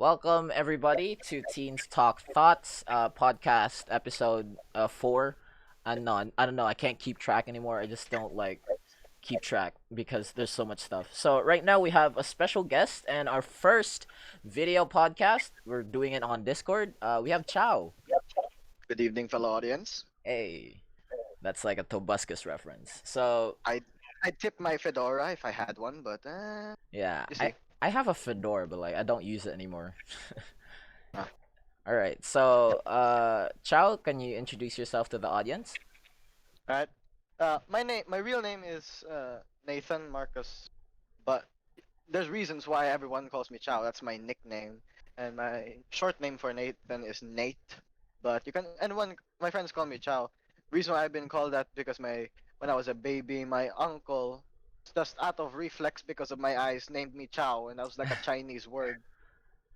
Welcome everybody to Teens Talk Thoughts podcast episode 4. I don't know. I can't keep track anymore. I just don't like keep track because there's so much stuff. So right now we have a special guest and our first video podcast. We're doing it on Discord. We have Chow. Good evening, fellow audience. Hey, that's like a Tobuscus reference. So I I tip my fedora if I had one, but yeah, you I see. I have a fedora, but like I don't use it anymore. Ah, All right. So Chow, can you introduce yourself to the audience? right. My real name is Nathan Marcus, but there's reasons why everyone calls me Chow. That's my nickname, and my short name for Nathan is Nate. But you can anyone my friends call me Chow. Reason why I've been called that because my when I was a baby, my uncle just out of reflex because of my eyes named me Chow, and that was like a Chinese word.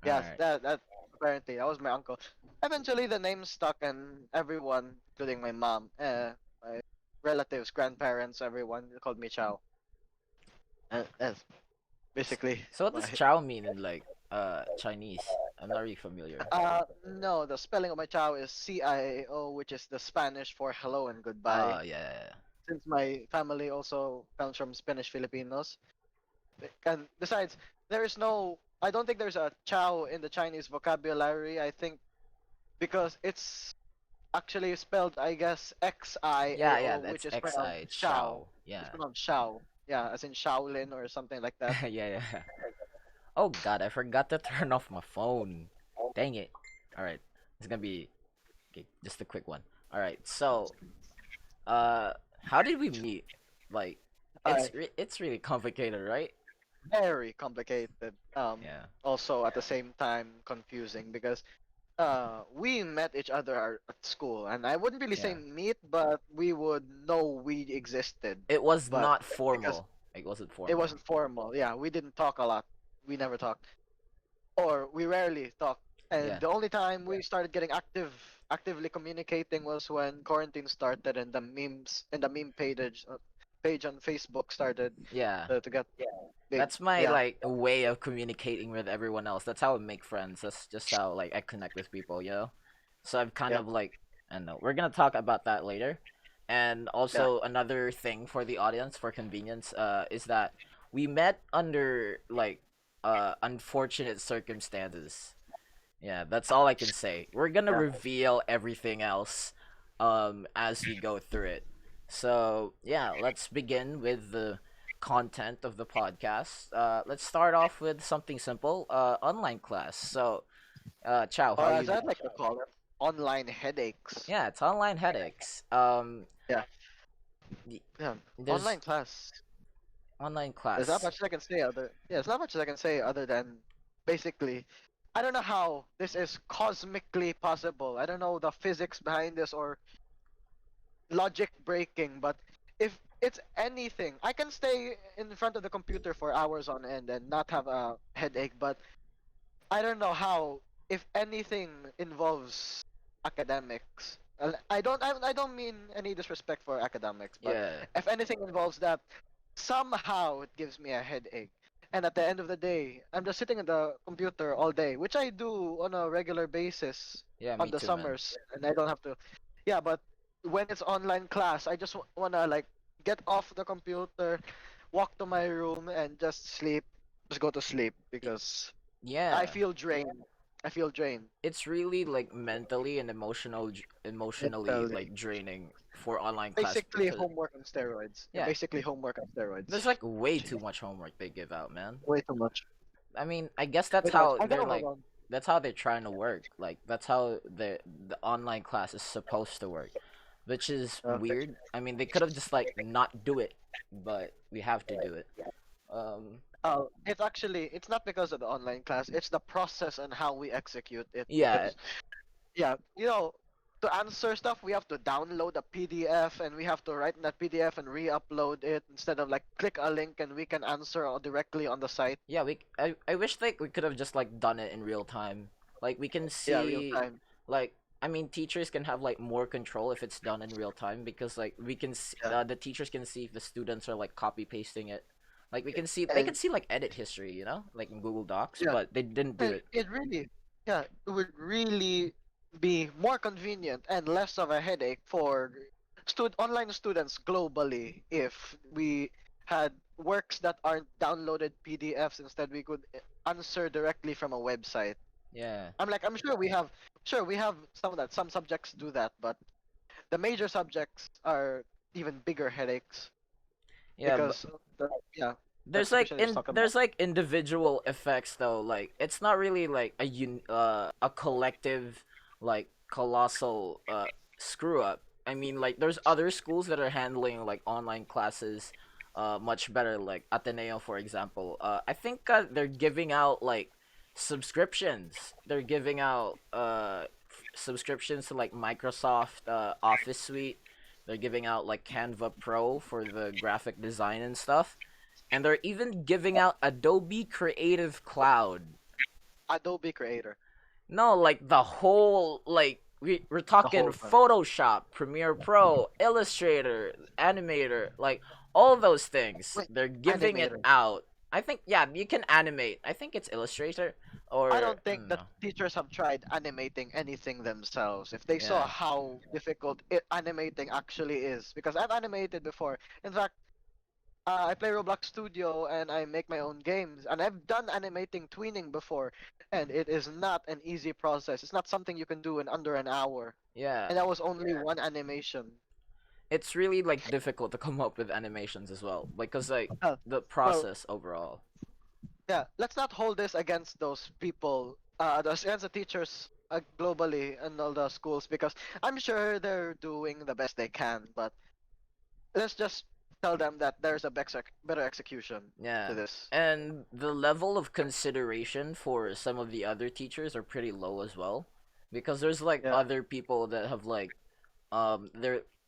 All Yes, right. that apparently that was my uncle. Eventually, the name stuck, and everyone, including my mom, my relatives, grandparents, everyone called me Chow. That's basically So what does my. Chow mean in like Chinese? I'm not really familiar. No, the spelling of my Chow is CIAO, which is the Spanish for hello and goodbye. Yeah. Since my family also comes from Spanish Filipinos, and besides, there is no. I don't think there's a Chow in the Chinese vocabulary. I think because it's actually spelled, I guess, Yeah, Xiao, which that's is pronounced Xi Shao. Chow. It's Yeah. pronounced Shao. Yeah, as in Shaolin or something like that. Yeah. Oh God, I forgot to turn off my phone. Dang it. All right. It's gonna be okay, just a quick one. All right. So, how did we meet? Like, Uh, it's really complicated, right? Very complicated. Yeah. Also at the same time confusing because we met each other at school, and I wouldn't really say Yeah. meet, but we would know we existed. It was But not because formal. It wasn't it formal. wasn't formal, yeah, we didn't talk a lot. We never talked. Or we rarely talk. And Yeah. the only time we started getting actively communicating was when quarantine started and the meme page on Facebook started Yeah. to get big. That's my Yeah, like way of communicating with everyone else. That's how I make friends. That's just how like I connect with people, you know? So I've kind yeah, of like I don't know. We're gonna talk about that later. And yeah. also another thing for the audience for convenience, is that we met under like unfortunate circumstances. Yeah, that's all I can say. We're gonna Yeah. reveal everything else as we go through it. So yeah, let's begin with the content of the podcast. Let's start off with something simple. Online class. So, Chow, how Or are as you? I'd like to call it, online headaches. Yeah, it's online headaches. Yeah, y- yeah. there's Online class. online There's not class. much I can say other. Yeah, there's not much I can say other than basically, I don't know how this is cosmically possible. I don't know the physics behind this or logic breaking, but if it's anything, I can stay in front of the computer for hours on end and not have a headache, but I don't know how if anything involves academics. I don't mean any disrespect for academics, but Yeah, if anything involves that, somehow it gives me a headache. And at the end of the day, I'm just sitting at the computer all day, which I do on a regular basis yeah, on me the too, man. summers, and I don't have to. Yeah, but when it's online class, I just wanna like get off the computer, walk to my room, and just sleep. Just go to sleep I- because I Yeah, feel drained. I feel drained it's really like mentally and emotionally mentally. like draining for online class Basically, because homework on steroids. Yeah, yeah, basically homework on there's steroids. like way too much homework they give out, man. Way too much. I mean, I guess that's Way too much. how I get they're like overwhelmed. that's how they're trying to work. Like that's how the online class is supposed to work, which is Okay. weird. I mean, they could have just like not do it, but we have to do it. Um, It's actually it's not because of the online class. It's the process and how we execute it. yeah, Because yeah, to answer stuff we have to download a PDF and we have to write in that PDF and re-upload it instead of like click a link and we can answer directly on the site. yeah. I wish like we could have just like done it in real time. Like we can Yeah, real see, time. like I mean, teachers can have like more control if it's done in real time because like we can see, Yeah. the teachers can see if the students are like copy pasting it Like we can see, they can And see like edit history, you know, like in Google Docs, yeah, but they didn't do and it. it really, yeah, it would really be more convenient and less of a headache for online students globally if we had works that aren't downloaded PDFs. Instead, we could answer directly from a website. Yeah, I'm sure we have some of that. Some subjects do that, but the major subjects are even bigger headaches yeah, but because yeah, that situation I just talked about. there's like individual effects though. Like it's not really like a collective like colossal screw up. I mean, like there's other schools that are handling like online classes much better, like Ateneo for example. I think they're giving out like subscriptions. They're giving out subscriptions to like Microsoft Office Suite. They're giving out like Canva Pro for the graphic design and stuff, and they're even giving out Adobe Creative Cloud. Adobe Creator, No, like the whole like we're the talking whole thing. Photoshop, Premiere Pro, Illustrator, Animator, like all those things. Wait, They're giving it animator. out. I think yeah, you can animate. I think it's Illustrator I or don't I think don't that know. teachers have tried animating anything themselves. If they saw Yeah. how difficult animating actually is, because I've animated before. In fact, I play Roblox Studio and I make my own games, and I've done animating tweening before, and it is not an easy process. It's not something you can do in under an hour, Yeah. and that was only one animation. It's really like difficult to come up with animations as well because like Uh, the well, process overall. yeah, let's not hold this against those people, against the teachers globally and all the schools, because I'm sure they're doing the best they can. But let's just tell them that there's a better execution Yeah. to this. And the level of consideration for some of the other teachers are pretty low as well. Because there's like Yeah, other people that have like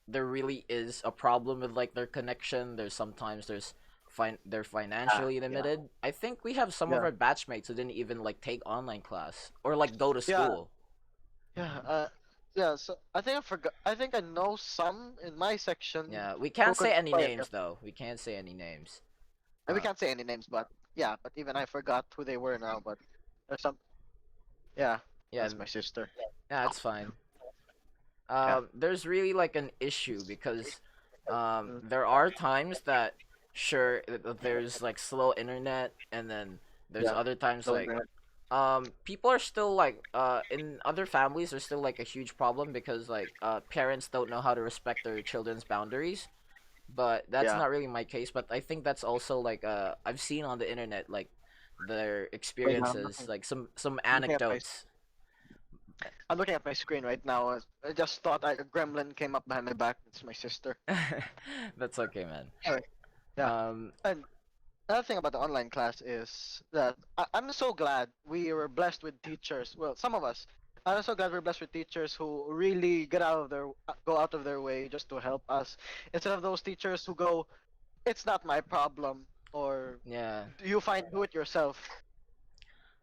there really is a problem with like their connection. There's sometimes they're financially yeah, limited. I think we have some of yeah, our batchmates who didn't even like take online class or like go to yeah, school. yeah. Yeah. So I think I forgot. I think I know some in my section Yeah, we who can't say could. any Oh, yeah, names though. We can't say any names. and we Uh can't say any names, but yeah. But even I forgot who they were now. But there's some. Yeah, yeah, that's my sister. yeah, it's fine. Yeah. There's really like an issue because Mm, there are times that sure there's like slow internet, and then there's yeah. other times So like people are still like in other families there's still like a huge problem because like parents don't know how to respect their children's boundaries, but that's yeah. not really my case. But I think that's also like I've seen on the internet like their Wait, now experiences, like some I'm looking at my anecdotes. I'm looking at my screen right now. I just thought a gremlin came up behind my back. It's my sister. That's okay, man. Anyway, yeah. um And another thing about the online class is that I'm so glad we were blessed with teachers. Well, some of us. I'm so glad we're blessed with teachers who really go out of their way just to help us, instead of those teachers who go, "It's not my problem," or yeah, "You do it yourself."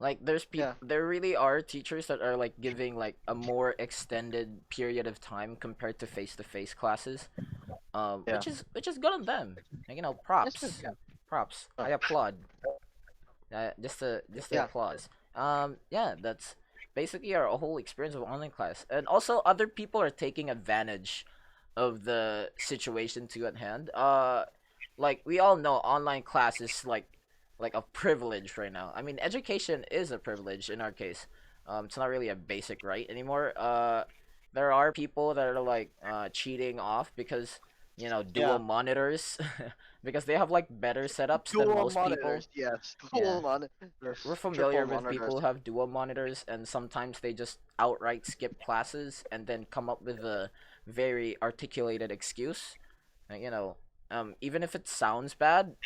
like Yeah, there really are teachers that are like giving like a more extended period of time compared to face classes, yeah. which is good on them. Like, you know, It's good. Yeah. props, Uh, I applaud. Just a yeah. applause. Yeah, that's basically our whole experience of online class, and also other people are taking advantage of the situation to at hand. Like we all know, online class is like a privilege right now. I mean, education is a privilege in our case. It's not really a basic right anymore. There are people that are like cheating off because you know dual Yeah. monitors because they have like better setups than Dual most people. monitors. Yes. Yeah, Dual we're monitors. familiar Triple with monitors. people who have dual monitors, and sometimes they just outright skip classes and then come up with a very articulated excuse. You know, even if it sounds bad,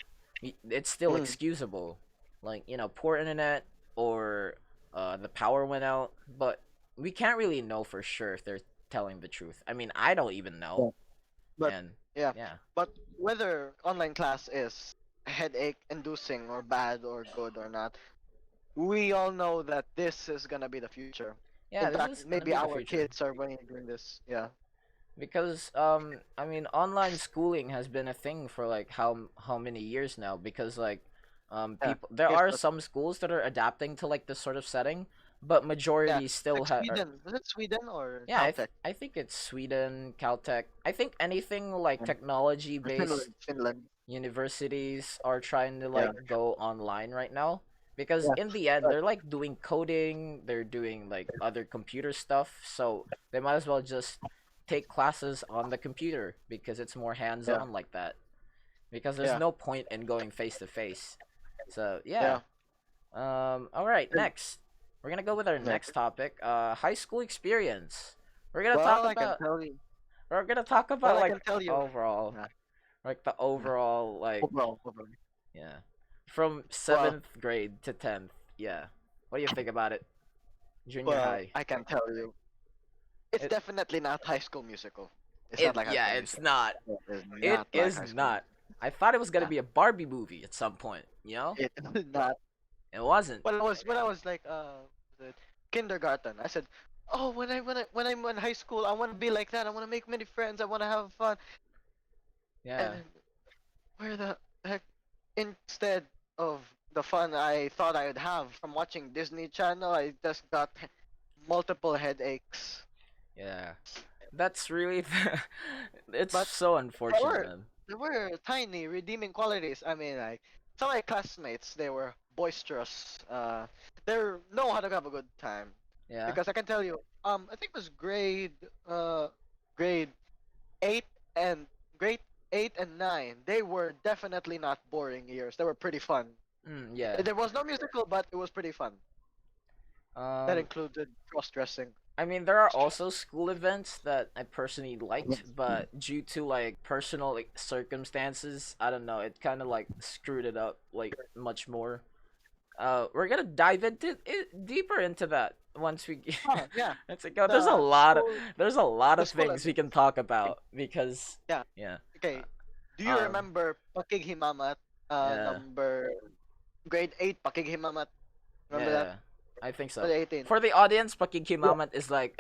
it's still Mm. excusable. Like, you know, poor internet or the power went out, but we can't really know for sure if they're telling the truth. I mean, I don't even know. Yeah. But And yeah. yeah. But whether online class is headache inducing or bad or good or not, we all know that this is gonna be the future. Yeah, In this fact, is gonna maybe be the our future. kids are going doing this. Yeah. because I mean online schooling has been a thing for like how many years now, because like Yeah. people, there Here's are the some schools that are adapting to like this sort of setting, but yeah. majority It's still like have Sweden. Was it Sweden or yeah, Caltech? I think it's Sweden, Caltech. I think anything like Yeah. technology Or based Finland. Finland. universities are trying to Yeah. like go online right now, because Yeah. in the end But they're like doing coding, they're doing like other computer stuff, so they might as well just take classes on the computer because it's more yeah. hands-on like that, because there's Yeah. no point in going face to face. So yeah. Yeah. All right, And next we're gonna go with our next next. topic, high school experience. we're gonna talk Well, I can about tell you. we're gonna talk Well, about I like can tell you. overall, Yeah. like the Yeah. overall like Overall. Overall. yeah. From Well. 7th grade to 10th. Yeah. What do you think about it? Junior Well, high. I can tell you. It's It definitely not High School Musical. It's not it like High yeah, School it's Musical. not. It's It not like is High School not. Musical. I thought it was going to Yeah. be a Barbie movie at some point, you know? It is not. It wasn't. When I was like was it kindergarten, I said, "Oh, when I'm in high school, I want to be like that. I want to make many friends. I want to have fun." And Yeah. then where the heck? Instead of the fun I thought I would have from watching Disney Channel, I just got multiple headaches. Yeah. That's really it's But so there unfortunate, were man. there were tiny redeeming qualities. I mean, like some of my classmates, they were boisterous. They know how to have a good time. Yeah. Because I can tell you, I think it was grade 8 and grade 8 and 9. They were definitely not boring years. They were pretty fun. Yeah. There was no musical, but it was pretty fun. That Um included cross dressing. I mean, there are also school events that I personally liked, but due to like personal like, circumstances, I don't know, it kind of like screwed it up like much more. We're gonna dive into it deeper into that once we Oh yeah, once we go. the school There's a lot the of school things we can events. talk about because Yeah. yeah, Okay. Do uh, you remember Pakighimamat? yeah, Number grade 8 Pakighimamat. Remember that? yeah, I think so. Grade 18. For the audience, Yeah. pakikimamat is like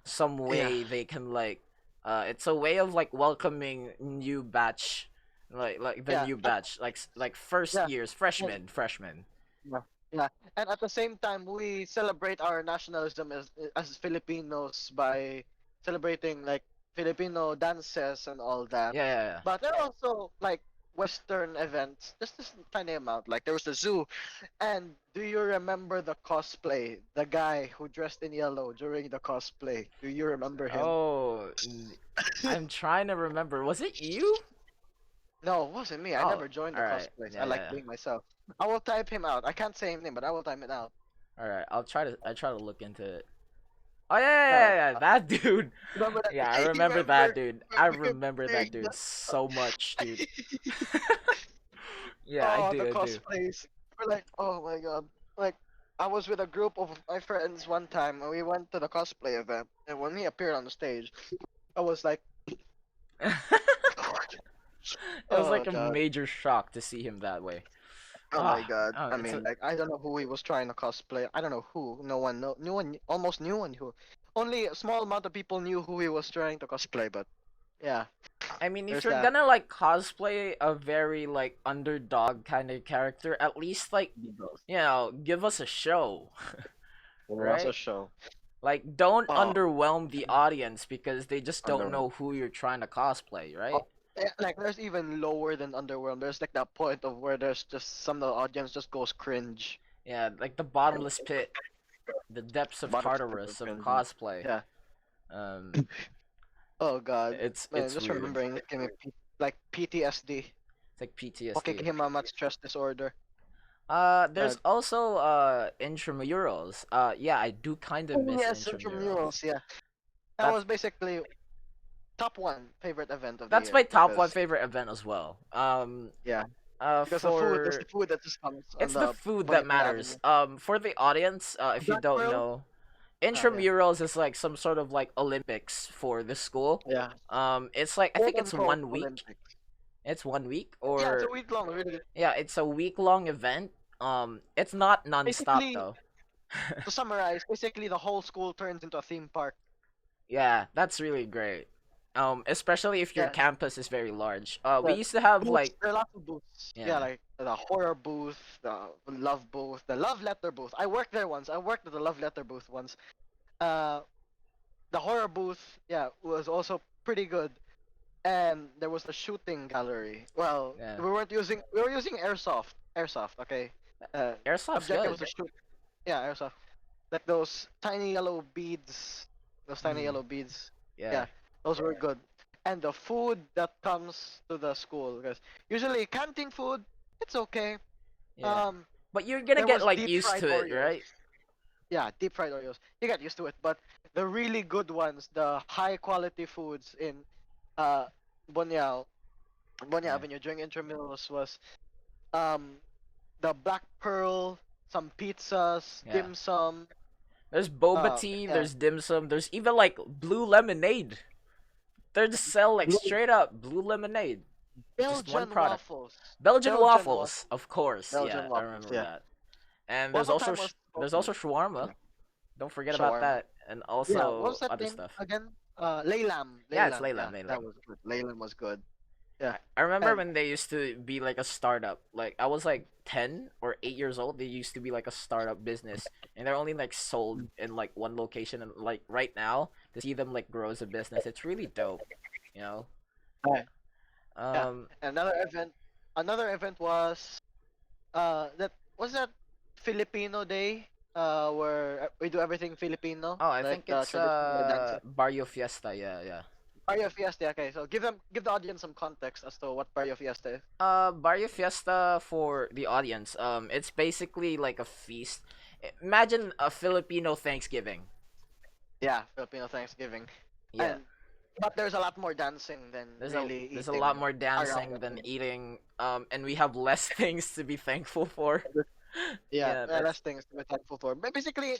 some Yeah. way they can like it's a way of like welcoming new batch, like the Yeah. new batch, like first Yeah. years, And, freshmen. yeah. Yeah. And at the same time, we celebrate our nationalism as Filipinos by celebrating like Filipino dances and all that. Yeah, yeah, But there are also like Western events. Just this tiny amount. Like there was the zoo. And do you remember the cosplay? The guy who dressed in yellow during the cosplay. Do you remember yeah. him? I'm trying to remember. Was it you? No, it wasn't me. I Oh, never joined the all right. cosplays. I Yeah, like yeah. being myself. I will type him out. I can't say his name, but I will type it out. All right. I try to look into it. Oh yeah, yeah, Yeah. yeah, yeah. That dude. Remember that? Yeah, I You remember that remember, dude. I remember him remember that wearing dude the so much, dude. Yeah, I oh do, the I do. cosplays. We're like, oh my god. Like I was with a group of my friends one time and we went to the cosplay event and when he appeared on the stage, I was like, It was oh like a god. major shock to see him that way. Oh my Ah, god. oh, I it's a. mean, like, I don't know who he was trying to cosplay. I don't know who. No one, no one, almost no one who. Only a small amount of people knew who he was trying to cosplay, but yeah, I mean, if there's you're that. gonna like cosplay a very like underdog kind of character, at least like, give us a show, There was a right? show. Like, don't Oh, underwhelm the audience because they just don't Underworld. know who you're trying to cosplay, Oh, right? like, there's even lower than Underworld. There's like that point of where there's just some of the audience just goes cringe. Yeah, like the bottomless pit, the depths of Bottom Tartarus of cringe. cosplay. Yeah. Um, Oh god, man, it's just weird. remembering it gave me like PTSD. It's like PTSD. Okikihima stress disorder. There's also intramurals. Yeah, I do kind of Oh miss yes, intramurals. intramurals. Yeah, that That's was basically top one favorite event of the that's year my top one because favorite event as well. yeah, because the food is For the food that just comes on it's the the food that Bonifacio matters. Avenue. For the audience, if you Black don't Pearl. know, Yeah, intramurals is like some sort of like Olympics for the school. yeah, It's like I quote think it's unquote 1 week. Olympics. It's 1 week Yeah, it's a or week long. Really, yeah, it's a week long event. It's not nonstop basically though. to summarize, basically the whole school turns into a theme park. Yeah, that's really great. Especially if your Yeah, campus is very large. We the used to have booths. like There are lots of booths. Yeah, yeah, like the horror booth, the love booth, the love letter booth. I worked there once. I worked at the love letter booth once. Uh, the horror booth, yeah, was also pretty good. And there was the shooting gallery. Well, yeah. we were using airsoft. Okay. Airsoft's Objective good. was to shoot. Yeah, airsoft. Like those tiny yellow beads. Those tiny Mm, yellow beads. yeah, Yeah, those were good. And the food that comes to the school, because usually canteen food, it's okay. yeah. Um, But you're gonna there get was like deep used fried to it, Oreos. right? Yeah, deep fried Oreos. You get used to it, but the really good ones, the high quality foods in uh Bonyao, Bonya Yeah, Avenue during intramurals was um the Black Pearl, some pizzas, yeah. dim sum, There's boba uh tea. yeah, There's dim sum. There's even like blue lemonade. They just sell like blue straight up blue lemonade. Just one Belgian product. waffles. Belgian Belgian waffles, waffles. of course. Belgian Yeah, I waffles, remember yeah. that. And Waffle time was there's also also shawarma. yeah. Don't forget about Shawarma. that. And Yeah, what was also that other name stuff. again? Leylam. Yeah, it's Leylam, Laylam, yeah. Laylam. That was good. Leylam was good. Yeah. I remember And when they used to be like a startup. Like I was like 10 or 8 years old. They used to be like a startup business and they're only like sold in like one location and like right now to see them like grow as a business. It's really dope, you know. yeah. Yeah. Um Another event was that was that Filipino Day where we do everything Filipino, oh, I like think the it's traditional dancing. Barrio Fiesta. Yeah, yeah. Barrio Fiesta. Okay, so give the audience some context as to what Barrio Fiesta is. Barrio Fiesta for the audience. It's basically like a feast. Imagine a Filipino Thanksgiving. Yeah, Filipino Thanksgiving, Yeah. and but there's a lot more dancing than really There's a lot eating more around dancing the than table. eating. And we have less things to be thankful for. Yeah, Yeah, less things to be thankful for. But basically,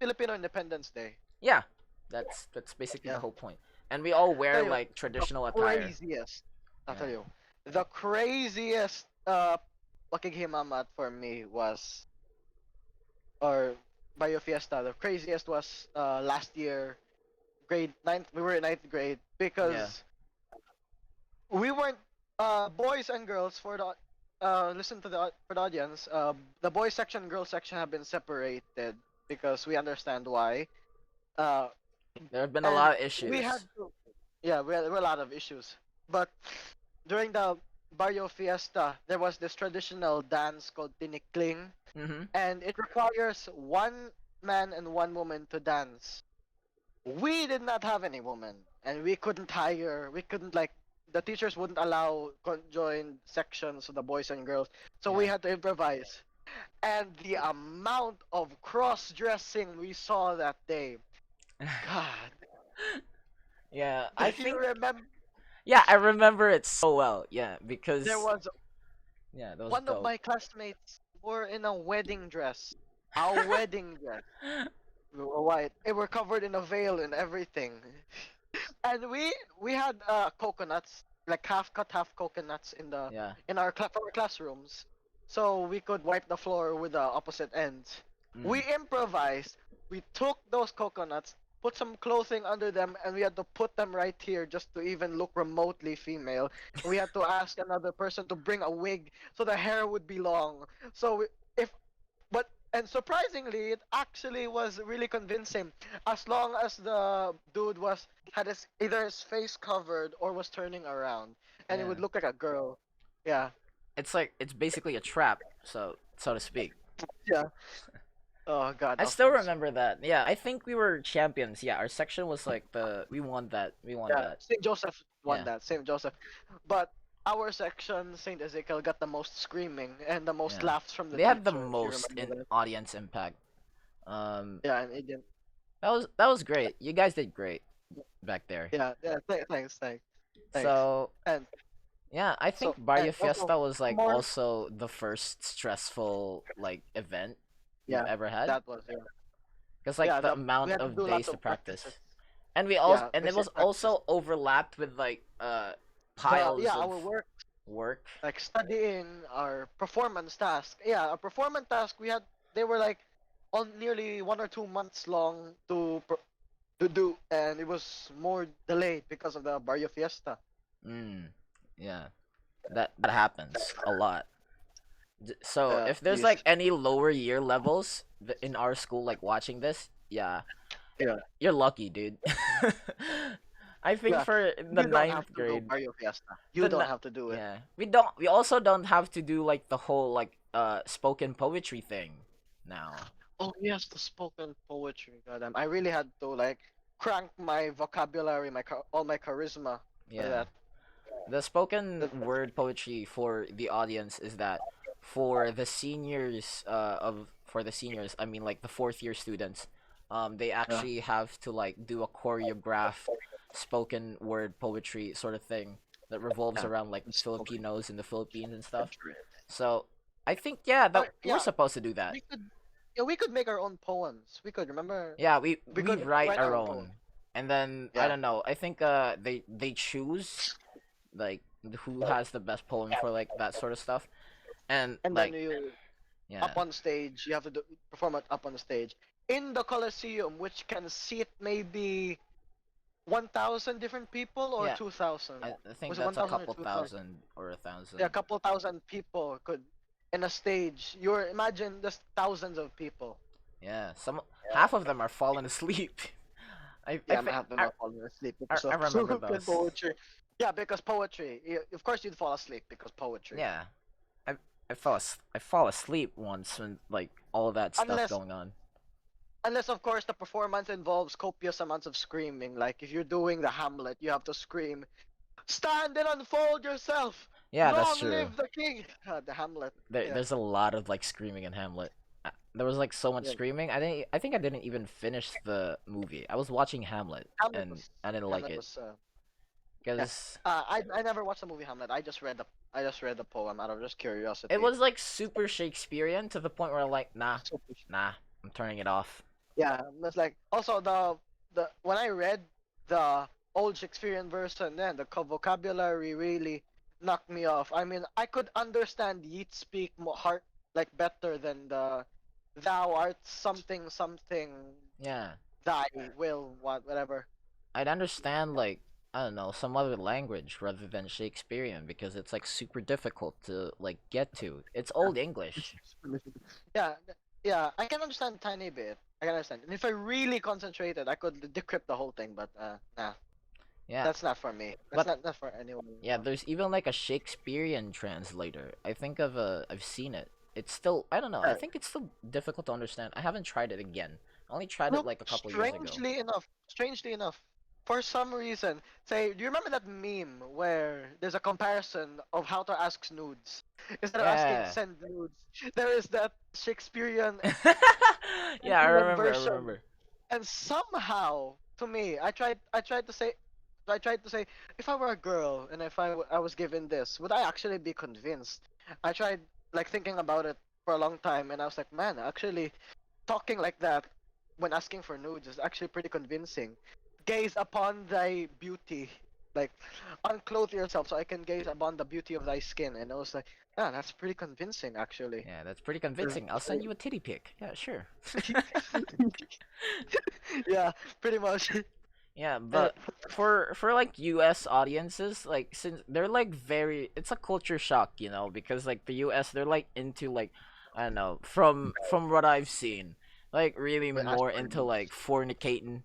Filipino Independence Day. yeah. That's basically the Yeah, whole point. And we all wear tell you like the traditional attire. craziest. I'll Yeah. tell you, the craziest pakikimamat for me was or Bio Fiesta. The craziest was last year, grade ninth. We were in ninth grade Yeah. because we weren't boys and girls for the listen to the for the audience. The boys section, girls section have been separated because we understand why. Uh, There have been a and lot of we had issues. to, yeah, we had a lot of issues. But during the Barrio Fiesta, there was this traditional dance called tinikling, Mhm. and it requires one man and one woman to dance. We did not have any woman, and we couldn't like, the teachers wouldn't allow conjoined sections of the boys and girls, so we Yeah. had to improvise. And the amount of cross dressing we saw that day, God, Yeah, do I you think remember? yeah, I remember it so well. Yeah, There because was yeah, that was one of dope. my classmates were in a wedding dress. A wedding dress. We were white. They were covered in a veil and everything. And we had coconuts, like half cut half coconuts Yeah. in our for our classrooms, so we could wipe the floor with the opposite ends. Mm. We improvised. We took those coconuts, put some clothing under them, and we had to put them right here just to even look remotely female. We had to ask another person to bring a wig so the hair would be long. So if but and surprisingly, it actually was really convincing. As long as the dude had either his face covered or was turning around, and it Yeah. would look like a girl. Yeah, It's like it's basically a trap, so to speak. yeah. Oh God, I still offense. remember that. Yeah, I think we were champions. Yeah, our section was like we won that. We won Yeah, that. Saint Joseph won Yeah. that. Saint Joseph, but our section, Saint Ezekiel, got the most screaming and the most Yeah. laughs from the They had the teacher. If you most in remember that. audience impact. Um Yeah, and it didn't. that was great. You guys did great back there. Yeah, yeah. Thanks. So, And yeah, I think so and Barrio also Fiesta was like more. also the first stressful like event we've Yeah, ever had that was yeah. because like Yeah, the we amount had to of do lots days to of practices. practice. And it Basic was practices. also overlapped with like The piles of our work, work. like studying our performance task. Yeah, our performance task, they were like on nearly 1 or 2 months long to do, and it was more delayed because of the Barrio Fiesta. Mm, yeah, that happens a lot. So if there's These like any lower year levels in our school like watching this, yeah, yeah you're lucky, dude. I think yeah. for the You don't have ninth to do grade, Barrio Fiesta. the You don't have to do it. yeah, we don't. We also don't have to do like the whole like spoken poetry thing now. Oh yes, the spoken poetry. Goddamn, I really had to like crank my vocabulary, all my charisma for Yeah, that. the spoken That- word poetry for the audience is that for the seniors for the seniors, I mean like the fourth year students, they Yeah, actually have to like do a choreographed spoken word poetry sort of thing that revolves yeah, around like the spoken Filipinos in the Philippines and stuff. poetry. So I think yeah that But we're yeah, supposed to do that. we could yeah we could make our own poems. We could remember Yeah, we we we could write write our our own poem. own, and then I Yeah, don't know. I think they choose like who has the best poem for like that sort of stuff, and and then like you yeah up on stage. You have to perform it up on the stage in the Colosseum, which can seat maybe 1,000 different people or yeah 2,000. I think Was it that's a 1,000 or couple 2,000? thousand or a Yeah, a thousand. couple thousand people could in a stage. You're imagine just thousands of people. Yeah, some half of them are falling asleep. I Yeah, I'm think half them are falling asleep because I of remember spoken those. poetry. Yeah, because poetry. Of course, you'd fall asleep because poetry. Yeah, I I fall asleep once when like all that stuff Unless, going on. unless of course the performance involves copious amounts of screaming. Like if you're doing the Hamlet, you have to scream, "Stand and unfold yourself! Yeah, that's Long true. live the king!" The Hamlet. Yeah, There's a lot of like screaming in Hamlet. There was like so much yeah. screaming. I think I didn't even finish the movie. I was watching Hamlet Hamlet and was I didn't like Hamlet it was yeah. because I never watched the movie Hamlet. I just read the poem out of just it curiosity. was like super Shakespearean to the point where I'm like, nah, So nah, I'm turning it off. yeah, it's like also the when I read the old Shakespearean version, then the vocabulary really knocked me off. I mean, I could understand Yeats speak more heart like better than the thou art something something Yeah, thy will whatever. I'd understand like I don't know some other language rather than Shakespearean because it's like super difficult to like get to. It's old English. Yeah, yeah, I can understand a tiny bit. I can understand, and if I really concentrated, I could decrypt the whole thing. But nah, Yeah, that's not for me. That's but not for anyone. yeah, there's even like a Shakespearean translator. I think I've seen it. It's still I don't know. I Yeah. think it's still difficult to understand. I haven't tried it again. I only tried it Look, like a couple years ago. strangely enough, for some reason, say, do you remember that meme where there's a comparison of how to ask nudes? Instead of asking Yeah. send nudes, there is that Yeah, I Shakespearean remember. I version. remember. And somehow, to me, I tried to say, if I were a girl and if I was given this, would I actually be convinced? I tried like thinking about it for a long time, and I was like, man, actually, talking like that when asking for nudes is actually pretty convincing. Gaze upon thy beauty, like unclothe yourself so I can gaze upon the beauty of thy skin. And I was like, ah, that's pretty convincing actually. Yeah, that's pretty convincing. I'll send you a titty pic. Yeah, sure. Yeah, pretty much. Yeah, Uh, but for like US audiences, like since they're like very it's a culture shock, you know, because like the US they're like into like I don't know, from what I've seen, like really But as more for into like nudes, fornicating,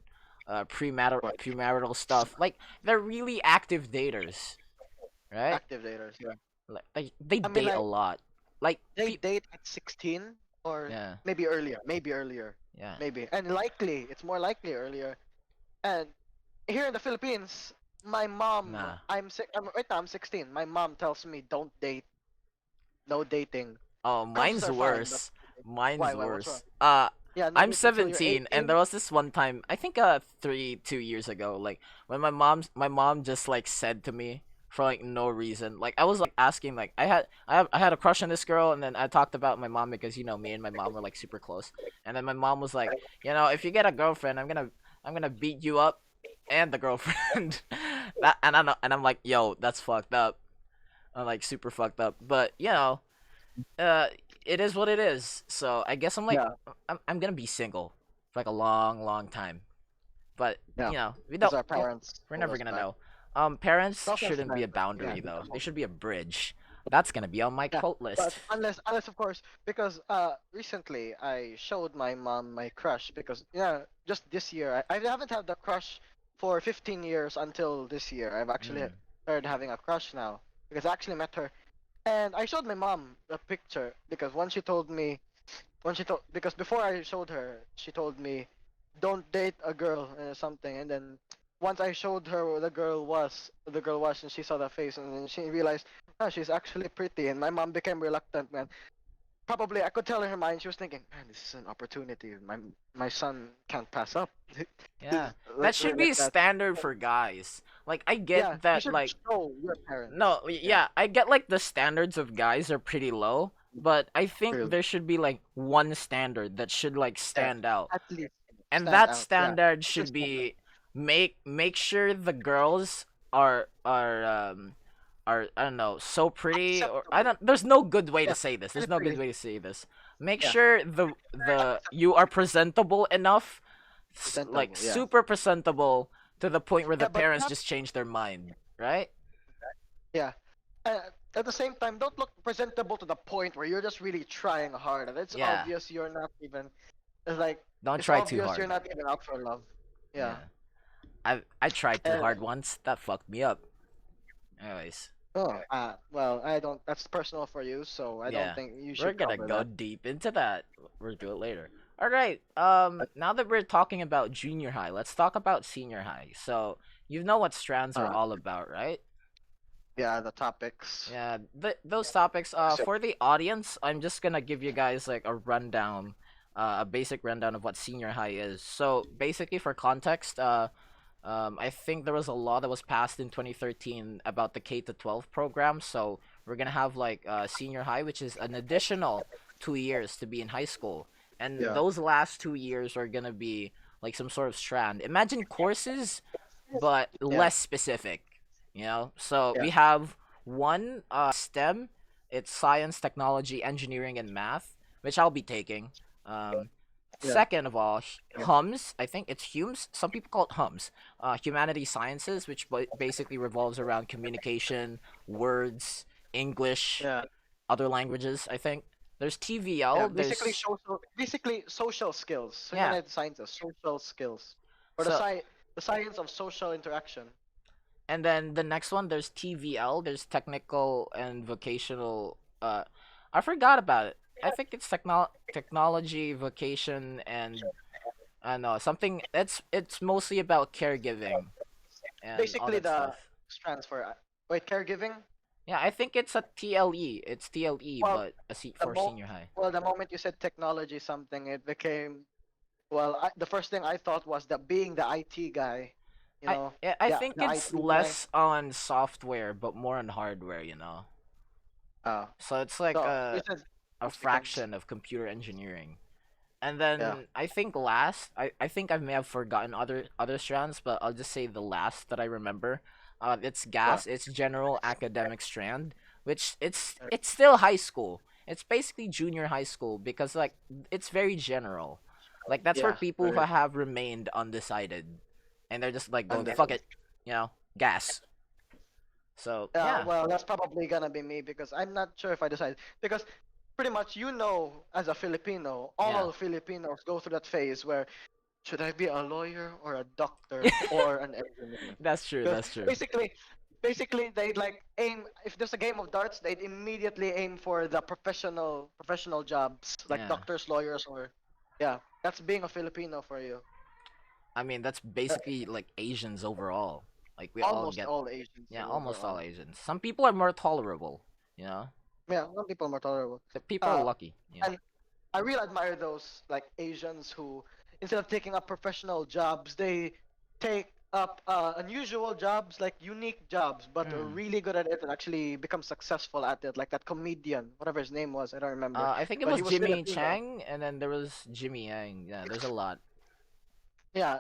right. premarital stuff. Like they're really active daters, right? Active daters, yeah. Like they I mean, date a like lot. Like they date at 16 or yeah, maybe earlier, yeah. maybe, and likely it's more likely earlier. And here in the Philippines, my mom, Nah. right now I'm 16. My mom tells me don't date, no dating. Oh, Girls mine's are fine, but worse. Mine's what's wrong? worse. Yeah, no I'm dating till you're 17, and 18. there was this one time, I think 2 years ago, like when my mom just like said to me for like no reason. Like I was like asking, like I had a crush on this girl, and then I talked about my mom because you know me and my mom were like super close, and then my mom was like, you know, if you get a girlfriend, I'm gonna beat you up and the girlfriend. That and I'm like, yo, that's fucked up. I'm like super fucked up, but you know uh it is what it is. So I guess I'm like Yeah, I'm gonna be single for like a long, long time. But Yeah, you know, we because don't. our parents We're hold never us gonna back. know. Parents shouldn't be a Self-respect. Yeah, boundary though. They definitely. should be a bridge. That's gonna be on my Yeah, quote but list. unless of course, because recently I showed my mom my crush, because yeah, just this year I haven't had the crush for 15 years until this year. I've actually Mm, started having a crush now because I actually met her, and I showed my mom the picture because once she told me, when she told, because before I showed her, she told me, "Don't date a girl," something, and then once I showed her who the girl was, and she saw the face, and then she realized, oh, she's actually pretty, and my mom became reluctant, man. Probably I could tell her mind. She was thinking, man, this is an opportunity. My son can't pass up. yeah, He's that like should be like that. standard for guys. Like I Yeah, get you that. should Like show your parents. no, Yeah, yeah, I get like the standards of guys are pretty low, but I think really. there should be like one standard that should like Yeah, stand out. at least And stand that out. Yeah, standard it's a should standard. be make sure the girls are I don't know so pretty or I Acceptable. don't there's no good way to Yeah, say this. really There's no good pretty. way to say this. Make Yeah, sure the you are presentable enough, like presentable. Yeah. super presentable to the point where the Yeah, but parents not. just change their mind, right? Yeah. Uh, at the same time, don't look presentable to the point where you're just really trying hard, and it's Yeah. obvious you're not even. It's like Don't it's try too obvious you're hard. not even out for love. Yeah. Yeah. I tried too And hard once. That fucked me up. Anyways. oh, well, I don't. That's personal for you, so I don't Yeah, think you we're should gonna cover go that. deep into that. We'll do it later. All right. Now that we're talking about junior high, let's talk about senior high. So you know what strands are Uh, all about, right? yeah, the topics. Yeah, those topics. So, For the audience, I'm just gonna give you guys like a rundown, a basic rundown of what senior high is. So basically, for context, I think there was a law that was passed in 2013 about the K to 12 program. So we're gonna have like senior high, which is an additional 2 years to be in high school, and yeah, those last 2 years are gonna be like some sort of strand. Imagine courses, but yeah, less specific. You know, so yeah, we have one STEM. It's science, technology, engineering, and math, which I'll be taking. Um, yeah, Second of all, HUMS. I think it's HUMS. Some people call it HUMS. Humanity sciences, which basically revolves around communication, words, English, yeah, other languages. I think there's yeah. TVL. There's Basically social skills. So yeah. United Sciences, social skills, or So the science of social interaction. and then the next one there's TVL. There's technical and vocational. I forgot about it. I think it's technology, vocation, and I don't know something. It's mostly about caregiving and all Basically, that the stuff. strands for wait, caregiving. Yeah, I think it's a TLE. It's TLE, Well, but a the for mo senior high. the moment you said technology something, it became, well, the first thing I thought was that being the IT guy, you I know, I think the it's IT guy. less on software, but more on hardware. Oh, So it's like so you said a makes sense. fraction of computer engineering. And Yeah, then I think last, I think I may have forgotten other strands, but I'll just say the last that I remember. It's what? gas. It's general academic strand, which it's still high school. It's basically junior high school because like it's very general. Like that's for Yeah, people who very. have remained undecided, and they're just like going And fuck it, gas. So yeah, well, that's probably gonna be me because I'm not sure if I decide, because pretty much, as a Filipino, yeah, all Filipinos go through that phase where should I be a lawyer or a doctor or an engineer? that's true. Because That's true. basically they'd like aim, if there's a game of darts, they'd immediately aim for the professional jobs like Yeah. doctors, lawyers, or yeah, that's being a Filipino for you. I mean, that's Uh, basically like Asians overall. Like we all Almost get, all Asians yeah, almost all overall. Asians. Some people are more tolerable, you know. Yeah, some people are more tolerable. The people are Uh, lucky, and I really admire those like Asians who, instead of taking up professional jobs, they take up unusual jobs, like unique jobs, but are Mm. really good at it and actually become successful at it. Like that comedian, whatever his name was, I don't remember, I think it but was he was Jimmy Filipino. Chang, and then there was Jimmy Yang. Yeah, there's a lot. Yeah,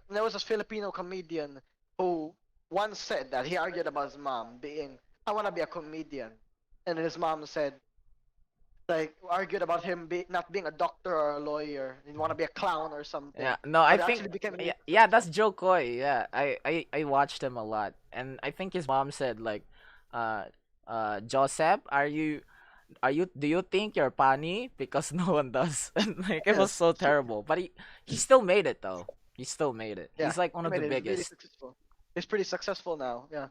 there was a Filipino comedian who once said that he argued about his mom being, "I want to be a comedian," and his mom said, like argued about him not being a doctor or a lawyer. He want to be a clown or Yeah, something, no, I but think actually became really yeah, yeah, successful. that's Joe Coy. Yeah, I watched him a lot, and I think his mom said like, uh, Joseph, do you think you're funny? Because no one does, and like it was Yes, so terrible. But he still made it though. He still made it. yeah, He's like one he of the made it really biggest. successful. He's pretty successful now. Yeah.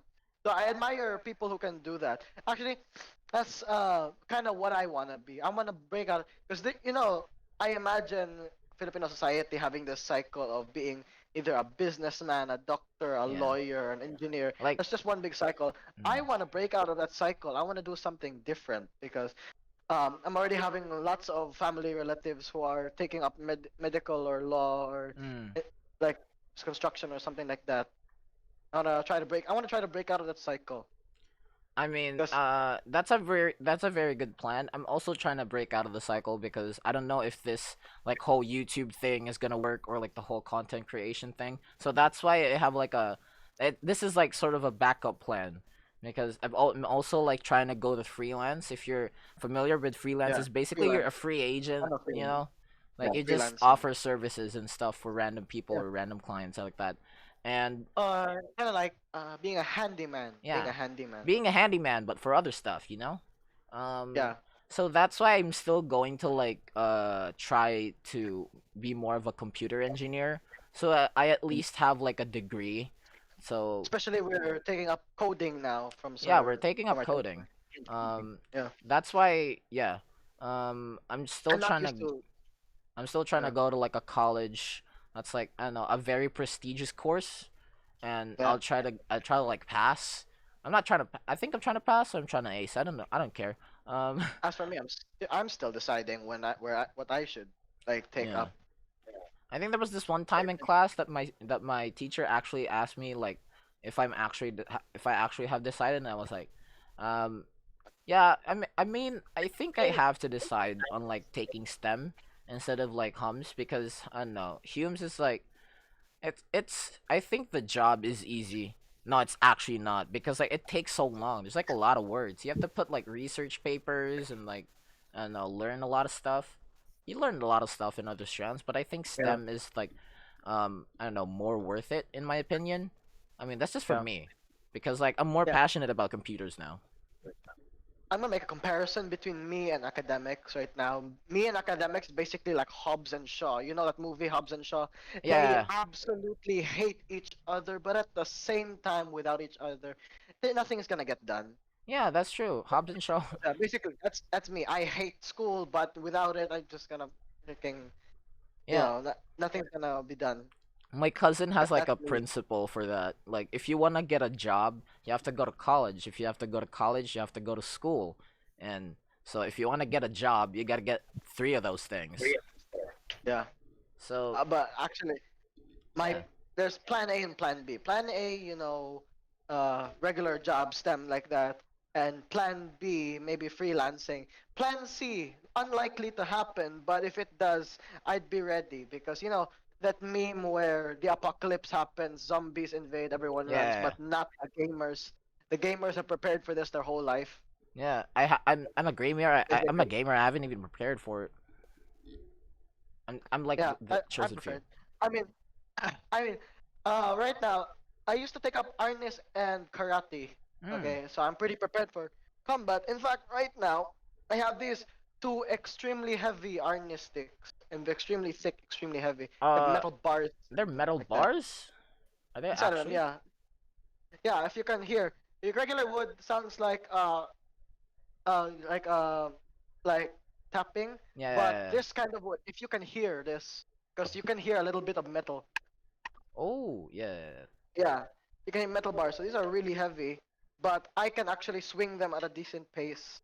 So I admire people who can do that. Actually, that's kind of what I wanna be. I wanna break out because I imagine Filipino society having this cycle of being either a businessman, a doctor, a Yeah, lawyer, an engineer. like. That's just one big cycle. I Mm, wanna break out of that cycle. I wanna do something different because I'm already having lots of family relatives who are taking up medical or law or mm. eh, like construction or something like that. I want to try to break out of that cycle. I mean, Because that's a very good plan. I'm also trying to break out of the cycle because I don't know if this like whole YouTube thing is gonna work or like the whole content creation thing. So that's why I have like this is like sort of a backup plan because I'm also like trying to go to freelance. If you're familiar with freelance, yeah, it's basically you're freelance. a free agent, I'm a you freelance. know, Yeah, like you just freelancing. offer services and stuff for random people Yeah. or random clients like that. And Kind of like being a handyman. Being yeah, a handyman. being a handyman, but for other stuff, you know. Um, Yeah. so that's why I'm still going to like try to be more of a computer engineer. So I at least have like a degree. So Especially we're taking up coding now yeah, we're taking from up our coding. teaching. Yeah. That's why yeah. I'm not used to. I'm still trying to Yeah. go to like a college that's like I don't know a very prestigious course, and Yeah. I try to like pass. I'm not trying to. I think I'm trying to pass. Or I'm trying to ace. I don't know. I don't care. Um, As for me, I'm still deciding what I should like take yeah. up. I think there was this one time in class that my teacher actually asked me like if I actually have decided, and I was like, um, yeah. I think I have to decide on like taking STEM instead of like hums because I don't know. Humes is like it's I think the job is easy. No, it's actually not because like it takes so long. There's like a lot of words. You have to put like research papers and like I don't know, learn a lot of stuff. You learn a lot of stuff in other strands, but I think Yeah. STEM is like I don't know, more worth it in my opinion. I mean, that's just for Yeah. me because like I'm more Yeah. passionate about computers now. I'm gonna make a comparison between me and academics right now. Me and academics basically like Hobbs and Shaw. You know that movie Hobbs and Shaw? They Yeah. absolutely hate each other, but at the same time, without each other, nothing is gonna get done. Yeah, that's true. Hobbs and Shaw. Basically, that's me. I hate school, but without it, I'm just gonna freaking, Yeah, nothing's gonna be done. my cousin has like That's a me. principle for that. Like, if you want to get a job, you have to go to college. If you have to go to college, you have to go to school. And so, if you want to get a job, you got to get three of those things. Yeah. So, But actually, my yeah. there's plan A and plan B. Plan A, regular job STEM like that, and plan B maybe freelancing. Plan C unlikely to happen, but if it does, I'd be ready because that meme where the apocalypse happens, zombies invade, everyone runs, Yeah. but not the gamers. The gamers are prepared for this their whole life. Yeah. I'm a gamer. I'm a Basically. gamer. I haven't even prepared for it. I'm like Yeah, the I'm chosen few. prepared. I mean, I mean, right now, I used to take up Arnis and Karate. Hmm. Okay, so I'm pretty prepared for combat. In fact, right now, I have these two extremely heavy Arnis sticks and extremely thick, extremely heavy. They have Uh, metal bars they're metal like that bars? Are they inside of them. actually? Yeah, yeah. If you can hear, the regular wood sounds like like tapping, Yeah, but yeah, yeah. this kind of wood, if you can hear this, because you can hear a little bit of metal. Oh, yeah, yeah, yeah. Yeah, you can hit metal bars. So these are really heavy, but I can actually swing them at a decent pace.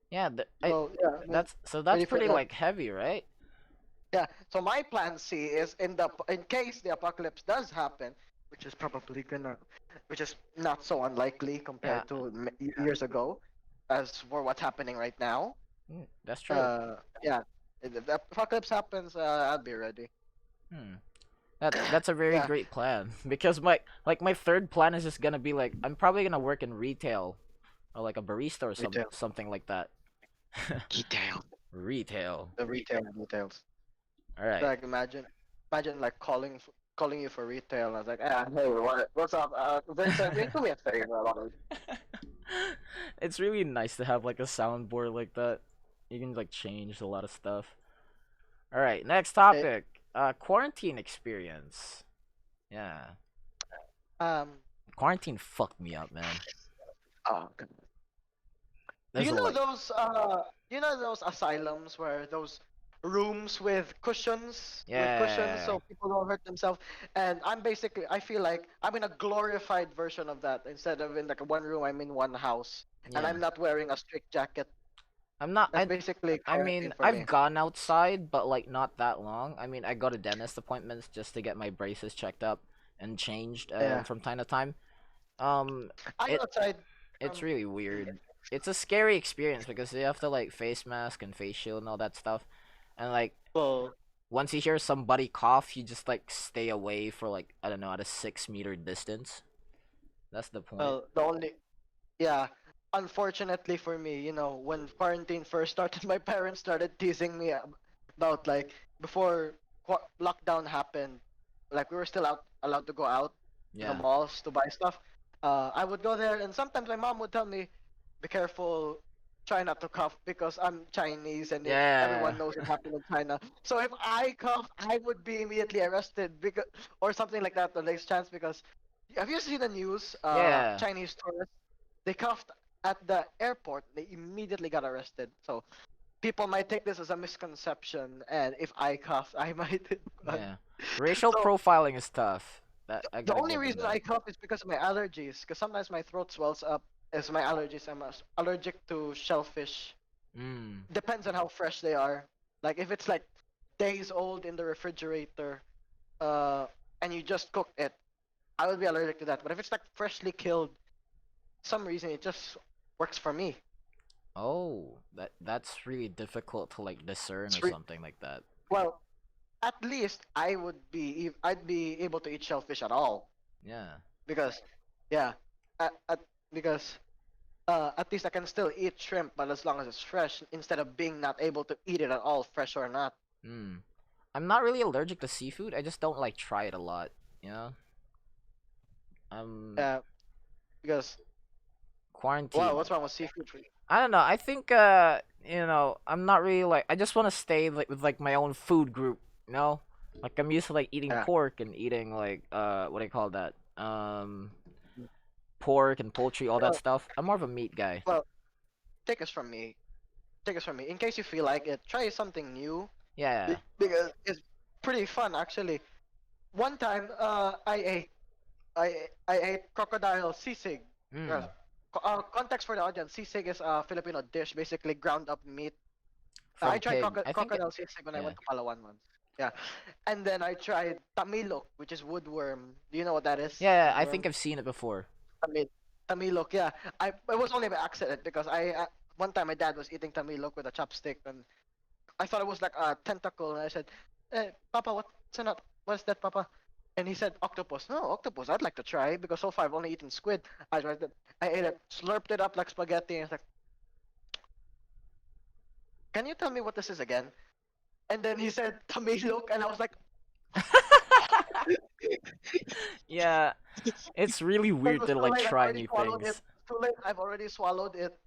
Yeah, So yeah, I'm that's ready for pretty that. like heavy, right? Yeah. So my plan C is in case the apocalypse does happen, which is probably gonna, which is not so unlikely Yeah, compared to years ago, as for what's happening right now. that's true. Yeah. If the apocalypse happens, I'll be ready. Hmm. That's a very Yeah. great plan because my third plan is just gonna be like I'm probably gonna work in retail or like a barista or Retail. something like that. Retail. Retail. The retail details. All right. Like imagine like calling you for retail. I was like, ah, hey, what's up, Vincent? Can you do me a favor about it? It's really nice to have like a soundboard like that. You can like change a lot of stuff. All right, next Eh, topic. Quarantine experience. Yeah. Um, Quarantine fucked me up, man. oh, There's a like you know those asylums where those rooms with cushions yeah. so people don't hurt themselves, and I feel like I'm in a glorified version of that. Instead of in like one room, I'm in one house, and Yeah. I'm not wearing a strict jacket. I'm not That's basically I mean, quarantine for I've me. gone outside, but like not that long. I mean, I go to dentist appointments just to get my braces checked up and changed Yeah, from time to time. Um, I go it outside it's from really weird. It's a scary experience because you have to like face mask and face shield and all that stuff. And like well, once you hear somebody cough, you just like stay away for like I don't know at a 6 meter distance. That's the point. the only yeah. Unfortunately for me, when quarantine first started, my parents started teasing me about like before lockdown happened, like we were still out allowed to go out to the Yeah. malls to buy stuff. I would go there, and sometimes my mom would tell me, "Be careful, try not to cough because I'm Chinese, and Yeah. everyone knows it happened in China. So if I cough, I would be immediately arrested because or something like that. The next chance because have you seen the news? Yeah. Chinese tourists they coughed at the airport. They immediately got arrested. So people might take this as a misconception, and if I cough, I might. Yeah. Racial So profiling is tough. That I the gotta only give them reason that. I cough is because of my allergies. Because sometimes my throat swells up. Is my allergies. I'm allergic to shellfish. Mm. Depends on how fresh they are. Like if it's like days old in the refrigerator, uh, and you just cook it, I would be allergic to that. But if it's like freshly killed, some reason it just works for me. Oh, that's really difficult to like discern It's or re- something like that. well, at least I'd be able to eat shellfish at all Yeah. because yeah, at because at least I can still eat shrimp, but as long as it's fresh, instead of being not able to eat it at all, fresh or not. Mm. I'm not really allergic to seafood. I just don't like try it a lot. You know. Um. Uh, because wow, Quarantine. what's wrong with seafood for you? I don't know. I think I'm not really like I just want to stay like with like my own food group, you know? Like I'm used to like eating Yeah. pork and eating like what do you call that? Pork and poultry, all that Well, stuff. I'm more of a meat guy. well, take us from me. Take us from me. In case you feel like it, try something new Yeah. because it's pretty fun actually. One time, I ate crocodile sisig. Uh, Mm. context for the audience: sisig is a Filipino dish, basically ground up meat. I From tried pig. I think it crocodile sisig when I yeah. went to Palawan once. Yeah, and then I tried tamilok, which is woodworm. Do you know what that is? Yeah, I think Woodworm. I've seen it before. Tamilok. Yeah, it was only by accident because one time my dad was eating tamilok with a chopstick, and I thought it was like a tentacle, and I said, Papa, what's that, Papa?" And he said, "Octopus." No, octopus. I'd like to try because so far I've only eaten squid. I tried it. I ate it, slurped it up like spaghetti, and it's like, "Can you tell me what this is again?" And then he said, "Tamilok," and I was like, Yeah, it's really "It weird was to too like late. I've try already new swallowed it. things. It's too late. I've already swallowed it."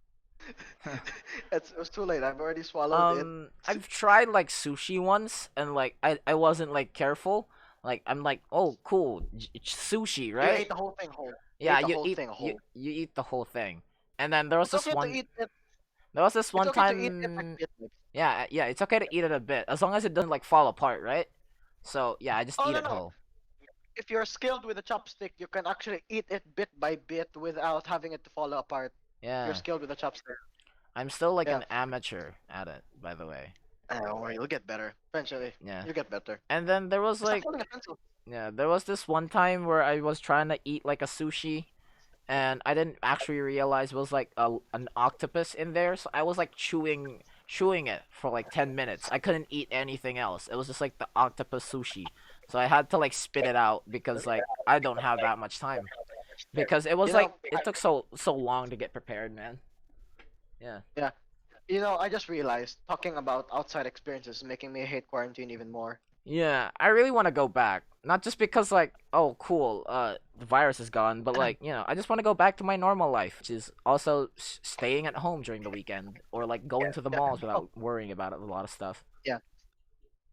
It was too late. I've already swallowed it. I've tried like sushi once, and like I wasn't like careful. Like I'm like, oh, cool, sushi, You right? ate the whole thing whole. You Yeah, ate the whole thing whole. you eat the whole thing, and then there was It's this okay to one eat it. there was this It's one okay to eat it like time. bit. Yeah, yeah, it's okay to eat it a bit as long as it doesn't like fall apart, right? So yeah, I just Oh eat no it no! whole. If you're skilled with a chopstick, you can actually eat it bit by bit without having it to fall apart. If you're Yeah, skilled with a chopstick. I'm still like Yeah. an amateur at it, by the way. Don't worry, you'll get better. Eventually. Yeah, You'll get better. and then there was Stop like holding a pencil. yeah, there was this one time where I was trying to eat like a sushi and I didn't actually realize it was like an octopus in there, so I was like chewing it for like 10 minutes. I couldn't eat anything else. It was just like the octopus sushi. So I had to like spit it out because like I don't have that much time. Because it was You like know, it took so long to get prepared, man. Yeah. yeah. I just realized talking about outside experiences is making me hate quarantine even more. Yeah, I really want to go back. Not just because like, oh, cool, the virus is gone, but like, I just want to go back to my normal life, which is also staying at home during the weekend or like Yeah, going to the yeah. malls Oh, without worrying about a lot of stuff. yeah,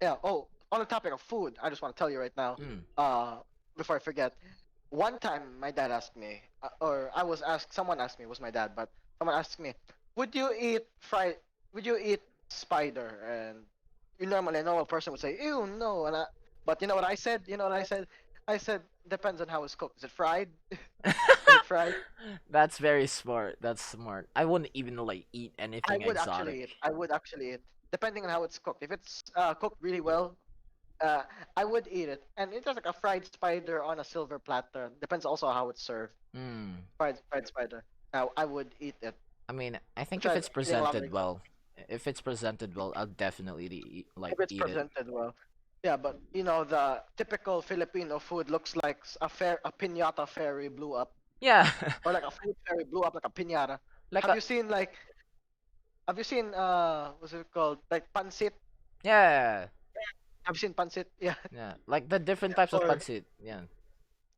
yeah. Oh, on the topic of food, I just want to tell you right now, Mm. uh, before I forget. One time, my dad asked me, or I was asked. Someone asked me, it was my dad, but someone asked me, "Would you eat fried? Would you eat spider?" And you normally, a normal person would say, "Ew, no." But you know what I said? You know what I said? I said, "Depends on how it's cooked. Is it fried? Is it fried?" That's very smart. That's smart. I wouldn't even like eat I anything would actually exotic. eat. I would actually eat, depending on how it's cooked. If it's cooked really well, uh, I would eat it. And it's just like a fried spider on a silver platter. Depends also how it's served. Hmm. Fried spider. Now I would eat it. I mean, I think Which if I'm it's eating a lot presented right now. well, I'll definitely like If it's eat it. presented well. Yeah, but the typical Filipino food looks like a piñata fairy blew up, Yeah, or like a fruit fairy blew up like a piñata. like Have a you seen like have you seen what's it called, like pancit? yeah, Have you seen pancit? Yeah. yeah, like the different types of Or pancit. Yeah.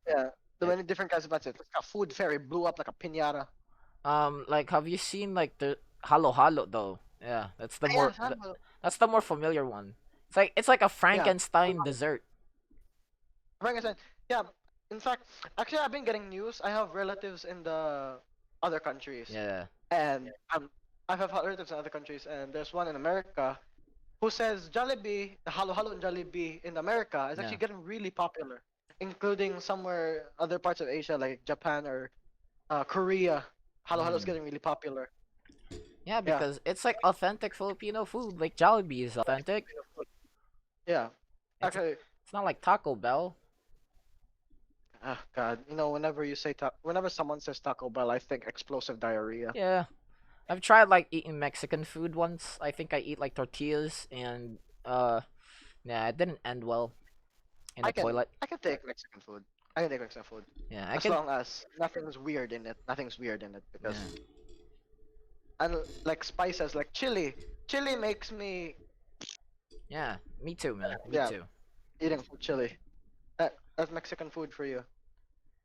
yeah, the It, many different kinds of pancit. Like a food fairy blew up like a piñata. like have you seen like the halo halo though? Yeah, Yeah, sambal. that's the more familiar one. It's like a Yeah. Frankenstein dessert. Frankenstein. Yeah. In fact, actually, I've been getting news. I have relatives in the other countries, Yeah, and I have relatives in other countries, and there's one in America who says Jollibee, the Halo Halo and Jollibee in America is yeah. actually getting really popular, including somewhere other parts of Asia like Japan or Korea. Halo Halo is Mm. getting really popular. Yeah, Yeah. because it's like authentic Filipino food. Like Jollibee is authentic. Yeah. It's Actually, it's not like Taco Bell. ah, God, whenever someone says Taco Bell, I think explosive diarrhea. Yeah, I've tried like eating Mexican food once. I think I eat like tortillas and yeah, it didn't end well in the I can toilet. I can take Mexican food. I can take Mexican food Yeah, I as could. long as nothing's weird in it. Nothing's weird in it because Yeah, and like spices like chili. Chili makes me, yeah. Me too, man. Me yeah, too. eating food chili. That's Mexican food for you.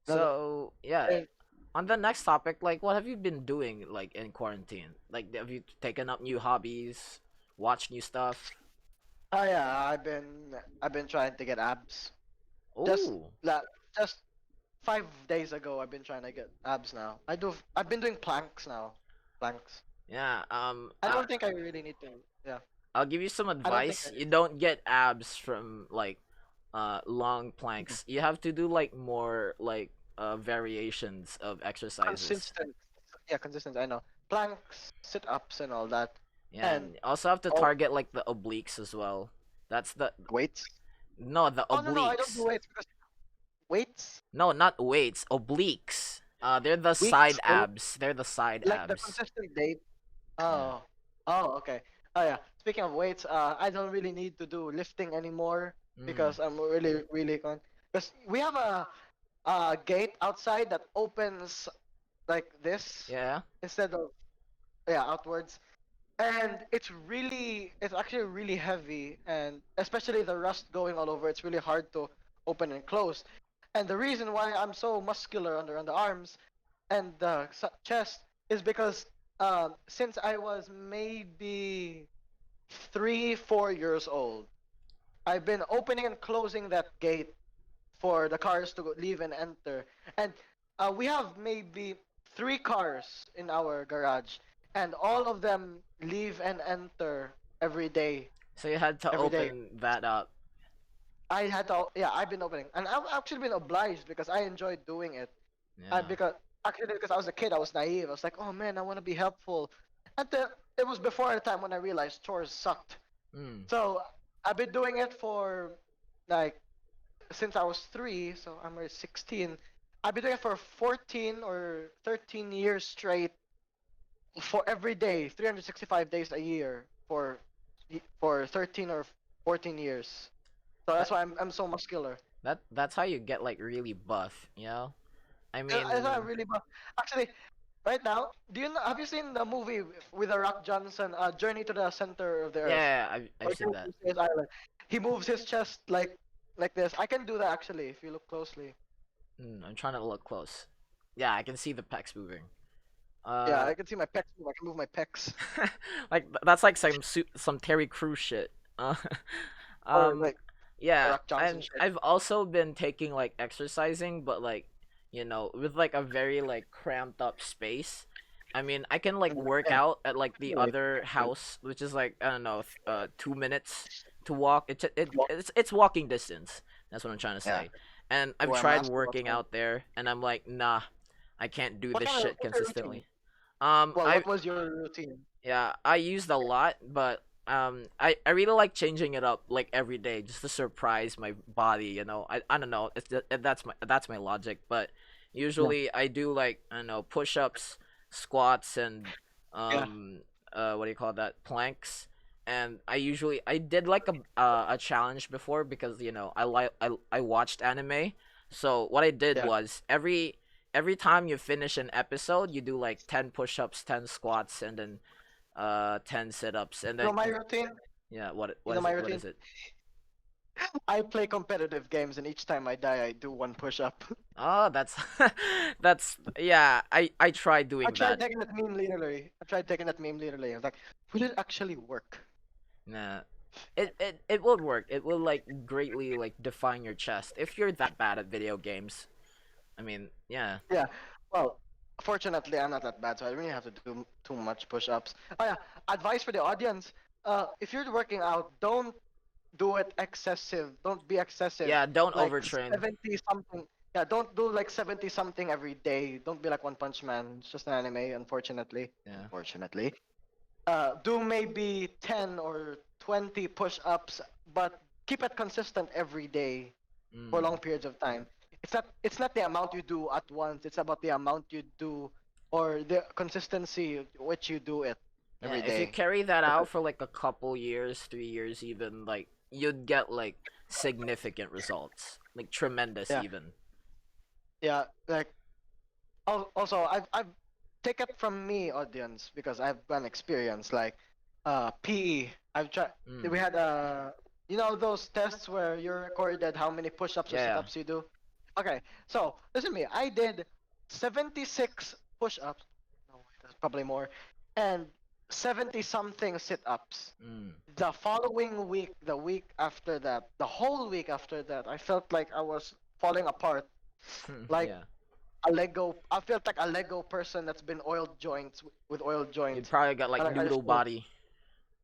Another, So yeah, and, on the next topic, like, what have you been doing like in quarantine? Like, have you taken up new hobbies, watched new stuff? oh yeah, I've been trying to get abs. Just Oh, that just 5 days ago, I've been trying to get abs now. I've been doing planks now. Planks. yeah. I don't think I really need to. Yeah. I'll give you some I don't think I advice. need You don't get abs from like long to. planks. You have to do like more like variations of exercises. Consistent. Yeah, consistent. I know. Planks, sit ups, and all that. Yeah, And and also have to oh, target like the obliques as well. That's the weights. no, the Oh no, I don't do obliques. weights because weights, No, not weights, obliques. They're the weeks. side Oh, abs. They're the side like the abs. consistent date. Yeah. Oh, okay. Oh yeah. Speaking of weights, I don't really need to do lifting anymore Mm. because I'm really really because we have a gate outside that opens like this Yeah. instead of, yeah, outwards. And it's actually really heavy, and especially the rust going all over, it's really hard to open and close. And the reason why I'm so muscular on the arms and the chest is because since I was maybe 3 4 years old, I've been opening and closing that gate for the cars to leave and enter. And we have maybe 3 cars in our garage, and all of them leave and enter every day. So you had to Every day. open that up. I had to, yeah, I've been opening, and I've actually been obliged because I enjoyed doing it. Yeah. Because actually, because I was a kid, I was naive. I was like, oh man, I want to be helpful. And then it was before the time when I realized chores sucked. Mm. So I've been doing it for like since I was 3, so I'm already 16. I've been doing it for 14 or 13 years straight, for every day, 365 days a year for 13 or 14 years. So that's That why I'm so muscular. that's how you get like really buff, you know? I That's why I'm mean, really actually. Right now, have you seen the movie with the Rock Johnson, Journey to the Center of the Earth, Yeah, I've or seen Journey that. to Space Island? He moves his chest like this. I can do that actually if you look closely. I'm trying to look close. Yeah, I can see the pecs moving. Yeah, Uh, I can see my pecs move. I can move my pecs. like that's like some Terry Crews shit. Or Um, like yeah, Rock Johnson and shit. I've also been taking like exercising, but like, with like a very like cramped up space. I mean, I can like work Yeah, out at like the wait, other wait. house, which is like, I don't know, 2 minutes to walk. It's walking distance. That's what I'm trying to Yeah, say. And to I've wear a tried mask or working whatnot. out there, and I'm like, nah, I can't do this shit What's your routine? consistently. Well, I what was your routine? Yeah, I used a lot, but I really like changing it up like every day just to surprise my body. I don't know. That's my logic, but Yeah, usually I do like, I don't know, push-ups, squats, and yeah, um what do you call that, planks. And I did like a challenge before because I watched anime. So what I did yeah. was every time you finish an episode, you do like 10 push-ups, 10 squats, and then 10 sit-ups, and You know then my routine? yeah, what You what know is my it what routine? is it I play competitive games, and each time I die, I do one push-up. Oh, that's that's, yeah, I tried I doing tried that. taking that meme literally. I tried taking that meme literally. I was like, will it actually work? Nah, it will work. It will like greatly like define your chest if you're that bad at video games. I mean, yeah. Yeah. Well, fortunately, I'm not that bad, so I really have to do too much push-ups. Oh yeah, advice for the audience: if you're working out, don't do it excessive. Don't be excessive. Yeah, don't Like overtrain. 70 something. Yeah, don't do like 70 something every day. Don't be like One Punch Man. It's just an anime, unfortunately. Yeah. Unfortunately. Do maybe 10 or 20 push-ups, but keep it consistent every day for Mm. long periods of time. It's not the amount you do at once. It's about the amount you do or the consistency which you do it Yeah, every if you day. carry that Because out for like a couple years, 3 years even, like you'd get like significant results. Like tremendous yeah, even. yeah, like also I've take it from me audience because I've got experience like PE. I've tried. We Mm. had those tests where you're recorded how many push-ups or Yeah, sit-ups you do. Okay, so listen to me. I did 76 push-ups. No, that's probably more, and 70 something sit-ups. yeah. Mm. The following week, the week after that, the whole week after that, I felt like I was falling apart. Like Yeah. a Lego. I felt like a Lego person that's been oiled joints with oiled You'd joints. probably got like I just noodle feel body.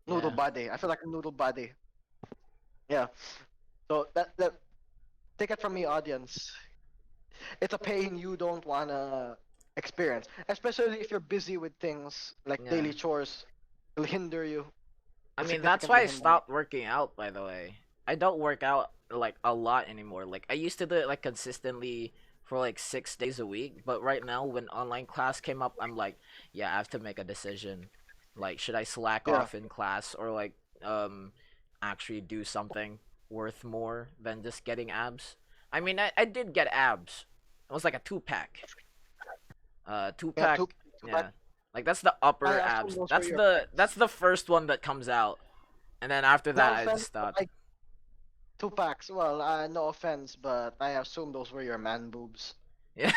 noodle Yeah. body. I feel like a noodle body. Yeah. So that take it from me, audience. It's a pain you don't wanna experience, especially if you're busy with things like Yeah. daily chores. Will hinder you. I Will mean, that's why significantly I hinder you. stopped working out, by the way. I don't work out like a lot anymore. Like I used to do it like consistently for like 6 days a week, but right now when online class came up, I'm like, yeah, I have to make a decision. Like, should I slack Yeah. off in class or like actually do something worth more than just getting abs? I mean, I did get abs. It was like a two Yeah. pack. Two pack. Yeah, like that's the I upper assume abs. those were That's your the pecs. first one that comes out, and then after No that I offense, just but stopped. like 2 packs. Well, no offense, but I assume those were your man boobs. Yeah,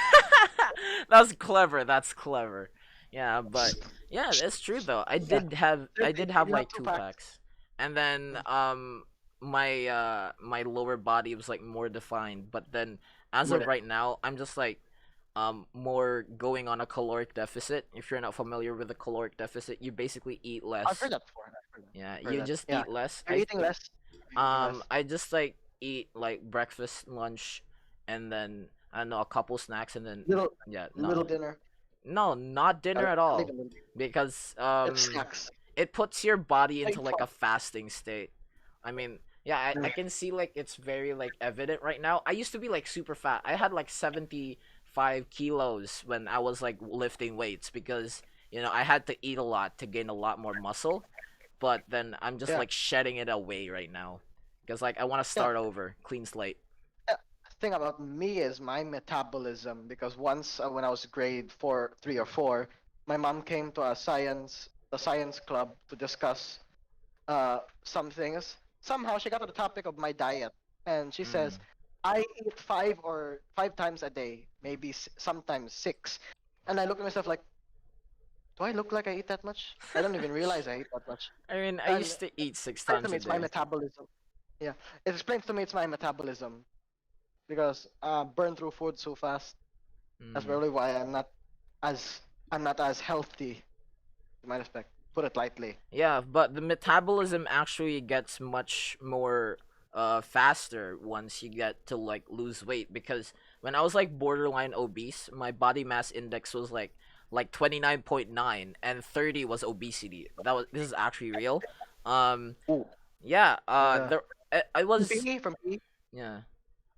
that's clever. That's clever. Yeah, but yeah, that's true though. I Yeah. did have I Seriously, did you have do have like two two packs. packs, and then Mm. my lower body was like more defined. But then as More of than- right now, I'm just like more going on a caloric deficit. If you're not familiar with the caloric deficit, you basically eat I've heard less. that before. Yeah, Heard you that. just Yeah. eat less. You're eating less. You're eating less. I just like eat like breakfast, lunch, and then I don't know, a couple snacks, and then Little yeah, little no, dinner. no, not dinner at Not all, even little. because It's snacks. it puts your body I into eat like fun. a fasting state. I mean, yeah, I Mm. can see like it's very like evident right now. I used to be like super fat. I had like 75 kilos when I was like lifting weights because I had to eat a lot to gain a lot more muscle, but then I'm just Yeah. like shedding it away right now because like I want to Yeah. start over, clean slate. Yeah. thing about me is my metabolism, because once when I was grade 3 or 4, my mom came to the science club to discuss some things. Somehow she got to the topic of my diet, and she says, Mm. I eat 5 times a day, maybe sometimes six. And I look at myself like, do I look like I eat that much? I don't even realize I eat that much. I mean, I And used to eat six explains to times me a it's my day. metabolism. Yeah, it explains to me it's my metabolism because burn through food so fast. That's Mm. probably why as I'm not as healthy. In my respect, put it lightly. Yeah, but the metabolism actually gets much more faster once you get to like lose weight, because when I was like borderline obese, my body mass index was like 29.9 and 30 was obesity. This is actually real. Um Ooh, yeah, yeah. there I was From P, yeah.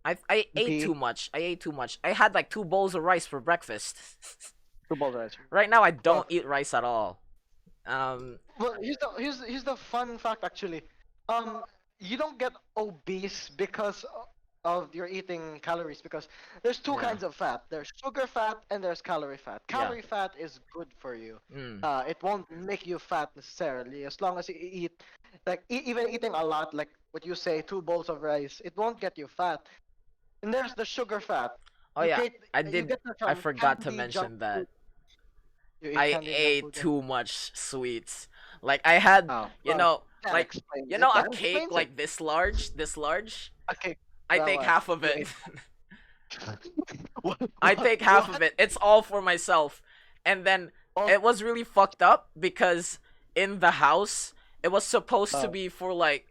I ate P, too much. I ate too much. I had like 2 bowls of rice for breakfast. two balls rice. Right now I Well, don't eat rice at all. Um well, here's the fun fact actually. Um, you don't get obese because of your eating calories, because there's two yeah. kinds of fat. There's sugar fat and there's calorie fat. Yeah. Calorie fat is good for you. Mm. It won't make you fat necessarily as long as you eat, like even eating a lot, like what you say, 2 bowls of rice. It won't get you fat. And there's the sugar fat. Oh You yeah, get I you did. get that I from forgot to candy, junk mention food. that You eat I candy and junk ate food. Yeah. too much sweets. Like I had, Oh, you well, know, that like explains you it. know, a That cake explains it. like this large. Okay, I that take one half of you it. ate. What? I What? take half of What? it. It's all for myself. And then Oh, it was really fucked up because in the house it was supposed to uh, be for like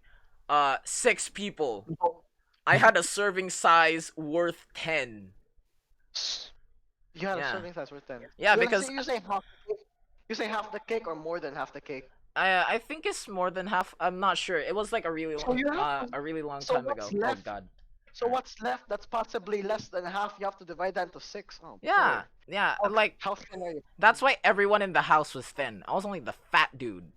6 people. oh, I had a serving size worth 10. you had a Yeah. serving size worth 10. Yeah, You let's because say you say half. You say half the cake or more than half the cake. I think it's more than half. I'm not sure. It was like So you have to. a really long So time what's ago. Oh left? god. So what's left? That's possibly less than half. You have to divide that into six. Oh Yeah, boy. yeah. How, Like how thin are you? that's why everyone in the house was thin. I was only the fat dude.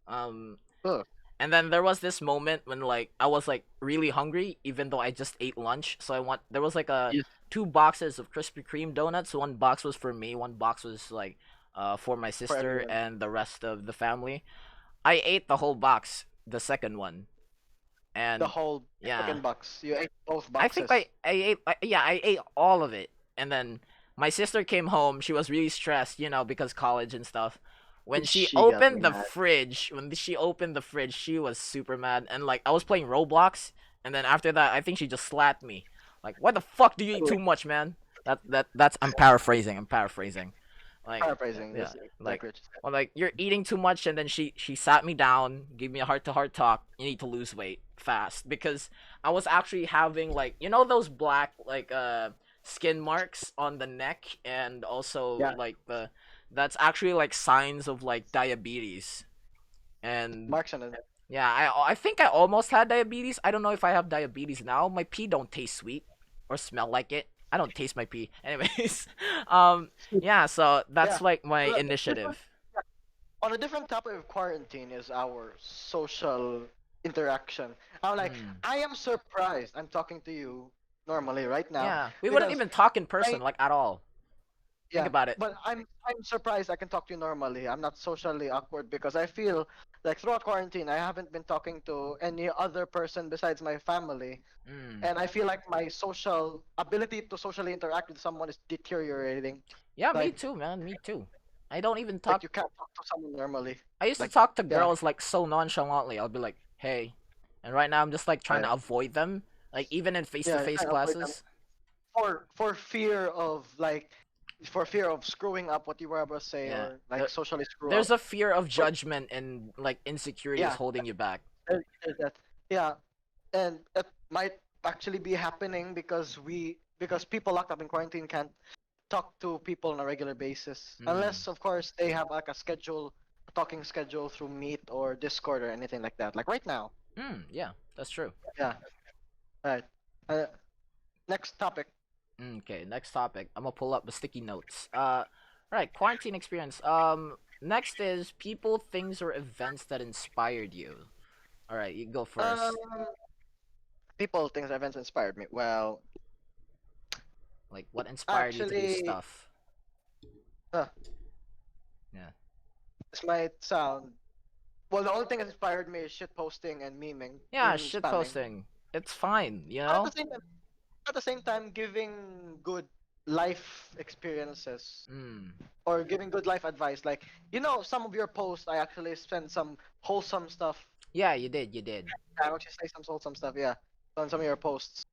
Um, Ugh. and then there was this moment when like I was like really hungry, even though I just ate lunch. So I want there was like a Yes. 2 boxes of Krispy Kreme donuts. One box was for me. One box was like for my For sister everyone. and the rest of the family. I ate the whole box, the second one, The and whole yeah. second box. You ate both I think boxes. I ate all of it, and then my sister came home. She was really stressed, because college and stuff. She got me mad. When she opened the fridge, she was super mad, and like I was playing Roblox, and then after that, I think she just slapped me. Like, why the fuck do you eat too much, man? That's I'm paraphrasing. I'm paraphrasing. Like, Paraphrasing yeah, this, like like, Rich said. well, like you're eating too much, and then she sat me down, gave me a heart to heart talk. You need to lose weight fast because I was actually having like those black like skin marks on the neck, and also Yeah, like the that's actually like signs of like diabetes. And Mark's on the net. yeah, I think I almost had diabetes. I don't know if I have diabetes now. My pee don't taste sweet or smell like it. I don't taste my pee. Anyways, yeah, so Yeah. that's like my Well, different, initiative. on a different topic of quarantine is our social interaction. I'm like, Mm. I am surprised I'm talking to you normally right now Yeah, we wouldn't because even talk in I person like at all. Think yeah, about it. but I'm surprised I can talk to you normally. I'm not socially awkward because I feel like throughout quarantine I haven't been talking to any other person besides my family, Mm. and I feel like my social ability to socially interact with someone is deteriorating. Yeah, me Like too, man. Me too. I don't even like talk. you can't talk to someone normally. I used to Like talk to yeah, girls like so nonchalantly. I'll be like, "Hey," and right now I'm just like trying right. to avoid them, like even in face to Yeah, face trying to avoid them classes. for fear of for fear of screwing up what you were about to say Yeah, or like socially screw there's up. a fear of For judgment and like insecurities yeah, holding you back. there's that. Yeah, and it might actually be happening because people locked up in quarantine can't talk to people on a regular basis Mm. unless of course they have like a talking schedule through Meet or Discord or anything like that. Like right now. Mm. Yeah, that's true. Yeah. Right. Uh, next topic. Okay, next topic. I'm gonna pull up the sticky notes. Right, quarantine experience. Next is people, things, or events that inspired you. All right, you go Um, first. people, things, events inspired me. Well. Like, what inspired you to do Actually, stuff? uh, Yeah. this might sound well. The only thing that inspired me is shit posting and memeing, Yeah, meme shit spamming. posting. It's fine, you But know? at the same time, giving good life experiences Mm. or giving good life advice. Like some of your posts, I actually spent some wholesome stuff. Yeah, you did, you did. I actually say some wholesome stuff. Yeah, on some of your posts.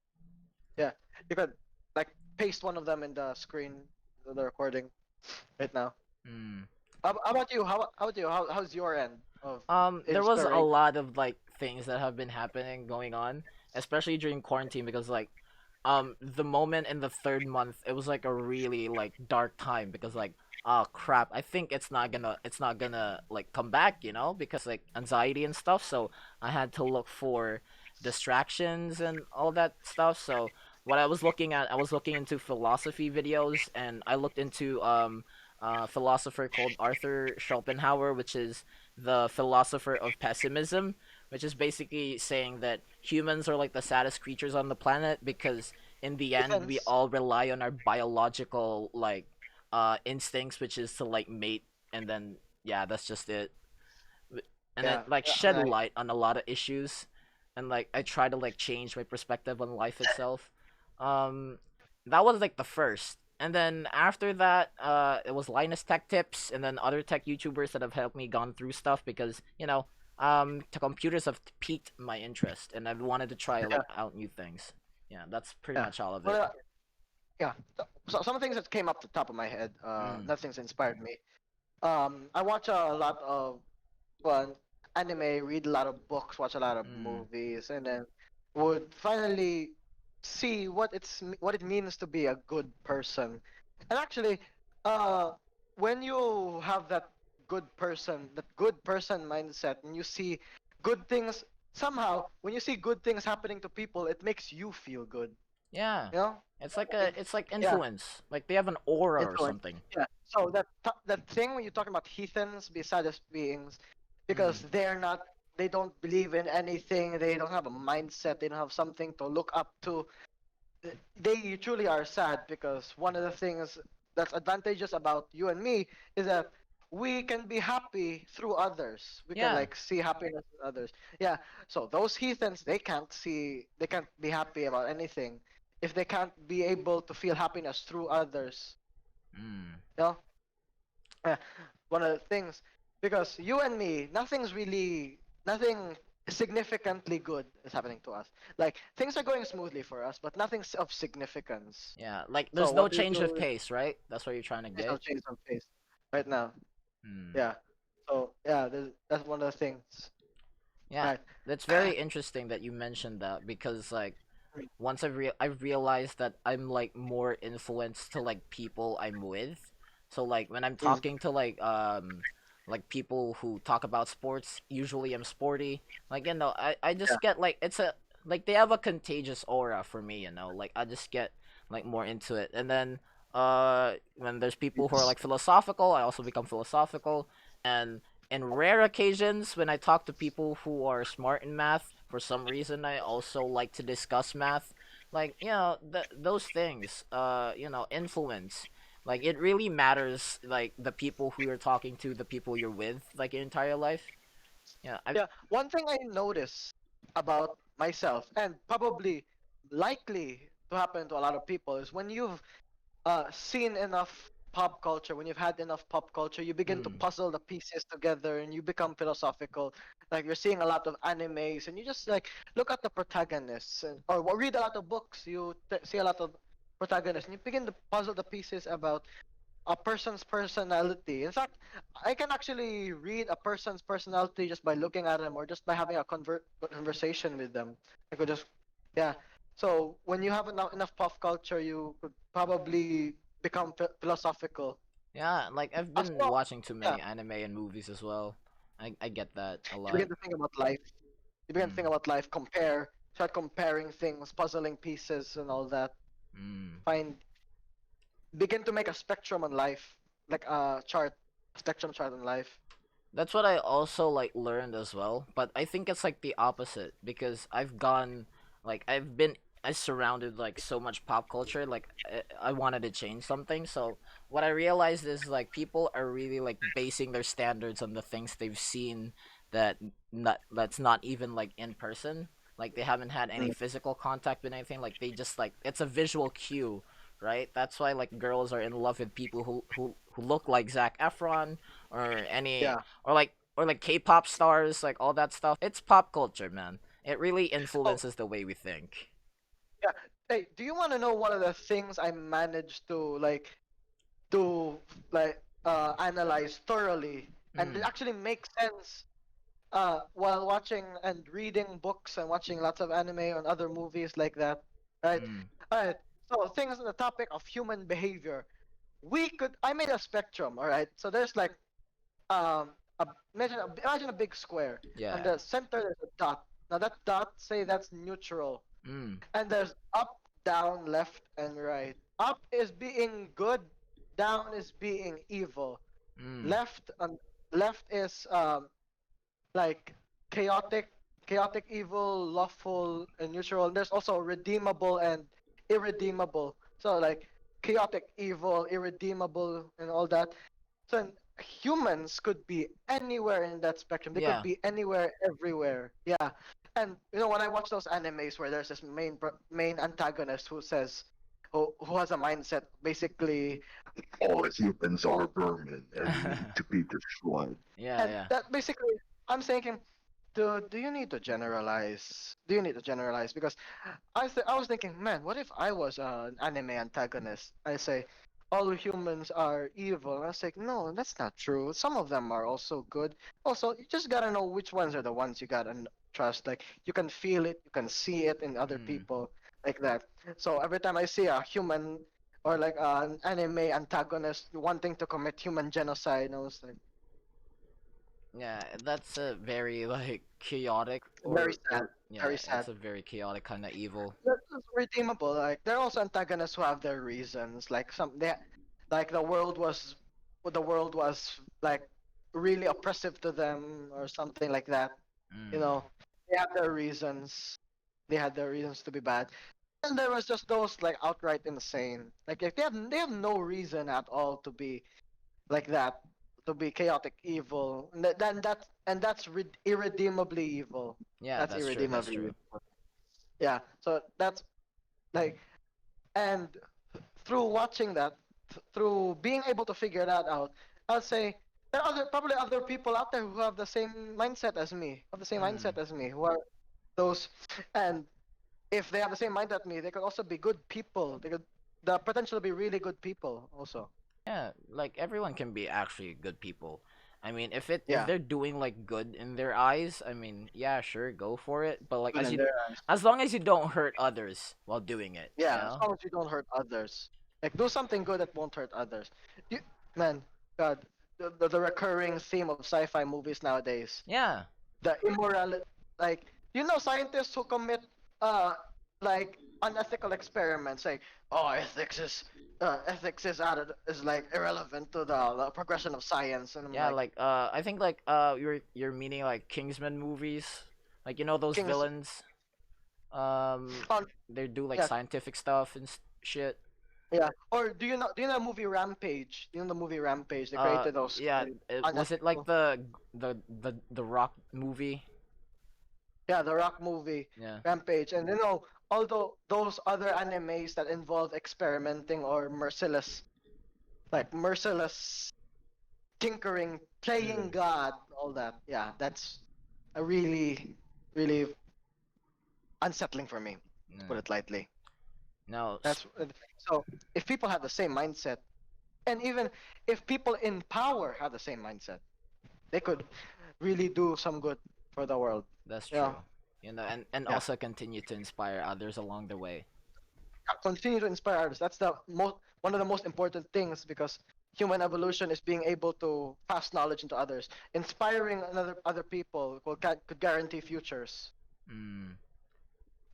Yeah, you could like paste one of them in the screen of the recording right now. Mm. How about you? How about you? How's your end of There was a inspiration? lot of like things that have been happening going on, especially during quarantine because like the moment in the third month it was like a really like dark time because like oh crap, I think it's not gonna like come back, you know, because like anxiety and stuff. So I had to look for distractions and all that stuff. So what I was looking into philosophy videos, and I looked into a philosopher called Arthur Schopenhauer, which is the philosopher of pessimism, which is basically saying that humans are like the saddest creatures on the planet because in the end we Defense. all rely on our biological like instincts, which is to like mate, and then yeah, that's just it. And then Yeah, like yeah, shed light on a lot of issues, and like I try to like change my perspective on life itself. um that was like the first, and then after that it was Linus Tech Tips, and then other tech YouTubers that have helped me gone through stuff because you know the computers have piqued my interest and I've wanted to try yeah, like out new things. Yeah, that's pretty yeah. much all of it. Well, yeah. So some things that came up the top of my head. Mm, Nothing's inspired me. I watch a lot of well, anime, read a lot of books, watch a lot of mm. movies, and then would finally see what it means to be a good person. And actually, uh, when you have that good person mindset, and you see good things, somehow when you see good things happening to people, it makes you feel good. Yeah, You know? It, it's like yeah, influence, like they have an aura or influence. something. Yeah. So that thing when you're talking about heathens be saddest beings, Mm. because they don't believe in anything. They don't have a mindset. They don't have something to look up to. They truly are sad because one of the things that's advantageous about you and me is that we can be happy through others. We can Yeah. like see happiness in others. Yeah. So those heathens, they can't be happy about anything if they can't be able to feel happiness through others. Mm. You know? Yeah, one of the things because you and me, nothing significantly good is happening to us. Like things are going smoothly for us, but nothing of significance. Yeah, like So there's no what we change of do is pace, right? That's what you're trying to there's no get. change of pace right now. Mm. Yeah. So yeah, that's one of the things. Yeah, All right. that's very interesting that you mentioned that because like once I've realized that I'm like more influenced to like people I'm with. So like when I'm Mm, talking to like people who talk about sports, usually I'm sporty. Like you know, I yeah. just get like it's a like they have a contagious aura for me, you know. Like I just get like more into it. And then when there's people who are It's, like philosophical, I also become philosophical. And in rare occasions when I talk to people who are smart in math, for some reason I also like to discuss math. Like, you know, those things, you know, influence. Like it really matters like the people who you're talking to, the people you're with, like your entire life. Yeah, I yeah. One thing I notice about myself and probably likely to happen to a lot of people is when you've seen enough pop culture, when you've had enough pop culture, you begin to mm, puzzle the pieces together and you become philosophical. Like you're seeing a lot of animes and you just like look at the protagonists or read a lot of books. See a lot of protagonists and you begin to puzzle the pieces about a person's personality. In fact, I can actually read a person's personality just by looking at them or just by having a conversation with them. I could just, yeah. So when you have enough pop culture, you could probably become philosophical. yeah, like I've As been well, watching too yeah. many anime and movies as well. I get that a You lot. begin to think about life. You begin to think Mm, about life. Start comparing things, puzzling pieces, and all that. mm. Find begin to make a spectrum on life, like a chart, a spectrum chart on life. That's what I also like learned as well, but I think it's like the opposite because I've I surrounded like so much pop culture, like I wanted to change something. So what I realized is like people are really like basing their standards on the things they've seen that that's not even like in person. Like they haven't had any Mm, physical contact with anything. Like they just like it's a visual cue, right? That's why like girls are in love with people who look like Zac Efron or any yeah. or like K-pop stars, like all that stuff. It's pop culture, man. It really Oh, influences the way we think. yeah. Hey, do you want to know one of the things I managed to analyze thoroughly and it Mm. actually makes sense while watching and reading books and watching lots of anime and other movies like that, right? Mm. All right. So things on the topic of human behavior. I made a spectrum, all right? So there's like um a, imagine a big square and Yeah. the center there's a dot. Now that dot, say that's neutral, Mm. and there's up, down, left, and right. Up is being good, down is being evil. Mm. Left left is like chaotic, chaotic evil, lawful, and neutral. And there's also redeemable and irredeemable. So like chaotic evil, irredeemable, and all that. So humans could be anywhere in that spectrum. They could Yeah. be anywhere, everywhere. Yeah. And when I watch those animes where there's this main antagonist who says, who has a mindset basically, all humans are vermin and need to be destroyed. Yeah, And yeah. that basically, I'm thinking, do you need to generalize? Do you need to generalize? Because I was thinking, man, what if I was an anime antagonist? I say, all humans are evil. And I was like, no, that's not true. Some of them are also good. Also, you just gotta know which ones are the ones you gotta trust. Like you can feel it, you can see it in other Mm. people, like that. So every time I see a human or like an anime antagonist wanting to commit human genocide, I was like, Yeah, that's a very like chaotic very sad, or yeah, very sad. it's a very chaotic kind of evil. That's redeemable. Like there are also antagonists who have their reasons. Like like the world was like really oppressive to them or something like that. You Mm. know, they have their reasons. They had their reasons to be bad. And there was just those like outright insane. Like if they have no reason at all to be like that, to be chaotic evil. And that's irredeemably evil. Yeah, That's that's true. That's irredeemably true. evil. Yeah. So that's like and through watching that, through being able to figure that out, I'll say there are probably other people out there who have the same mindset as me, Mm. who are those, and if they have the same mindset as me, they could also be good people. They could the potential to be really good people also. Yeah, like everyone can be actually good people. I mean, if Yeah, they're doing like good in their eyes, I mean, yeah, sure, go for it. But like good in their eyes. as long as you don't hurt others while doing it, you Yeah, as know? long as you don't hurt others. Like do something good that won't hurt others. You, man, God, the recurring theme of sci-fi movies nowadays, Yeah. the immorality, like scientists who commit uh like unethical experiments, like ethics is is like irrelevant to the progression of science, and I'm Yeah, like, like I think like you're meaning like Kingsman movies. Like you know those kings villains on they do like yeah, scientific stuff and shit. yeah. Or do you know the movie Rampage? You know the movie Rampage? They created those Yeah, was it like unethical, the Rock movie? yeah, the Rock movie Yeah. Rampage, and although those other animes that involve experimenting or merciless tinkering, playing Mm. God, all that. Yeah, that's a really, really unsettling for me, to put Yeah. it lightly. No. So if people have the same mindset, and even if people in power have the same mindset, they could really do some good for the world. That's Yeah, true. You know, and yeah. also continue to inspire others along the way. Continue to inspire others. That's the one of the most important things because human evolution is being able to pass knowledge into others. Inspiring other people could guarantee futures. Mm.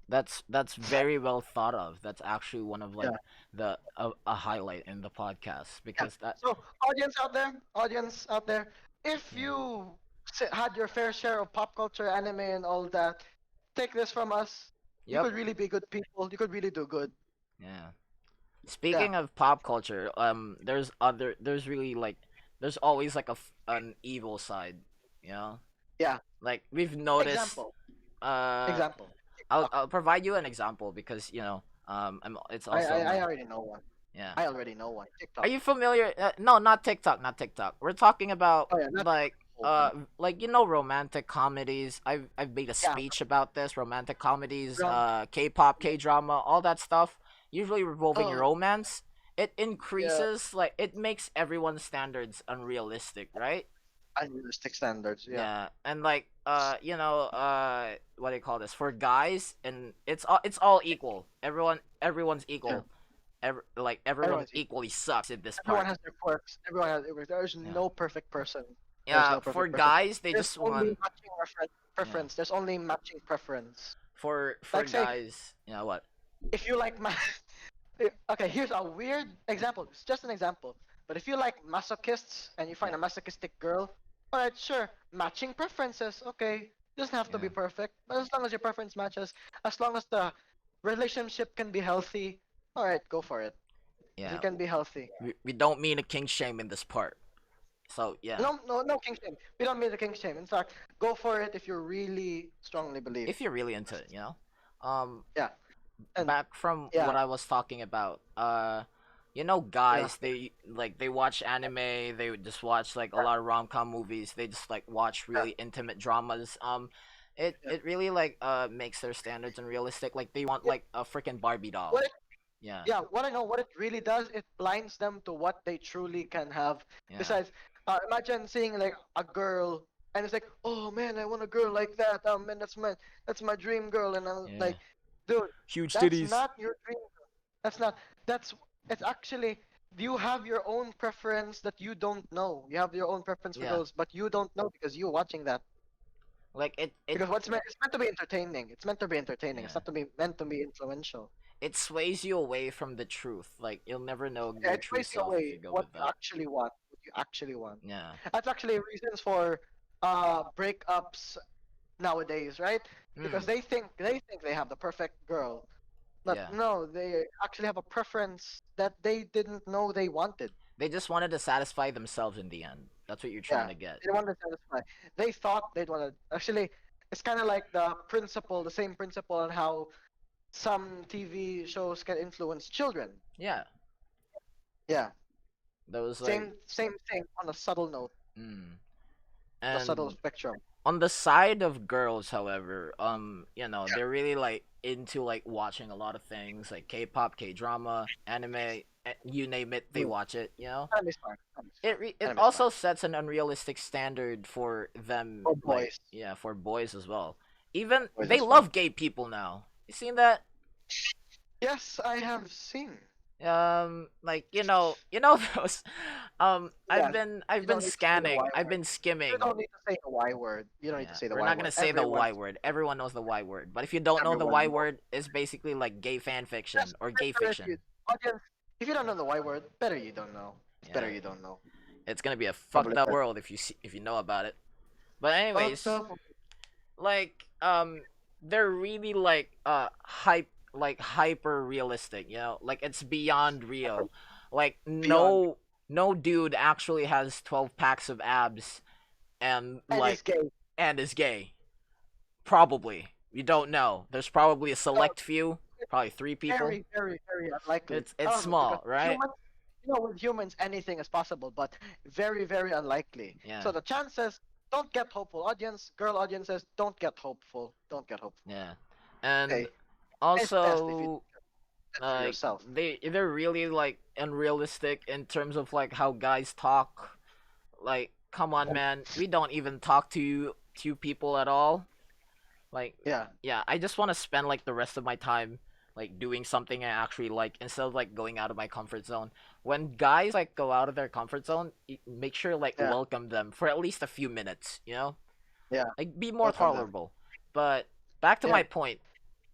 That's very well thought of. That's actually one of Yeah. like a highlight in the podcast Yeah. because that So, audience out there, if yeah. you had your fair share of pop culture, anime, and all that, take this from us. You Yep. could really be good people. You could really do good. Yeah. Yeah, Speaking of pop culture, there's really like, there's always like an evil side, you know. yeah. Like we've noticed. Example, Uh, example. I'll TikTok. I'll provide you an example because it's also I my, already know one. yeah. I already know one. Are TikTok. you familiar? No, not TikTok, not TikTok. We're talking about Oh yeah, not TikTok. like Whole one. romantic comedies. I've made a Yeah, speech about this. Romantic comedies, rom. K-pop, K-drama, all that stuff, usually revolving Oh romance. It yeah, increases, like, it makes everyone's standards unrealistic, right? unrealistic standards. Yeah, Yeah, and like what do you call this? For guys, and it's all equal. Everyone's yeah. equal. Everyone Everyone's equal. equally sucks at this Everyone part. has their quirks. Everyone has their quirks. There is Yeah. no perfect person. There's Yeah, no for perfect person. guys, they There's just only want. matching Yeah. preference. There's only matching preference. For Like say, guys, what? if you like okay, here's a weird example. It's just an example. But if you like masochists and you Yeah. find a masochistic girl, alright, sure, matching preferences. Okay, doesn't have to Yeah. be perfect, but as long as your preference matches, as long as the relationship can be healthy, alright, go for it. If Yeah. it can be healthy. We don't mean a king shame in this part. So yeah, No, no, no king shame. We don't mean the king shame. In fact, go for it if you really strongly believe. if you're really into it, um, Yeah, and back from what yeah, I was talking about, yeah, guys, they watch anime, they would just watch like a lot of rom-com movies, they just like watch yeah, really intimate dramas. It yeah. it really like makes their standards unrealistic. Like they want Yeah. like a freaking Barbie doll. What Yeah. Yeah, what I know, what it really does, it blinds them to what they truly can have. Yeah. Besides, imagine seeing like a girl, and it's like, oh man, I want a girl like that. Man, that's my dream girl, and I'm Yeah. like, dude, Huge that's titties. not your dream. That's not. That's it's actually you have your own preference that you don't know. You have your own preference for Yeah. girls, but you don't know because you're watching that. Like it Because it's meant to be entertaining. It's meant to be entertaining. It's yeah. not to be meant to be influential. It sways you away from the truth. Like you'll never know Yeah, your it true plays self if away you go what with you that. actually want. What you actually want. Yeah. That's actually reasons for breakups nowadays, right? Because Hmm. they think they have the perfect girl, but Yeah. no, they actually have a preference that they didn't know they wanted. They just wanted to satisfy themselves in the end. That's what you're trying Yeah, to get. they wanted to satisfy. They thought they'd want to. Actually, it's kind of like the same principle on how some TV shows can influence children. Yeah. Yeah, Those like same thing on a subtle note, mm. on a subtle And spectrum. on the side of girls, however, they're really like into like watching a lot of things like K-pop, K-drama, anime, you name it, they Mm. watch it. Anime's fine. Anime's fine. It Anime's fine. also sets an unrealistic standard for them, For like, boys. yeah, for boys as well. Even Boys they as well. love gay people now. You seen that? Yes, I have seen. Like those. I've Yeah, been you I've been don't need to say the scanning. Y I've word. been You skimming. don't need to say the Y word. You don't need to Yeah, say the we're Y not gonna word. say the Everyone, Y word. Everyone knows the Y word. But if you don't know the everyone Y knows. word, it's basically like gay fan fiction Just or gay better if you fiction. audience. If you don't know the Y word, better you don't know. It's better Yeah, you don't know. it's gonna be a Probably fucked up better. world if you know about it. But Fucked anyways, up. like they're really like hyper realistic, like it's beyond real. Like Beyond. no dude actually has 12 packs of abs and And he's like gay. and is gay. Probably. You don't know. There's probably a No, select few, it's probably 3 people. very, very, very unlikely. It's Because small, right? humans, with humans, anything is possible, but very, very unlikely. Yeah. So the chances, don't get hopeful. Audience, girl audiences, don't get hopeful. Don't get hopeful. Yeah. And Okay, it's best if you also do it for like yourself. they're really like unrealistic in terms of like how guys talk. Like, come on, man, we don't even talk to people at all. Like, Yeah, yeah, I just want to spend like the rest of my time like doing something I actually like instead of like going out of my comfort zone. When guys like go out of their comfort zone, make sure like yeah, welcome them for at least a few minutes, yeah. like be more Welcome them. tolerable. But back to Yeah, my point,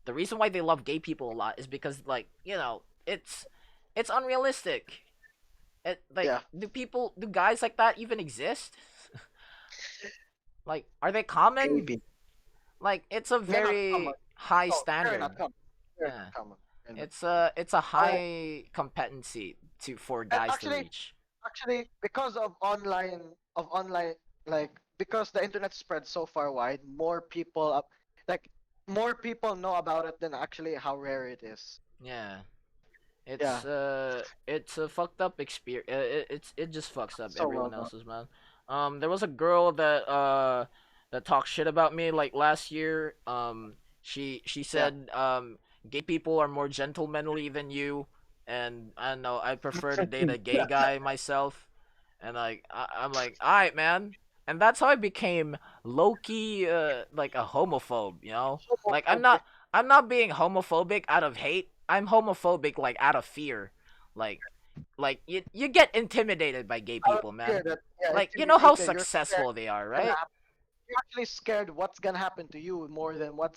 the reason why they love gay people a lot is because like it's unrealistic. Like, yeah. do guys like that even exist? Like, are they common? Maybe Like, it's a they're not very common. high Oh, very not standard. common. Very Yeah, not common. Very not it's a common. high competency to for And guys to reach. actually, because of online, like because the internet spread so far wide, like more people know about it than actually how rare it is. Yeah. Yeah, It's a fucked up experience. It just fucks up so well everyone known. else's, man. There was a girl that talked shit about me like last year. She Yeah. said gay people are more gentlemanly than you, and I don't know I prefer to date a gay guy myself, and I'm like, all right, man. And that's how I became low key like a homophobe, you know? Like Homophobic. I'm not being homophobic out of hate. I'm homophobic like out of fear. Like you get intimidated by gay Out of people, fear man. that, yeah, Like you know how intimidated. You're scared successful they are, what's gonna right? happen. You're actually scared what's gonna happen to you more than what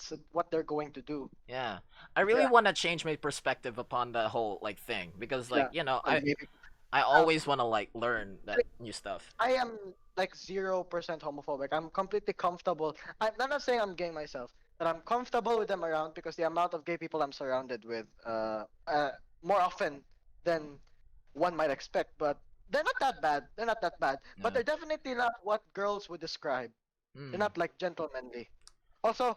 they're going to do. Yeah. I really Yeah, want to change my perspective upon the whole like thing because yeah. like, you know, And maybe I um, always want to like learn that new stuff. I am like 0% homophobic. I'm completely comfortable. I'm not saying I'm gay myself, but I'm comfortable with them around because the amount of gay people I'm surrounded with, more often than one might expect. But they're not that bad. They're not that bad. But Yeah. they're definitely not what girls would describe. They're Mm. not like gentlemanly. Also,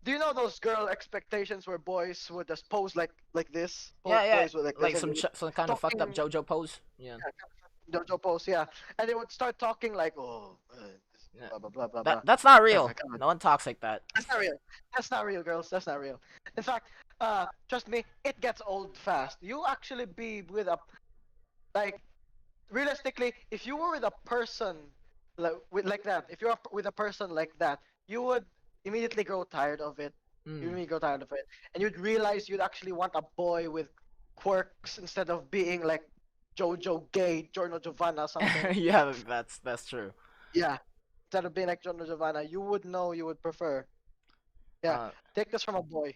do you know those girl expectations where boys would just pose like this? Yeah, yeah. Boys would like this Like and they would some kind of fucked up talking, JoJo pose. Yeah. yeah, dojo pose, yeah, and they would start talking like, Yeah. blah blah blah blah That blah. that's not Oh my real. god, No one talks like that. that's not real. That's not real, girls. That's not real. In fact, trust me, it gets old fast. You actually be with a like realistically, if you were with a person like that, if you're with a person like that, you would immediately grow tired of it. You Mm. immediately grow tired of it, and you'd realize you'd actually want a boy with quirks instead of being like Jojo Gay, Giorno Giovanna, something. Yeah, that's true. Yeah, instead of being like Giorno Giovanna, you would know you would prefer. Yeah, Uh, take this from a boy.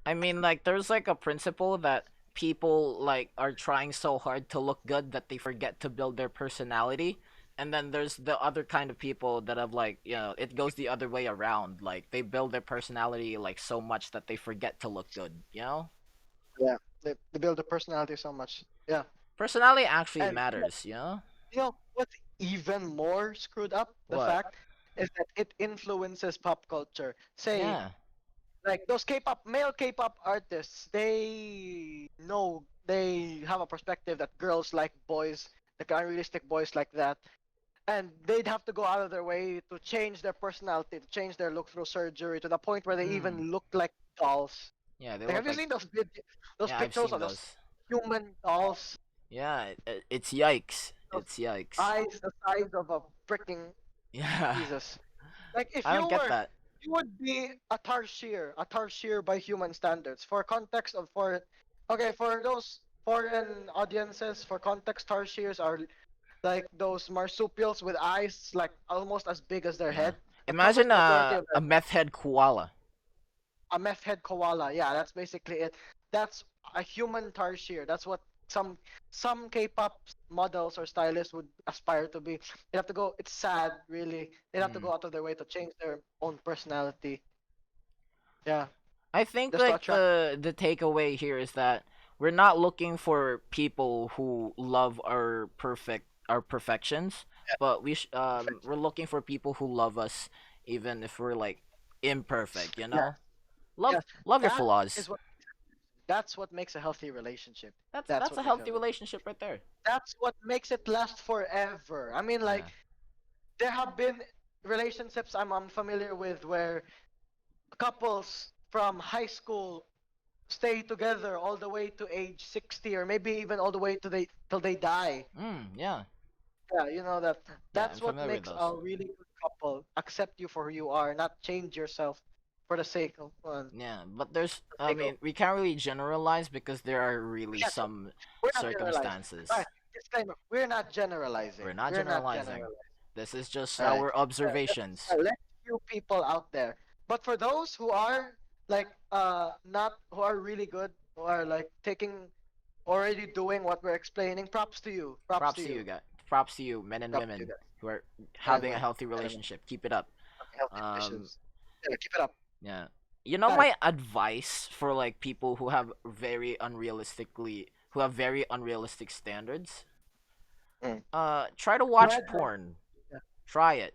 I mean, like, there's like a principle that people like are trying so hard to look good that they forget to build their personality. And then there's the other kind of people that have like, you know, it goes the other way around. Like they build their personality like so much that they forget to look good, you know? Yeah, they build a personality so much. Yeah, Personality actually and matters, you know? what's even more screwed up? The What? fact is that it influences pop culture. Say, Yeah. like those male K-pop artists, they have a perspective that girls like boys, like unrealistic boys like that, and they'd have to go out of their way to change their personality, to change their look through surgery to the point where they Mm. even look like dolls. Yeah, they Like, have look you like seen those yeah, I've pictures seen of those those. human dolls? Yeah, it's yikes. Those It's yikes. eyes the size of a freaking Yeah. Jesus. Like if I don't you get were, that. you would be a tarsier by human standards. For context of for, okay, for those foreign audiences, for context, tarsiers are like those marsupials with eyes like almost as big as their Yeah. head that covers Imagine the majority of a their meth head koala. a meth head koala. Yeah, that's basically it. That's a human tarsier. That's what some K-pop models or stylists would aspire to be. They have to go. It's sad, really. They have to Mm. go out of their way to change their own personality. Yeah, I think just to like attract. the takeaway here is that we're not looking for people who love our perfections, but we're looking for people who love us even if we're like imperfect, you Yeah, know? yeah. Love your That is flaws. what. That's what makes a healthy relationship. That's That's a what makes a healthy healthy. relationship right there. That's what makes it last forever. I mean, Yeah. like there have been relationships I'm familiar with where couples from high school stay together all the way to age 60 or maybe even all the way to they till they die. Yeah. Yeah, you know that Yeah, I'm that's what familiar with makes those. a really good couple accept you for who you are, not change yourself for the sake of Yeah, but there's the I sake of mean, we can't really generalize because there are we really can't, some we're not generalizing. All circumstances. right, disclaimer, we're not We're generalizing. not We're not generalizing. generalizing. This is just All right. our Just observations. let few people out there. But for those who are like not who are really good, who are like taking already doing what we're explaining, props to you. Props to Props to you you. guys. Props to you, men and Props to you women guys. who are Men and having a women. healthy Men and women. relationship. Keep it up. Healthy Um, relationships. Yeah, keep it up. yeah. you know Right. my advice for like people who have very unrealistic standards? Mm. Try to My watch advice. porn. Yeah. Try it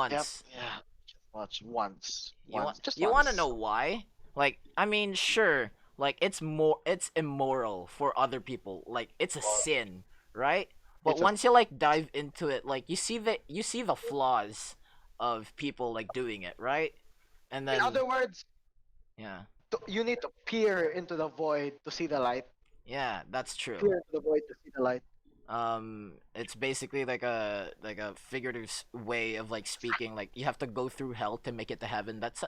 Yep. once. Yeah. Just watch once. You Once. Just you want to once. know why? Like, I mean, sure, like it's immoral for other people. Like it's a Or sin, right? But it's a. once you like dive into it, like you see the flaws of people like doing it, right? And In then other words, yeah. you need to peer into the void to see the light. Yeah, that's true. Peer into the void to see the light. It's basically like a figurative way of like speaking, like you have to go through hell to make it to heaven. That's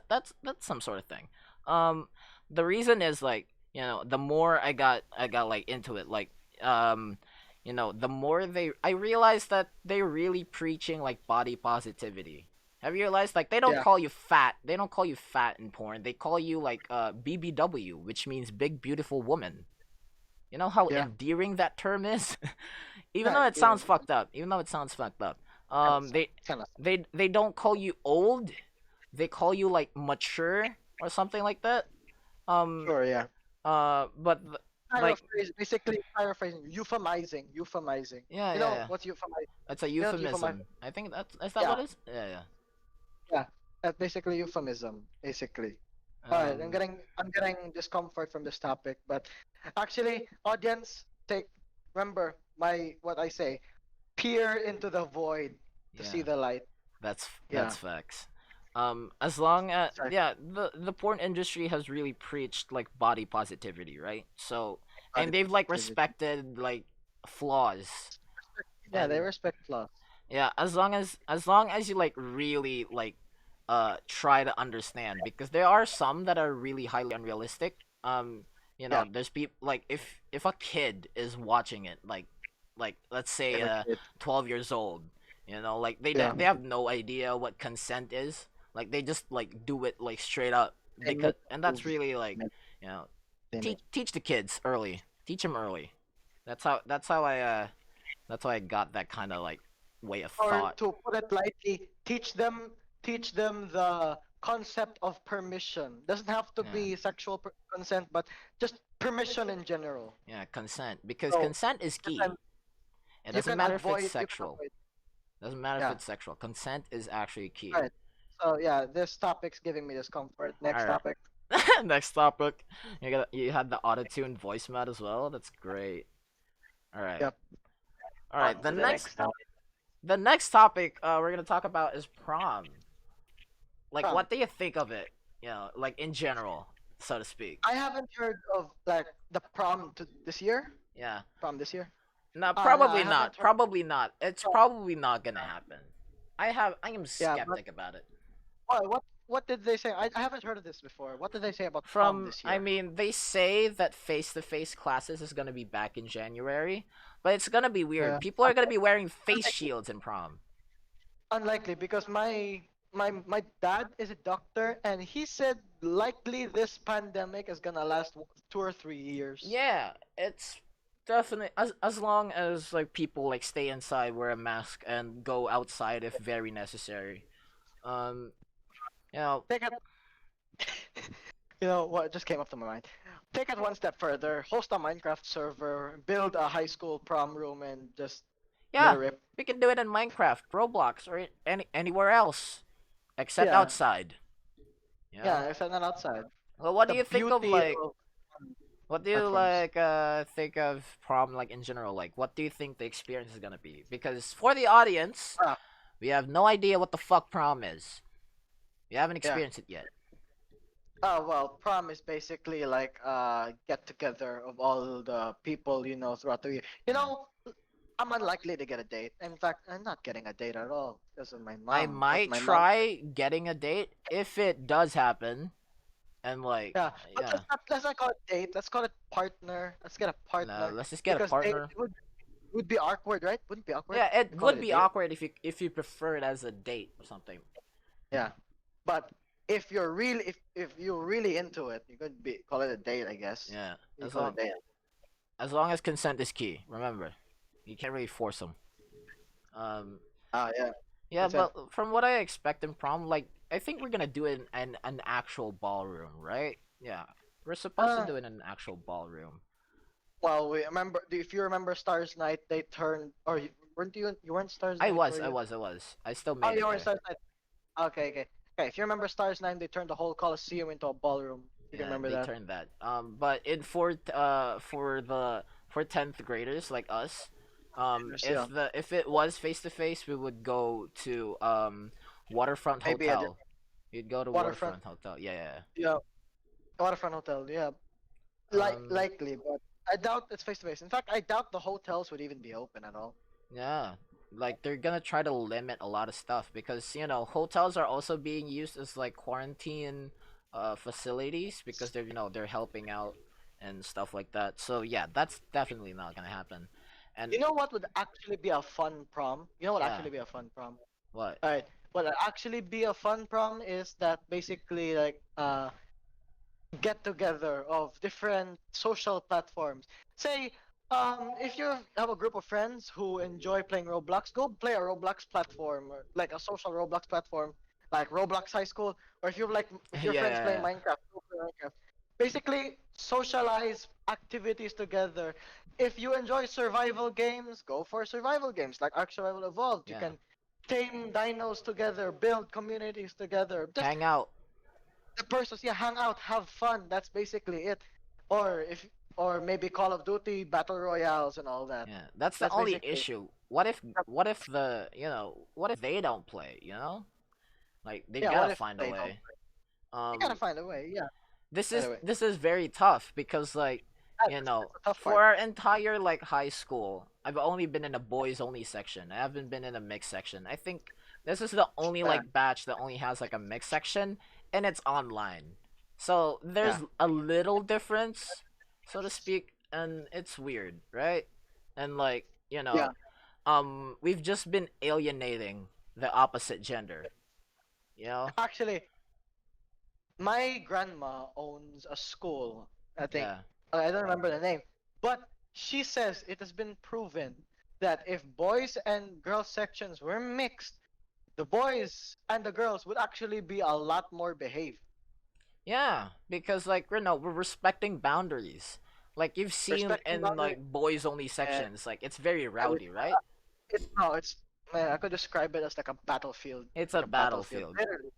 some sort of thing. um the reason is like, you know, the more I got like into it, like, um you know, the more I realized that they're really preaching like body positivity. Have you realized, like, Yeah. they don't call you fat in porn, they call you like BBW, which means big beautiful woman. You know how Yeah. endearing that term is? Even Yeah. though it Yeah. sounds fucked up. Even though it sounds fucked up. Kind of. They Kind of. they don't call you old. They call you like mature or something like that. Um Sure. Yeah. but like, Basically paraphrasing, euphemizing. yeah, You yeah, know yeah. what's euphemize? It's a You know what euphemize? euphemism. I think that's, is that Yeah, what it is? Yeah, yeah. yeah. That's basically euphemism, basically. All right, Um I'm getting discomfort from this topic, but actually, audience, take remember my what I say. Peer into the void to see yeah. the light. Yeah, That's facts. As long as, sorry, yeah, the porn industry has really preached like body positivity, right? So, body and they've like positivity. respected like flaws. Yeah, they And respect flaws. yeah, as long as you like really like try to understand, because there are some that are really highly unrealistic. You Yeah, know, there's people like, if a kid is watching it, like let's say if a kid. 12 years old, you know, like Yeah, they have no idea what consent is. Like they just like do it like straight up, they because, make and that's moves. really like, They you know, make. teach the kids early. Teach them early. That's how I got that kind of like way of Or thought. to put it lightly, teach them the concept of permission. Doesn't have to Yeah. be sexual consent, but just permission in general. Yeah, consent. Because So consent is you key. can It doesn't matter if it's sexual. avoid. Doesn't matter if Yeah. it's sexual. Consent is actually key. Right. So yeah, this topic's giving me discomfort. Next Alright. topic. Next topic. You had the auto-tune voice mat as well. That's great. Alright. Yep. On Alright. to the next topic. The next topic we're gonna talk about is prom. Like, Prom. what do you think of it? You know, like in general, so to speak. I haven't heard of like the prom to this year. Yeah. Prom this year. No, No, I probably haven't not. heard. Probably not. It's probably not gonna happen. I am Yeah, but skeptic about it. what did they say? I haven't heard of this before. What did they say about prom From, this I year? mean, they say that face-to-face classes is gonna be back in January, but it's gonna be weird. Yeah. People are gonna be wearing face shields in prom. Unlikely because my dad is a doctor and he said likely this pandemic is gonna last 2 or 3 years. Yeah, it's definitely, as long as like people like stay inside, wear a mask, and go outside if very necessary. Um, you know, Take it. You know what just came up to my mind? Take it one step further. Host a Minecraft server, build a high school prom room, and just let yeah, it rip. we can do it in Minecraft, Roblox, or anywhere else except Yeah, outside. You yeah. know. I said that outside. Well, what The do you think of beauty like? of What do you platforms. like think of prom like in general? Like, what do you think the experience is gonna be? Because for the audience, Ah, we have no idea what the fuck prom is. We haven't yeah. experienced it yet. Oh well, prom is basically like get together of all the people you know throughout the year. You Yeah. know, I'm unlikely to get a date. In fact, I'm not getting a date at all because of my I mom. What might my mom. try getting a date if it does happen, and like, Yeah, but yeah, let's not call it date. Let's call it partner. Let's get a no, partner let's just get a because date partner. would be awkward, right? Wouldn't be awkward Yeah, it to call would it a be date. awkward if you prefer it as a date or something. Yeah, but if you're really into it, you could be call it a date, I guess. Yeah, You call it a date. as long as consent is key. Remember, you can't really force them. Um, Ah, yeah. yeah, Consent. but from what I expect in prom, like I think we're gonna do it in an actual ballroom, right? Yeah, we're supposed to Uh, do it in an actual ballroom. well, we remember if you remember Stars Night, they turned or weren't you? You weren't Stars I Night, was, were I you? was, I was. I still Oh, made you it were there. Stars Night. Okay, okay, okay. If you remember Stars Night, they turned the whole Coliseum into a ballroom. You can Yeah, remember they that. turned that. But in for 10th graders like us, Yeah, if it was face to face, we would go to Waterfront maybe a Hotel. You'd go to waterfront. Waterfront Hotel. Yeah, yeah. Yeah, waterfront hotel. Yeah, Um, likely, but I doubt it's face to face. In fact, I doubt the hotels would even be open at all. yeah. Like they're gonna try to limit a lot of stuff because hotels are also being used as like quarantine facilities because they're helping out and stuff like that. So yeah, that's definitely not gonna happen. And You know what would actually be a fun prom? You know what yeah, actually be a fun prom? what? All right, what would actually be a fun prom is that basically like get together of different social platforms. Say, if you have a group of friends who enjoy playing Roblox, go play a Roblox platform, or like a social Roblox platform, like Roblox High School. Or if Yeah, your friends play yeah, Minecraft, go play Minecraft. Basically, socialize activities together. If you enjoy survival games, go for survival games like Ark Survival Evolved. You yeah. can tame dinos together, build communities together. Just Hang out. the persons, yeah, hang out, have fun. That's basically it. Or if or maybe Call of Duty battle royales and all that. Yeah, that's the That's only basically issue. What if what if they don't play? Like they yeah. What gotta if find a they don't? way. You gotta Um, find a way. Yeah. this is Anyway, this is very tough because like that's a tough for part. our entire like high school, I've only been in a boys only section. I haven't been in a mixed section. I think this is the only Yeah. like batch that only has like a mixed section, and it's online. So there's Yeah. a little difference, so to speak, and it's weird, right? And like Yeah. we've just been alienating the opposite gender. You know? Actually, my grandma owns a school. I think Yeah. I don't remember the name, but she says it has been proven that if boys and girls sections were mixed, the boys and the girls would actually be a lot more behaved. Yeah, because like we're respecting boundaries. Like you've seen Respecting in boundaries. like boys only And sections, like it's very every, rowdy, right? it's no, it's man, I could describe it as It's like a a battlefield. battlefield. Literally,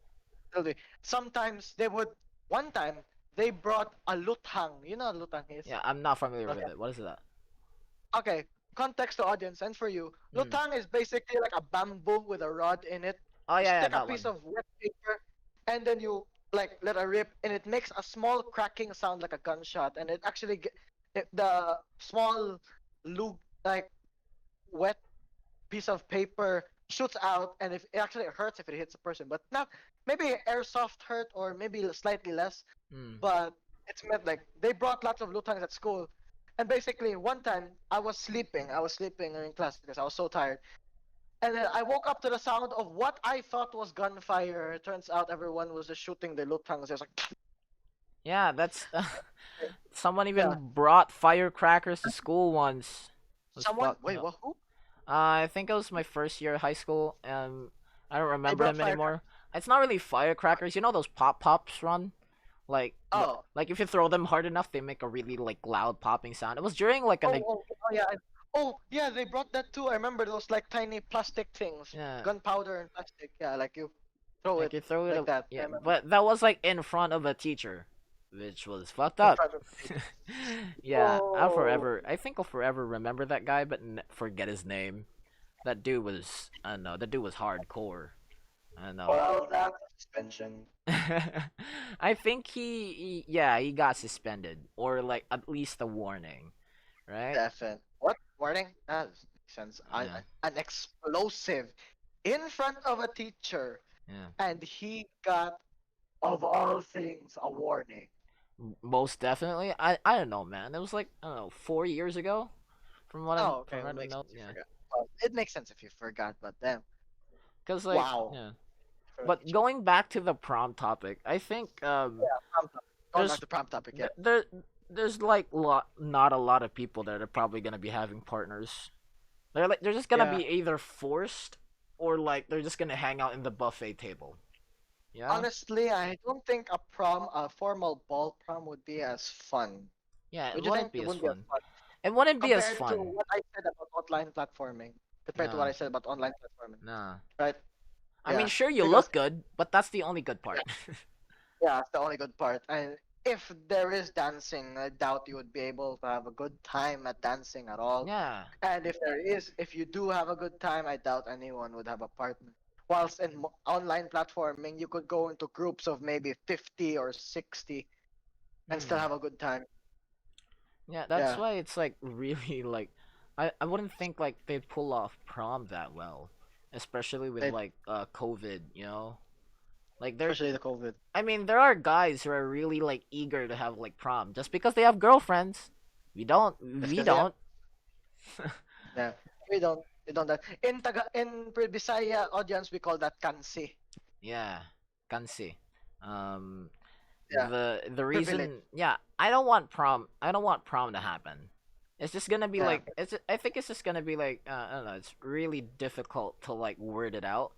literally. Sometimes they would. One time they brought a luthang. You know what luthang is? Yeah, I'm not familiar with Okay. it. What is that? Okay. Context to audience and for you, Hmm. luthang is basically like a bamboo with a rod in it. Oh You yeah, yeah, stick a that piece one. of wet paper, and then you like let it rip, and it makes a small cracking sound like a gunshot, and it actually the small lug like wet piece of paper shoots out, and if it actually hurts if it hits a person, but not maybe airsoft hurt or maybe slightly less. Hmm. But it's meant like they brought lots of lutangs at school, and basically one time I was sleeping. I was sleeping in class because I was so tired, and then I woke up to the sound of what I thought was gunfire. It turns out everyone was just shooting the lutangs. It was like, Yeah, that's someone yeah, even brought firecrackers to school once. It was someone fucked wait, up. what? Who? I think it was my first year of high school. I don't They remember brought them firecrackers. anymore. It's not really firecrackers. You know those pop pops run? Like Oh, like if you throw them hard enough, they make a really like loud popping sound. It was during like oh, oh, oh yeah. Oh yeah, they brought that too. I remember those like tiny plastic things, yeah, gunpowder and plastic. Yeah, like you throw like it you throw it. like that. I Yeah, remember but that was like in front of a teacher, which was fucked in up. front of the teacher. Yeah, Oh, I think I'll forever remember that guy, but forget his name. That dude was, I don't know. That dude was hardcore. I don't know. well, that's suspension. I think yeah, he got suspended or like at least a warning, right? Definite. What warning? That makes sense. Yeah, An explosive in front of a teacher, yeah. and he got of all things a warning. Most definitely. I don't know, man. It was like I don't know 4 years ago, Oh, from okay. what Well, I makes know. sense if you Yeah, forgot. Well, it makes sense if you forgot, but then cause like wow. yeah. For a But teacher. going back to the prom topic, I think Yeah, prompt topic. Going back there's to prompt topic. Yeah. th- there there's like not a lot of people that are probably gonna be having partners. They're just gonna Yeah. be either forced or like they're just gonna hang out in the buffet table. Yeah, Honestly, I don't think a formal ball prom would be as fun. yeah, it Would you wouldn't think be it as wouldn't be as fun. fun It wouldn't be as compared to fun. what I said about online platforming? Compared to what Nah, I said about online platforming, nah. right? I mean, Yeah, sure, you because look good, but that's the only good part. yeah, it's the only good part. And if there is dancing, I doubt you would be able to have a good time at dancing at all. Yeah. And if you do have a good time, I doubt anyone would have a partner. Whilst in online platforming, you could go into groups of maybe 50 or 60 and still Hmm. have a good time. Yeah, that's Yeah, why it's like really like I wouldn't think like they'd pull off prom that well, especially with it, like COVID, you know? Like there especially the COVID. I mean, there are guys who are really like eager to have like prom just because they have girlfriends. We don't. Just We because they have, don't. yeah, we don't that. In Bisaya audience, we call that kansi. Yeah, kansi. Um, Yeah, the privilege. reason, yeah, I don't want prom. I don't want prom to happen. It's just gonna be Yeah, like I think it's just gonna be like I don't know. It's really difficult to like word it out,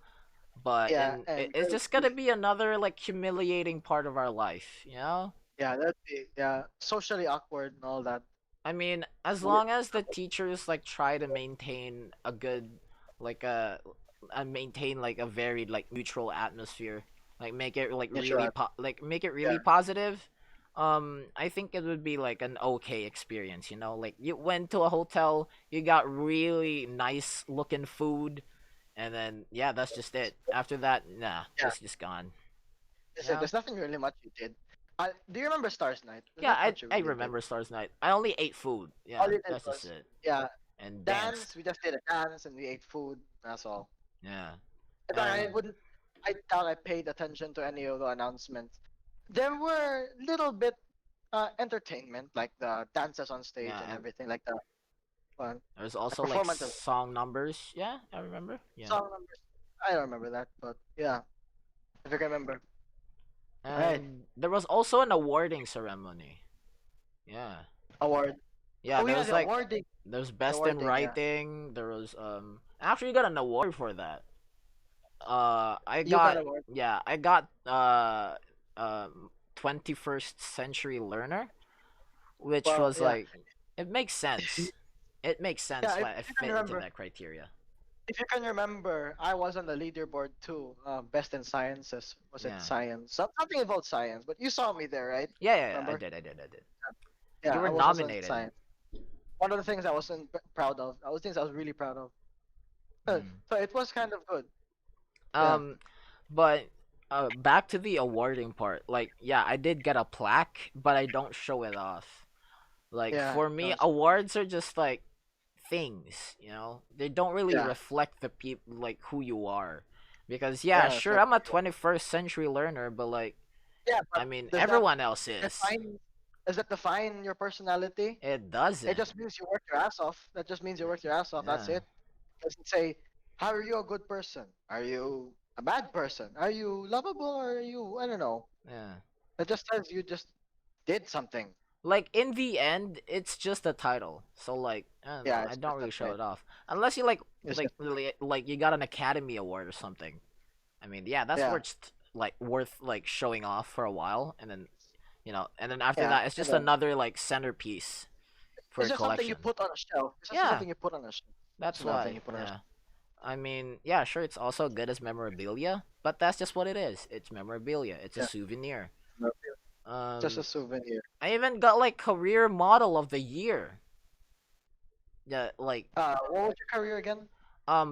but yeah, and it's just gonna be another like humiliating part of our life. You know. yeah, that'd be yeah, socially awkward and all that. I mean, as We- long as the teachers like try to maintain a good, like maintain like a very like neutral atmosphere, like make it like Yeah, really sure. make it Yeah, really positive. I think it would be like an okay experience. You know, like you went to a hotel, you got really nice looking food, and then yeah, that's just it. After that, nah, yeah. it's just gone. Yeah. There's nothing really much you did. Do you remember Stars Night? There's Yeah, not much you I really did. remember Stars Night. I only ate food. All Yeah, you did that's just was it. yeah, And danced. dance. We just did a dance and we ate food. That's all. Yeah. And I And wouldn't. I doubt I paid attention to any of the announcements. There were little bit entertainment, like the dances on stage yeah, and and everything, like the there's like also like performances, song numbers. Yeah, I remember. Yeah. song numbers. I don't remember that, but yeah, if you can remember. Right, And there was also an awarding ceremony. Yeah. award. Yeah, Oh there yeah, was the like awarding, there's the best in awarding. Yeah, writing. There was actually got an award for that. I you got got award. yeah, I got 21st century learner, which Well, was yeah, like it makes sense. It makes sense yeah. why I If you can fit into remember, that criteria. if you can remember, I was on the leaderboard too. Best in sciences. Was it Yeah. science? Something about science. But you saw me there, right? Yeah, yeah, yeah, Remember? I did. You Yeah, were I was also in nominated. science. One of the things I wasn't proud of. I was things I was really proud of. Hmm. So it was kind of good. Yeah, Um, but back to the awarding part. Like, yeah, I did get a plaque, but I don't show it off. Like yeah, for me, no, awards are just like things, you know. They don't really yeah, reflect the people like who you are. Because yeah, yeah. sure, Reflect. I'm a 21st century learner, but like Yeah, I but mean, does that everyone else is. define? Does that define your personality? It It doesn't. just means you work your ass off. That just means you work your ass off. That's Yeah. it. Doesn't say, how are you a good person? Are you a bad person? Are you lovable or are you, I don't know. Yeah. It just says you just did something. Like in the end, it's just a title. So like I don't know, Yeah, I it's don't just a really show title. it off unless you like It's just, like you got an Academy Award or something. I mean, yeah, that's yeah, worth like showing off for a while, and then and then after yeah. that, it's And just then another like centerpiece for it's a just something you collection. put on a shelf. It's just Yeah, something you put on a shelf. It's that's another thing why. you put on a Yeah, shelf. I mean, yeah, sure, it's also good as memorabilia, but that's just what it is. It's memorabilia. It's a Yeah, souvenir. no, just a Um, souvenir. I even got like career model of the year. Yeah, like What was your career again?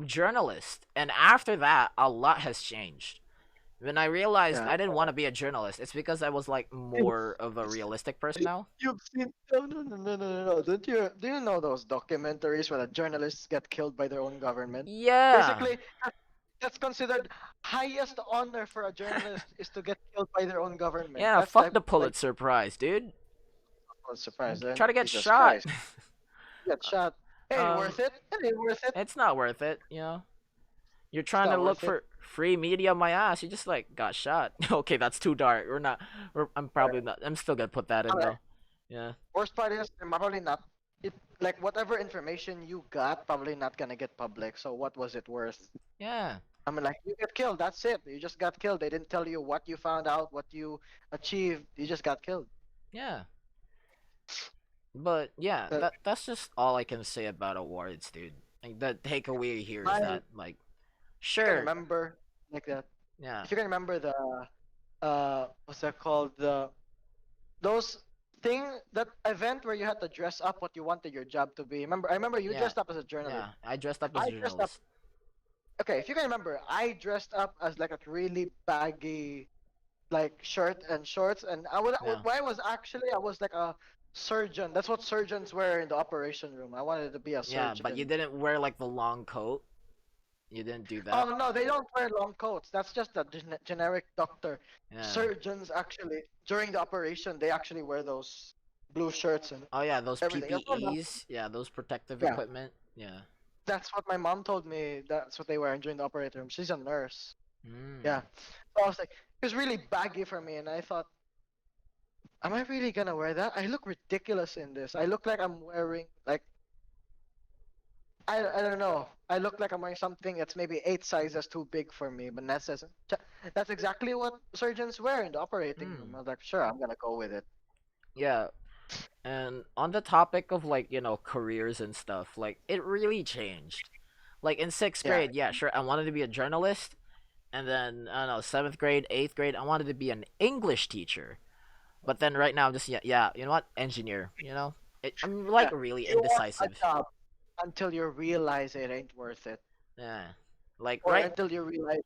journalist. And after that, a lot has changed. When I realized Yeah. I didn't want to be a journalist, it's because I was like more of a realistic person now. You've seen no. Do you know those documentaries where the journalists get killed by their own government? Yeah. Basically, that's considered highest honor for a journalist is to get killed by their own government. Yeah, That's fuck type the like Pulitzer Prize, dude. I was surprised then. Try to get Jesus shot. Christ. Get shot. Hey, um worth it? It ain't worth it. it's not worth it, You're It's trying to not look worth it. for free media on my ass. You just like got shot. Okay, that's too dark. I'm probably not. I'm still gonna put that in Alright. though. Yeah. Worst part is they're probably not it like whatever information you got probably not gonna get public. So what was it worth? Yeah. I mean, like, you get killed. That's it. You just got killed. They didn't tell you what you found out, what you achieved. You just got killed. Yeah. But yeah, But that's just all I can say about awards, dude. Like the takeaway here is my, that like if you can sure, remember, like that. yeah. If you can remember the what's that called? Those thing that event where you had to dress up what you wanted your job to be. I remember you Yeah. dressed up as a journalist. Yeah, I dressed up as I a dressed up. journalist. Okay, if you can remember, I dressed up as like a really baggy like shirt and shorts, and Yeah. what I was actually I was like a surgeon. That's what surgeons wear in the operation room. I wanted to be a Yeah, but you surgeon. didn't wear like the long coat. You didn't do that. Oh no, they don't wear long coats. That's just the generic doctor. Yeah. Surgeons actually during the operation they actually wear those blue shirts and Oh yeah, those everything. That's what PPEs. Yeah, those protective yeah, equipment. Yeah. that's what my mom told me. That's what they wear during the operating room. She's a nurse. Yeah. Mm. So I was like, it was really baggy for me, and I thought, am I really gonna wear that? I look ridiculous in this. I look like I'm wearing like I don't know. I look like I'm wearing something that's maybe 8 sizes too big for me, but that's exactly what surgeons wear in the operating room. Mm. I was like, sure, I'm gonna go with it. Yeah. And on the topic of like, careers and stuff, like it really changed. Like in sixth Yeah, grade, yeah, sure, I wanted to be a journalist. And then, I don't know, seventh grade, eighth grade, I wanted to be an English teacher. But then right now, I'm just, yeah, yeah, you know what? Engineer, I'm like yeah. really You want a indecisive. job until you realize it ain't worth it, Yeah. Like, or right? until you realize,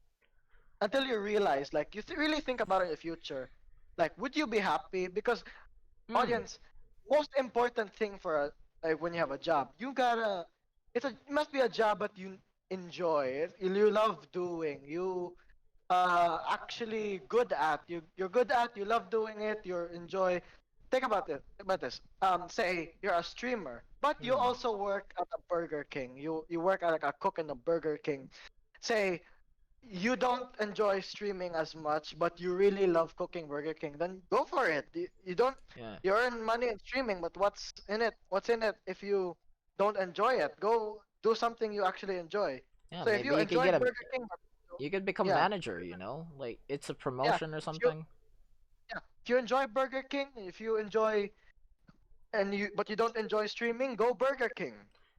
like really think about it in the future. Like, would you be happy? Because Hmm. audience, most important thing for like when you have a job, it must be a job that you enjoy it, you love doing, you actually good at, you're good at, you love doing it, you enjoy. Think about this. Say you're a streamer, but you Hmm. also work at a Burger King. You work at like a cook in a Burger King. Say you don't enjoy streaming as much, but you really love cooking Burger King, then go for it. You don't Yeah. you earn money in streaming, but what's in it? What's in it if you don't enjoy it? Go do something you actually enjoy. Yeah, So if you maybe you could enjoy get a, Burger King, but you could become yeah, manager, Like, it's a yeah, promotion or if you something. if you enjoy Burger King, if you enjoy and you but you don't enjoy streaming, go Burger King.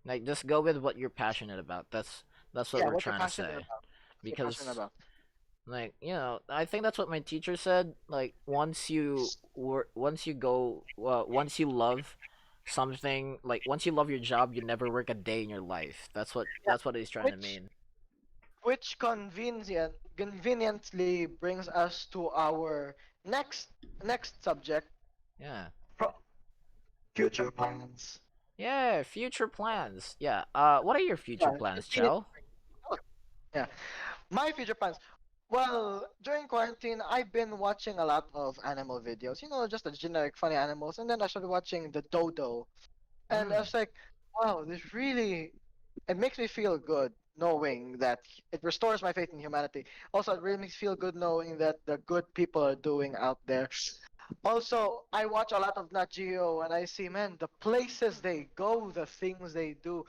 Like, just go with what you're passionate about. That's what Yeah, we're what you're trying to passionate say. about. What you're passionate Because about. like, I think that's what my teacher said. Like, once you love something, like once you love your job, you never work a day in your life. Yeah, That's what he's trying to which mean. conveniently brings us to our next subject, Yeah. pro- future plans. Yeah, future plans. Yeah. What are your future Yeah, plans, convenient. Chell? Yeah, my future plans. Well, during quarantine, I've been watching a lot of animal videos. You know, just the generic funny animals, and then I started watching the dodo, and I Mm. was like, wow, this really it makes me feel good knowing that it restores my faith in humanity. Also, it really makes me feel good knowing that the good people are doing out there. Also, I watch a lot of Nat Geo and I see, man, the places they go, the things they do.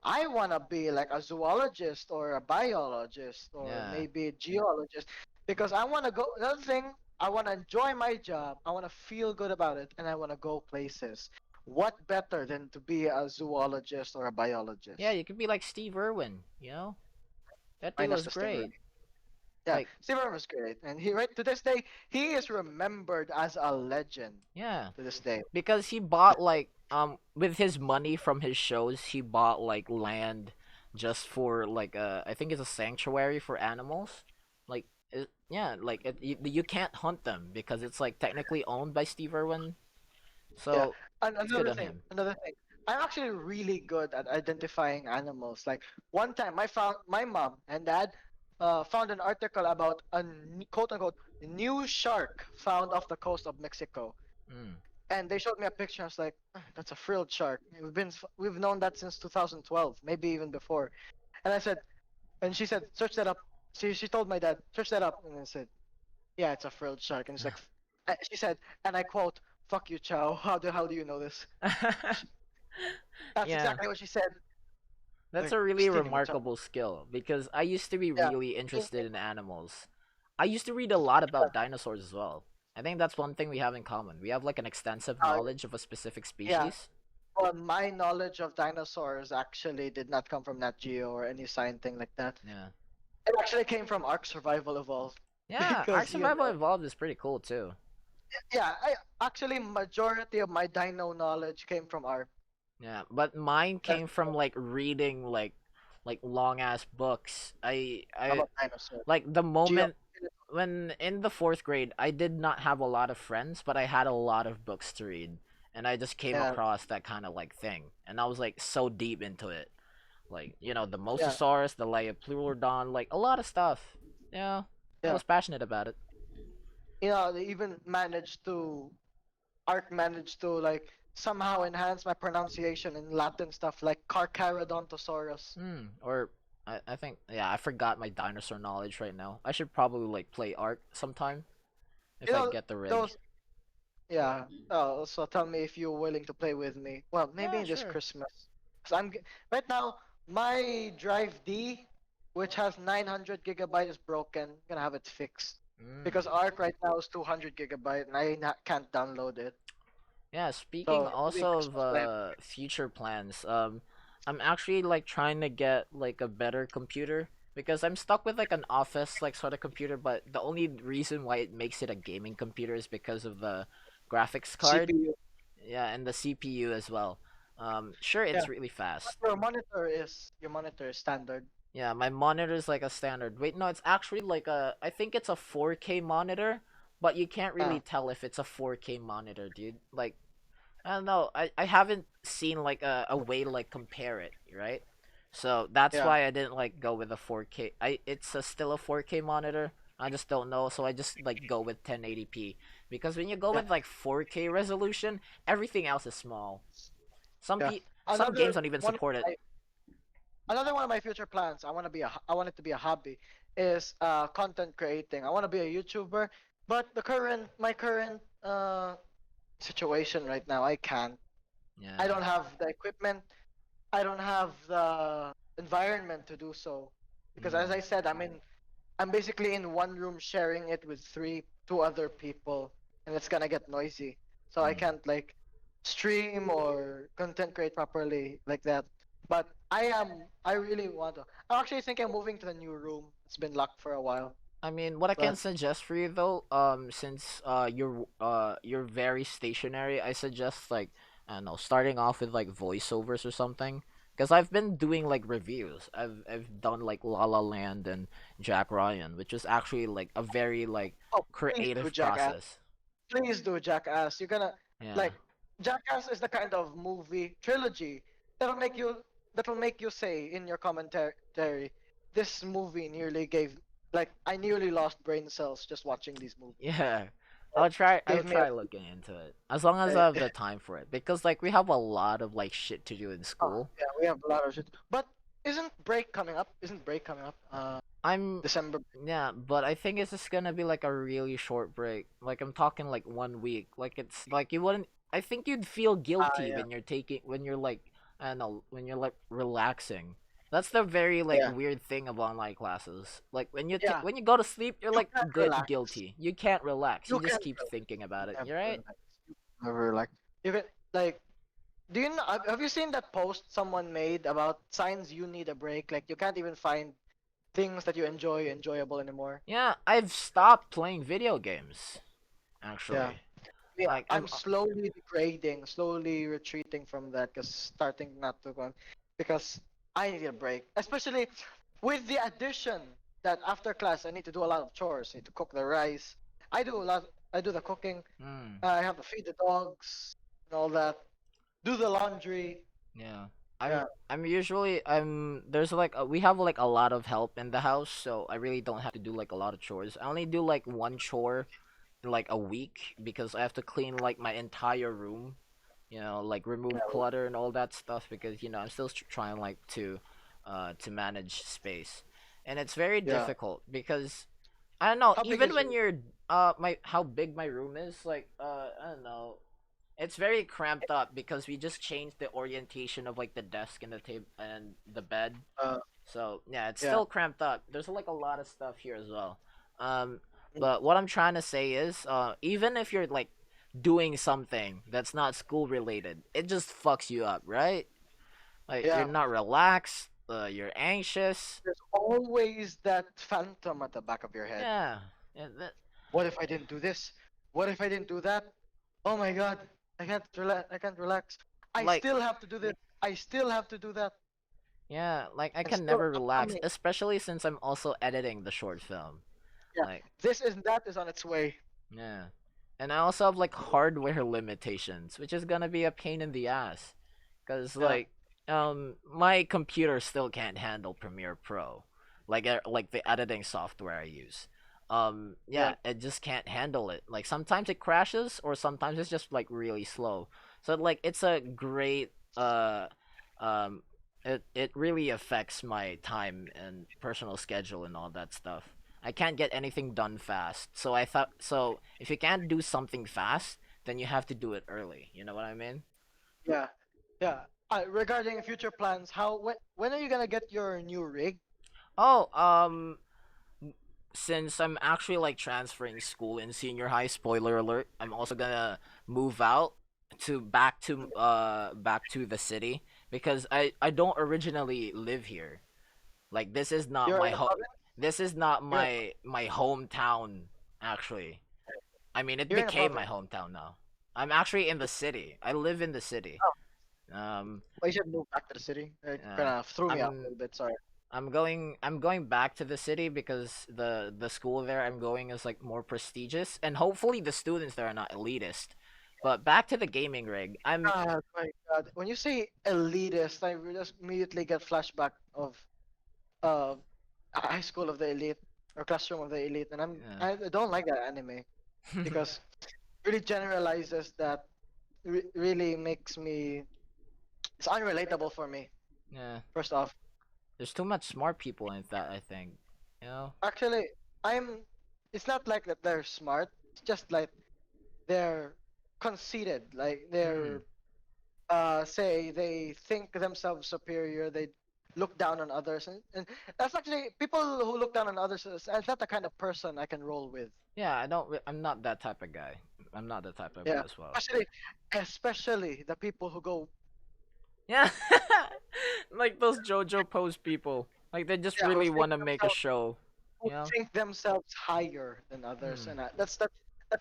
I want to be like a zoologist or a biologist or Yeah. maybe a geologist because I want to go. Another thing, I want to enjoy my job. I want to feel good about it and I want to go places. What better than to be a zoologist or a Yeah, biologist? you could be like Steve Irwin, you know? That dude Minus was the stinger. great. Yeah, Like, Steve Irwin was great, and he right to this day he is remembered as a legend yeah. to this day. Because he bought like with his money from his shows, he bought like land just for like I think it's a sanctuary for animals. Like yeah, like you can't hunt them because it's like technically owned by Steve Irwin. Yeah, So and it's good on him. another thing. I'm actually really good at identifying animals. Like one time, my mom and dad found an article about a quote unquote new shark found off the coast of Mexico, Mm. and they showed me a picture. I was like, "Ah, that's a frilled shark. We've known that since 2012, maybe even before." And I said, and she said, search that up. She told my dad, search that up, and I said, yeah, it's a frilled shark. And she's like, she said, and I quote, "Fuck you, Chow. How the hell do you know this?" That's Yeah. exactly what she said. That's like a really stealing each other. remarkable skill because I used to be Yeah, really in, interested in animals. I used to read a lot about dinosaurs as well. I think that's one thing we have in common. We have like an extensive uh, knowledge of a specific yeah. species. Well, my knowledge of dinosaurs actually did not come from Nat Geo or any science thing like that. Yeah. It actually came from Ark Survival Evolved Yeah, Ark because Survival Evolved is pretty cool too. yeah, I actually majority of my dino knowledge came from Ark. Yeah, but mine That's came from like reading like long ass books. I about dinosaurs. like the Geo. moment when in the fourth grade, I did not have a lot of friends, but I had a lot of books to read, and I just came Yeah, across that kind of like thing, and I was like so deep into it, like the yeah, Mosasaurus, the Leiopleurodon, like a lot of stuff. Yeah, I yeah. was passionate about it. They even managed to Ark managed to like somehow enhance my pronunciation in Latin stuff like Carcharodontosaurus. Or I think I forgot my dinosaur knowledge right now. I should probably like play Ark sometime if You I know get the rig. those. Yeah. Oh, so tell me if you're willing to play with me. Well, Yeah, maybe this sure. Christmas. Cause right now my Drive D, which has 900 gigabyte, is broken. I'm gonna have it fixed because Mm. Arc right now is 200 gigabyte and can't download it. Yeah, speaking So maybe also of Christmas play. future plans, I'm actually like trying to get like a better computer because I'm stuck with like an office like sort of computer, but the only reason why it makes it a gaming computer is because of the graphics card. CPU. Yeah, and the CPU as well. Sure, Yeah. it's really But fast. your monitor is standard. Yeah, my monitor is like a standard. Wait, no, it's actually like I think it's a 4K monitor, but you can't really Ah, tell if it's a 4K monitor, dude. Like I don't know. I haven't seen like a way to like compare it, right? So that's yeah. why I didn't like go with a 4K. It's still a 4K monitor. I just don't know, so I just like go with 1080p because when you go Yeah. with like 4K resolution, everything else is small. Yeah. Some games Another don't even one of support it. my another one of my future plans, I want it to be a hobby, is content creating. I want to be a YouTuber, but my current situation right now, I can't. I Yeah. don't have the equipment. I don't have the environment to do so because, as Mm. I said, I'm basically in one room sharing it with two other people, and it's gonna get noisy. So I Mm. can't like stream or content create properly like that. But I really want to. I'm actually thinking of moving to the new room. It's been locked for a while. I mean, what I can But suggest for you though, since you're very stationary, I suggest like I don't know, starting off with like voiceovers or something. Because I've been doing like reviews. I've done like La La Land and Jack Ryan, which is actually like a very like oh, please do creative Jackass. process. Please do Jackass. You're gonna Yeah. like Jackass is the kind of movie trilogy that'll make you that'll make you say in your commentary, this movie nearly gave like I nearly lost brain cells just watching these movies. Yeah. Or I'll gave me a try looking into it. As long as I have the time for it. Because like we have a lot of like shit to do in oh school. yeah, we have a lot of shit. But isn't break coming up? Isn't break coming up? I'm December. Yeah, but I think it's just gonna be like a really short break. Like I'm talking like 1 week. Like it's like you wouldn't. I think you'd feel guilty Yeah, when you're like I don't know when you're like relaxing. That's the very like yeah, weird thing of online classes. Like yeah. when you go to sleep, you're You like can't relax. guilty. You can't relax. You You just can't keep relax. thinking about it. Never You're right. relax. Never relax. You can like. Do you know? Have you seen that post someone made about signs you need a break? Like you can't even find things that you enjoyable anymore. Yeah, I've stopped playing video games. Yeah. Actually, Yeah, like I'm slowly degrading, slowly retreating from that, cause starting not to go, because I need a break, especially with the addition that after class I need to do a lot of chores. I need to cook the rice. I do a lot. I do the cooking. mm, I have to feed the dogs and all that. Do the laundry. yeah. Yeah, I'm usually there's like we have like a lot of help in the house, so I really don't have to do like a lot of chores. I only do like one chore in like a week because I have to clean like my entire room, like remove yeah, clutter and all that stuff because I'm still trying like to manage space. And it's very yeah. difficult because I don't know, How big even is when your? you're my how big my room is, like I don't know, it's very cramped up because we just changed the orientation of like the desk and the table and the bed. Uh, So yeah, it's yeah. still cramped up. There's like a lot of stuff here as well. Um, Mm, but what I'm trying to say is, even if you're like doing something that's not school related, it just fucks you up, right? Like you're yeah. not relaxed. You're anxious. There's always that phantom at the back of your head. Yeah, yeah that, What if I didn't do this? What if I didn't do that? Oh my god, I can't relax. I can't relax. I like still have to do this. I still have to do that. yeah, like I And can still never relax, upcoming. especially since I'm also editing the short film. Yeah, Like this is that is on its way. yeah. And I also have like hardware limitations, which is gonna be a pain in the ass. Cause Yeah, like my computer still can't handle Premiere Pro. Like the editing software I use. yeah, Yeah, it just can't handle it. Like sometimes it crashes or sometimes it's just like really slow. So like it's a great um it really affects my time and personal schedule and all that stuff. I can't get anything done fast. So I thought so if you can't do something fast, then you have to do it early. You know what I mean? yeah, yeah. Regarding future plans, how when are you gonna get your new rig? Oh, since I'm actually like transferring school in senior high, spoiler alert, I'm also gonna move out to back to the city because I don't originally live here. Like You're in the province. this is not You're my hometown actually. I mean, it you're in a became my province. hometown now. I'm actually in the city. I live in the city. Oh, Um, well, you should move back to the city. It kind uh, of threw me off a I'm little bit. Sorry. I'm going back to the city because the school there I'm going is like more prestigious and hopefully the students there are not elitist. But back to the gaming rig. I'm My God. When you say elitist, I just immediately get flashback of uh high school of the elite or classroom of the elite, and I don't like that anime because it really generalizes that. Really makes me. It's unrelatable for me. yeah. First off, There's too much smart people in that, I think. You know? actually, I'm. It's not like that they're smart. It's just like they're conceited. Like Mm. they're say they think themselves superior. They look down on others, and that's actually people who look down on others. That's not the kind of person I can roll with. Yeah, I'm not that type of guy. I'm not the type of guy Yeah, as well. especially the people who go. Yeah. Like those JoJo Pose people. Like they just Yeah, who really think want to make a themselves show, who you know? think themselves higher than others, Hmm. and that's that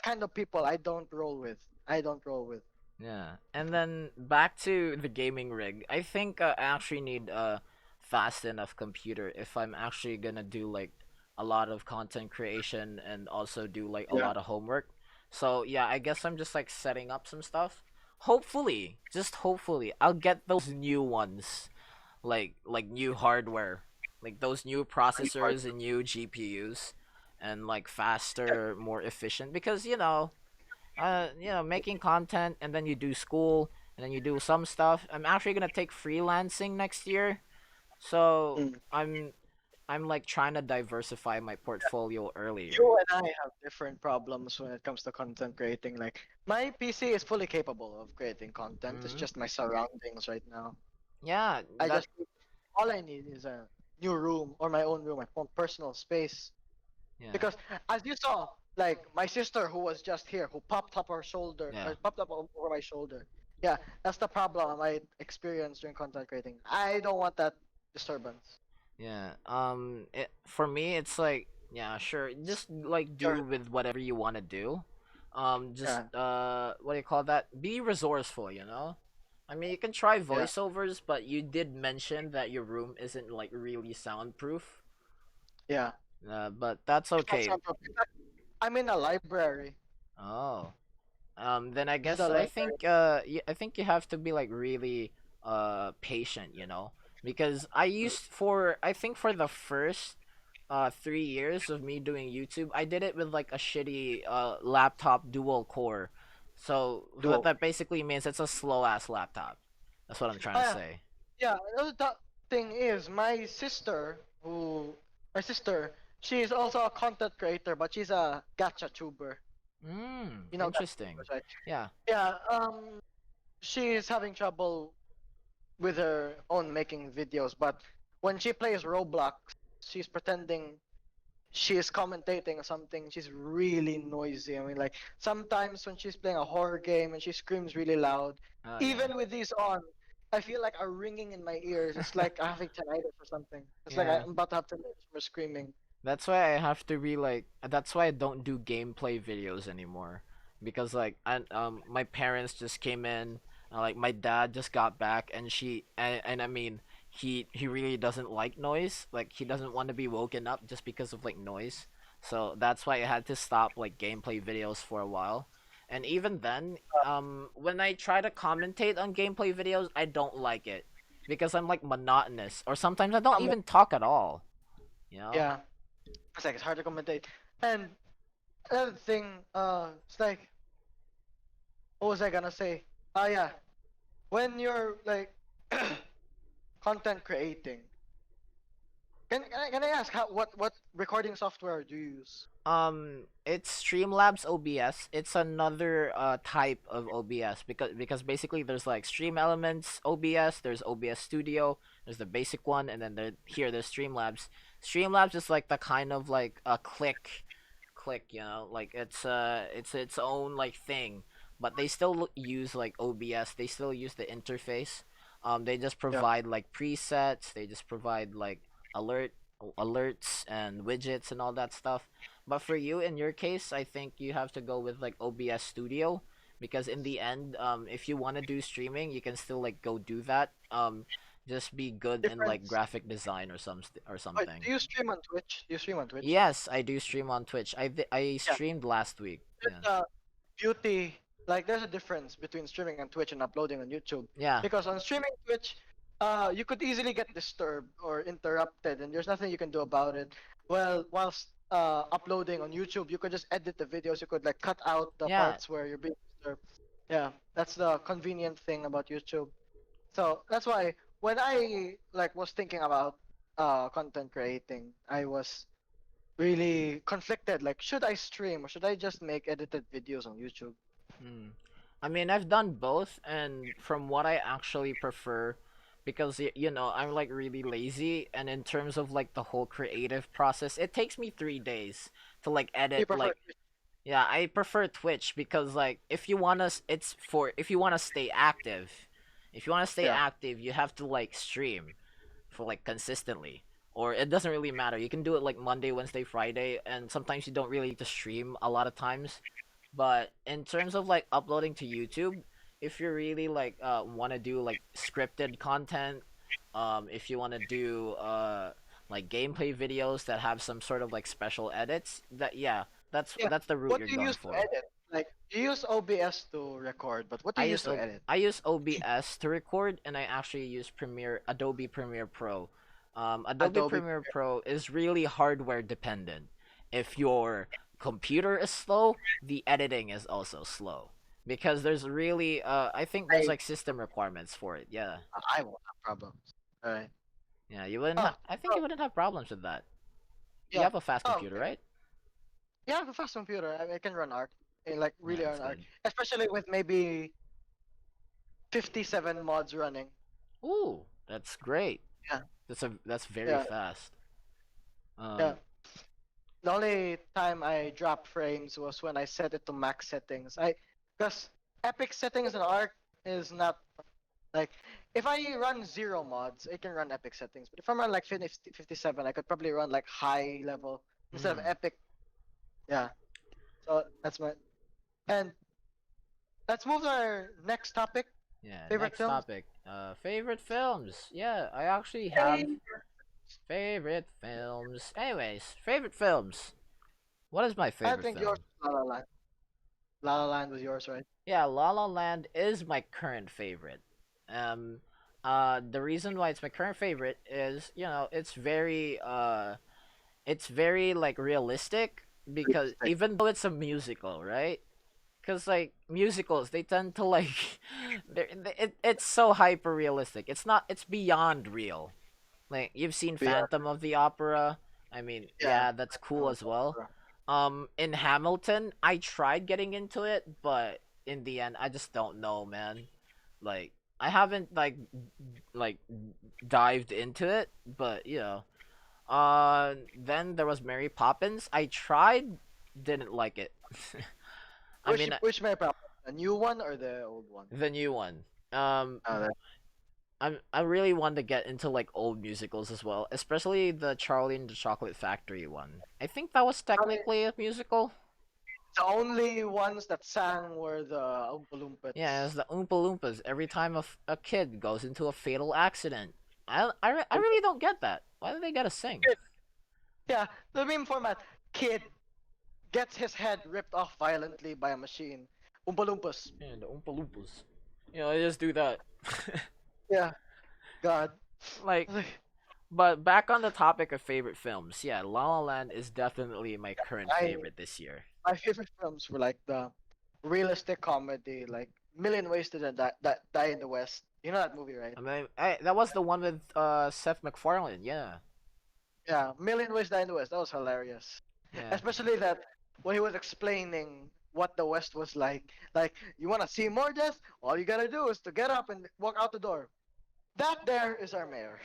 kind of people I don't roll with. I don't roll with. Yeah, and then back to the gaming rig. I think I actually need a fast enough computer if I'm actually gonna do like a lot of content creation and also do like a Yeah, lot of homework. So yeah, I guess I'm just like setting up some stuff. Hopefully, just hopefully, I'll get those new ones, like new hardware, like those new pretty hard. processors and new GPUs, and like faster, more efficient. Because making content and then you do school and then you do some stuff. I'm actually gonna take freelancing next year, so Mm. I'm like trying to diversify my portfolio earlier. You and I have different problems when it comes to content creating. Like my PC is fully capable of creating content. It's Hmm. just my surroundings right now. Yeah, I that just all I need is a new room or my own room, my own personal space. yeah Because as you saw, like my sister who was just here, who popped up her shoulder, yeah popped up over my shoulder. Yeah, that's the problem I experienced during content creating. I don't want that disturbance. yeah. For me, it's like yeah, sure, just like Sure. do with whatever you want to do. Just Yeah, what do you call that? Be resourceful, you know. I mean, you can try yeah. voiceovers, but you did mention that your room isn't like really soundproof. Yeah. But that's It's not okay. soundproof. In fact, I'm in a library. Oh. Then I This is a guess library. I think you have to be like really patient, you know, because I think for the first 3 years of me doing YouTube, I did it with like a shitty laptop dual core, so what Dual. that basically means it's a slow ass laptop. That's what I'm trying Oh to yeah, say. yeah. The thing is, my sister, she is also a content creator, but she's a gacha tuber. Mm, You know that interesting. right? Yeah. Yeah. She is having trouble with her own making videos, but when she plays Roblox, she's pretending she is commentating on something. She's really noisy. I mean, like sometimes when she's playing a horror game and she screams really loud, Oh yeah. even with these on, I feel like a ringing in my ears. It's like I having tinnitus or something. It's like Yeah. I'm about to have tinnitus from screaming. That's why I have to be like. That's why I don't do gameplay videos anymore, because like my parents just came in. Like my dad just got back, and I mean he really doesn't like noise. Like he doesn't want to be woken up just because of like noise. So that's why I had to stop like gameplay videos for a while. And even then, when I try to commentate on gameplay videos, I don't like it because I'm like monotonous, or sometimes I don't Um, even talk at all. You know? yeah, it's like it's hard to commentate. And another thing, it's like what was I gonna say? Yeah, when you're like content creating, can I ask what recording software do you use? It's Streamlabs OBS. It's another type of OBS because basically there's like Stream Elements OBS, there's OBS Studio, there's the basic one, and then there's Streamlabs. Streamlabs is like the kind of like a click, like it's its own like thing, but they still use like OBS. They still use the interface. They just Yeah, provide like presets. They just provide like alerts and widgets and all that stuff. But for you, in your case, I think you have to go with like OBS Studio because in the end, if you want to do streaming, you can still like go do that. Just be good in like difference. graphic design or Wait, something. do you stream on Twitch? Do you stream on Twitch? Yes, I do stream on Twitch. I Yeah, streamed last week. Yeah. there's a beauty. Like, there's a difference between streaming on Twitch and uploading on YouTube. Yeah. Because on streaming Twitch, you could easily get disturbed or interrupted, and there's nothing you can do about it. Well, whilst uploading on YouTube, you could just edit the videos. You could like cut out the Yeah. parts where you're being disturbed. Yeah, that's the convenient thing about YouTube. So that's why when I like was thinking about content creating, I was really conflicted. Like, should I stream or should I just make edited videos on YouTube? Mm. I mean, I've done both, and from what I actually prefer, because I'm like really lazy, and in terms of like the whole creative process, it takes me 3 days to like You edit. prefer Like, yeah, I prefer Twitch because like if you wanna stay active, yeah, you have to like stream for like consistently. Or it doesn't really matter. You can do it like Monday, Wednesday, Friday, and sometimes you don't really need to stream a lot of times. But in terms of like uploading to YouTube, if you really like want to do like scripted content, if you want to do like gameplay videos that have some sort of like special edits, that yeah, yeah. that's the route What you're do you going use to for. edit? Like, you use OBS to record, but what do you use to edit? I use OBS to record, and I actually use Adobe Premiere Pro. Adobe Adobe. Premiere Pro is really hardware dependent. If your computer is slow, the editing is also slow because there's really I think there's I like system requirements for it. Yeah, I won't have problems. All right. yeah, you wouldn't. Oh, I think oh, you wouldn't have problems with that. You yeah. have a fast Oh, computer, okay. right? Yeah, I have a fast computer. I can run art. Like Yeah, really that's run art, good. especially with maybe 57 mods running. Ooh, that's great. Yeah, That's very yeah, fast. yeah. Um, The only time I dropped frames was when I set it to max settings. Because epic settings in Arc is not like, if I run zero mods, it can run epic settings. But if I run like 57, I could probably run like high level instead of mm. epic. Yeah. So that's my. And let's move to our next topic. Yeah, Favorite next films. topic. Favorite films. Yeah, I actually have Hey, favorite films. Anyways, favorite films. What is my I favorite think yours film? is La La Land. La La Land was yours, right? Yeah, La La Land is my current favorite. Um, the reason why it's my current favorite is, it's very like realistic because Realistic. even though it's a musical, right? Because like musicals, they tend to like, it's so hyper realistic. It's not. It's beyond real. Like you've seen We are. Phantom of the Opera. I mean, Yeah. yeah, that's cool as well. In Hamilton, I tried getting into it, but in the end, I just don't know, man. Like, I haven't like dived into it, but you know. Then there was Mary Poppins. I tried, didn't like it. I mean, Which Mary Poppins? The new one or the old one? the new one. Um, Oh, that, I really want to get into like old musicals as well, especially the Charlie and the Chocolate Factory one. I think that was I mean, technically a musical. the only ones that sang were the Oompa Yeah, Loompas. it's the Oompa Loompas. Every time a kid goes into a fatal accident, I really don't get that. Why do they gotta sing? Yeah, the meme format. Kid gets his head ripped off violently by a machine. Oompa Loompas. Yeah, the Oompa Loompas. You know, they just do that. Yeah, God. Like, but back on the topic of favorite films, yeah, La La Land is definitely my current I favorite this year. my favorite films were like the realistic comedy, like Million Ways to Die in the West. You know that movie, right? I mean, that was the one with Seth MacFarlane. Yeah, Yeah, Million Ways to Die in the West. That was hilarious, yeah, especially that when he was explaining what the West was like. Like, you want to see more death? All you gotta do is to get up and walk out the door. That there is our mayor.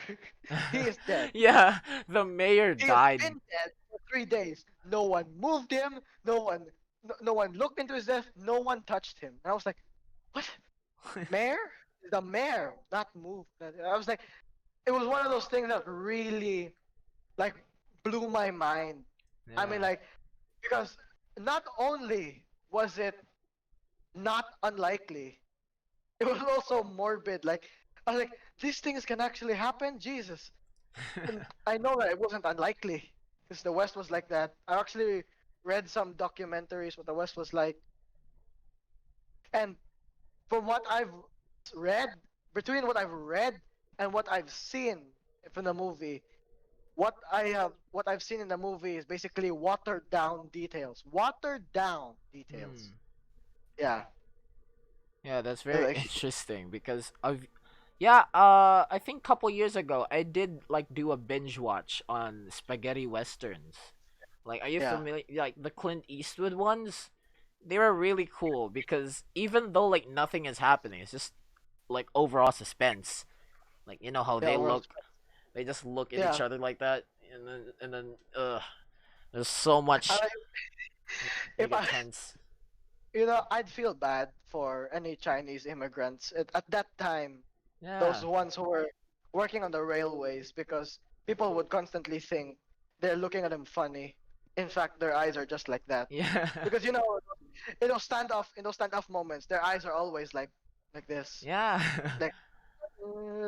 He is dead. yeah. The mayor He has died. been dead for 3 days. No one moved him. No one looked into his death. No one touched him. And I was like, what? Mayor? The mayor, not moved. I was like, it was one of those things that really like blew my mind. I mean, Yeah, like, because not only was it not unlikely, it was also morbid. Like, I was like, these things can actually happen. Jesus. And I know that it wasn't unlikely because the West was like that. I actually read some documentaries what the West was like, and from what I've read, between what I've read and what I've seen from the movie, what I've seen in the movie is basically watered down details. Watered down details. hmm. Yeah. Yeah, that's very Like, interesting because of yeah, I think a couple years ago I did like do a binge watch on spaghetti westerns. Like, are you yeah. familiar? Like the Clint Eastwood ones, they were really cool because even though like nothing is happening, it's just like overall suspense. Like, you know how Yeah, they overall. look, they just look at each Yeah. other like that, and then there's so I much. like, You if get I tense. I'd feel bad for any Chinese immigrants at that time, those Yeah, ones who were working on the railways, because people would constantly think they're looking at them funny. In fact, their eyes are just like that. yeah, Because in those standoff moments, their eyes are always like this, yeah, like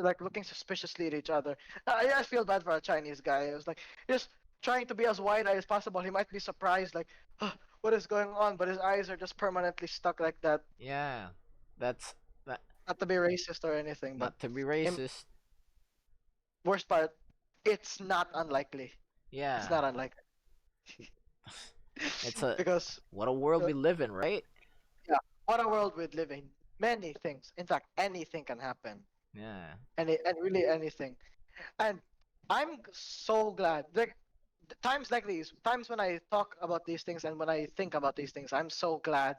like looking suspiciously at each other. I feel bad for a Chinese guy. It was like just trying to be as wide-eyed as possible. He might be surprised, like, "Huh, what is going on?" But his eyes are just permanently stuck like that. yeah. That's that. Not to be racist or anything, but Not to be him. racist. Worst part, it's not unlikely. It's Yeah, not unlikely it's a because what a world uh, we live in, right? yeah, what a world we live in. Many things. In fact, anything can happen. Yeah. And really anything. And I'm so glad. Like times like these, times when I talk about these things and when I think about these things, I'm so glad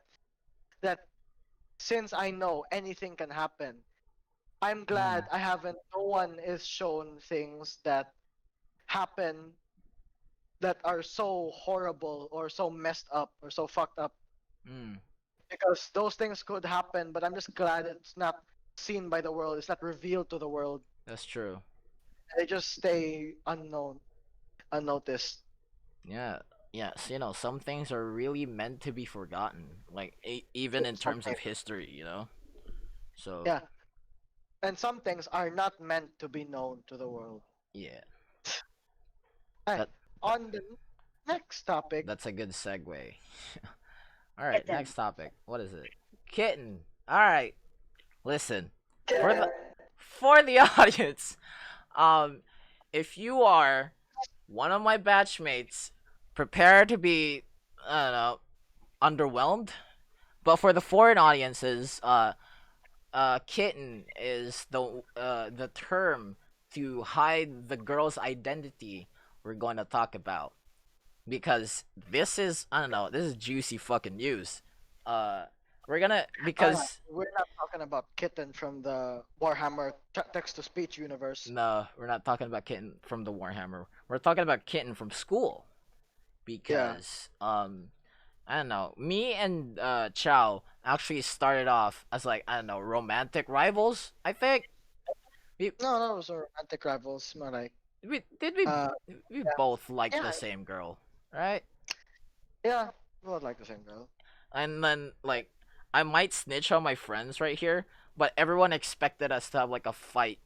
that since I know anything can happen, I'm glad Mm. I haven't. No one is shown things that happen that are so horrible or so messed up or so fucked up, Mm. because those things could happen, but I'm just glad it's not seen by the world. It's not revealed to the world. That's true. They just stay unknown, unnoticed. Yeah. Yes, you know, some things are really meant to be forgotten, like even in Some terms of things, history, you know. So, yeah, and some things are not meant to be known to the world. yeah. Alright, That, that on the next topic. that's a good segue. All right, Kitten. next topic. What is it? Kitten. All right. Listen, for the audience, um if you are one of my batchmates, prepare to be, I don't know, underwhelmed. But for the foreign audiences, kitten is the term to hide the girl's identity we're going to talk about. because this is, I don't know, this is juicy fucking news. Uh, we're gonna Oh yeah, because we're not talking about Kitten from the Warhammer text-to-speech universe. no, we're not talking about Kitten from the Warhammer. We're talking about Kitten from school Yeah. because I don't know. Me and Chow actually started off as like, I don't know, romantic rivals. I think we No, no, those are romantic rivals. More like, we did we uh, we yeah, both liked yeah, the same girl, right? yeah. We would like the same girl. And then like I might snitch on my friends right here, but everyone expected us to have like a fight.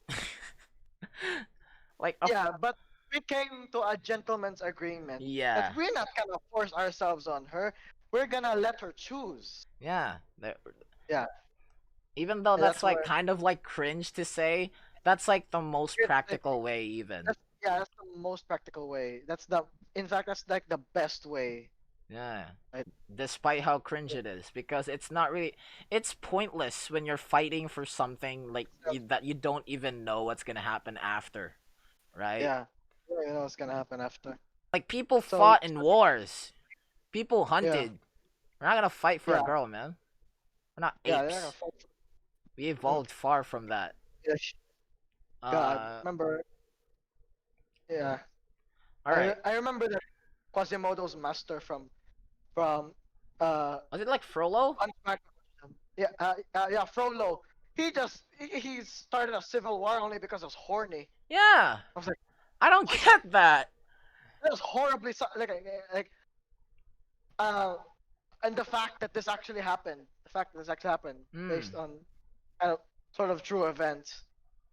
like a Yeah, but we came to a gentleman's agreement that yeah. we're not gonna force ourselves on her. We're gonna let her choose. Yeah. Yeah, Even though and that's that's like where kind of like cringe to say, that's like the most it's like practical way even. that's the most practical way. That's the in fact that's like the best way. Yeah. Right? Despite how cringe it is, because it's not really, it's pointless when you're fighting for something like So, that you don't even know what's gonna happen after, right? yeah, you don't know what's gonna happen after. Like people So fought in wars, people yeah, hunted. We're not gonna fight for a yeah, girl, man. We're not yeah. They're gonna apes. fight. We Mm, evolved far from that. yeah, God, Uh, remember? Yeah, all right. I remember that Quasimodo's master from Was it like Frollo? Hunchback. Yeah, yeah, Frollo. He started a civil war only because he was horny. Yeah, I was like, I don't what? get that. That was horribly like uh, and the fact that this actually happened, the fact that this actually happened based Hmm. on uh, sort of true events,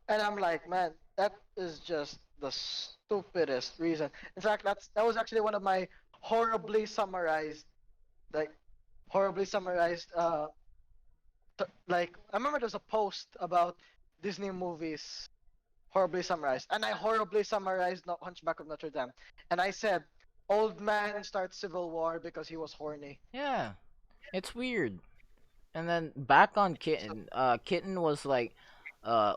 and I'm like, man, that is just the stupidest reason. In fact, that was actually one of my horribly summarized, like horribly summarized like I remember there's a post about Disney movies horribly summarized, and I horribly summarized No Hunchback of Notre Dame, and I said, "Old man starts civil war because he was horny." Yeah, it's weird. And then back on So, Kitten. Kitten was like,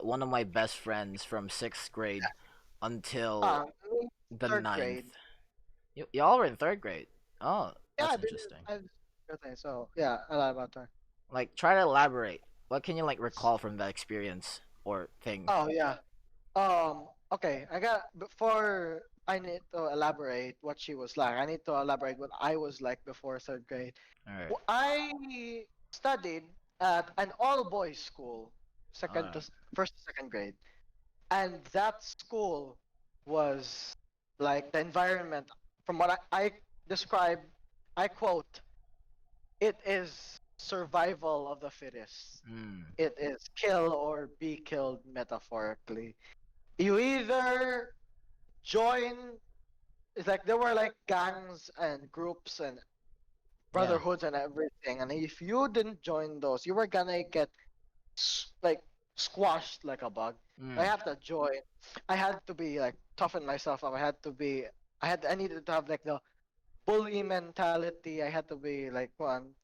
one of my best friends from sixth grade until uh, the third ninth. grade. Y'all were in third grade. Oh, Yeah, that's interesting. so yeah, I lied about that. Like, try to elaborate. What can you like recall from that experience or thing? Oh yeah. Okay, I got before I need to elaborate what she was like. I need to elaborate what I was like before third grade. All right. I studied at an all boys school, Uh, first to second grade, and that school was like the environment. From what I describe, I quote, "It is survival of the fittest. mm, It is kill or be killed metaphorically. You either join." It's like there were like gangs and groups and yeah. brotherhoods and everything, and if you didn't join those, you were gonna get like squashed like a bug. I Mm, had to join. I had to be like toughen myself up. I needed to have like the bully mentality. I had to be like one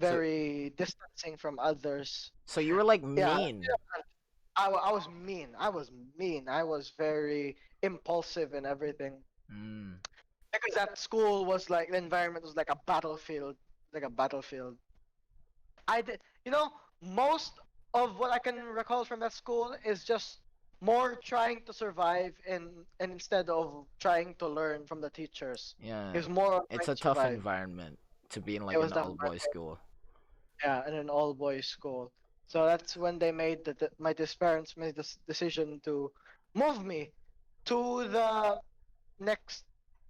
so very distancing from others. so you were like Yeah, mean. I was mean. I was mean. I was very impulsive and everything. Mm, Because that school was like the environment was like a battlefield. I did, most of what I can recall from that school is just more trying to survive and instead of trying to learn from the teachers. It yeah. was more of It's trying a to tough survive. environment to be in It like was an the all boys school. yeah, in an all boys school. So that's when they made my parents made this decision to move me to the next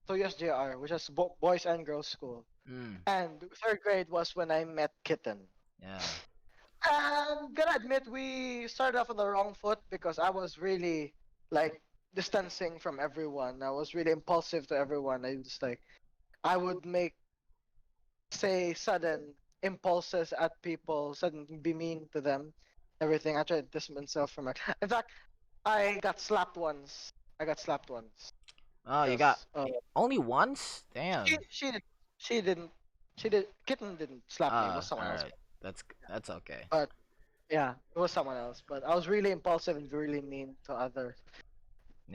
to USJR, which is boys and girls school. Mm, And third grade was when I met Kitten. yeah. I'm gonna admit we started off on the wrong foot because I was really like distancing from everyone. I was really impulsive to everyone. I would make say sudden impulses at people, sudden be mean to them, everything. I tried to distance myself from it. In fact, I got slapped once. I got slapped once Oh, you got because only once? she Damn. she did she didn't she did Kitten didn't slap me. It was All someone else. right. That's okay. But yeah, it was someone else. But I was really impulsive and really mean to others.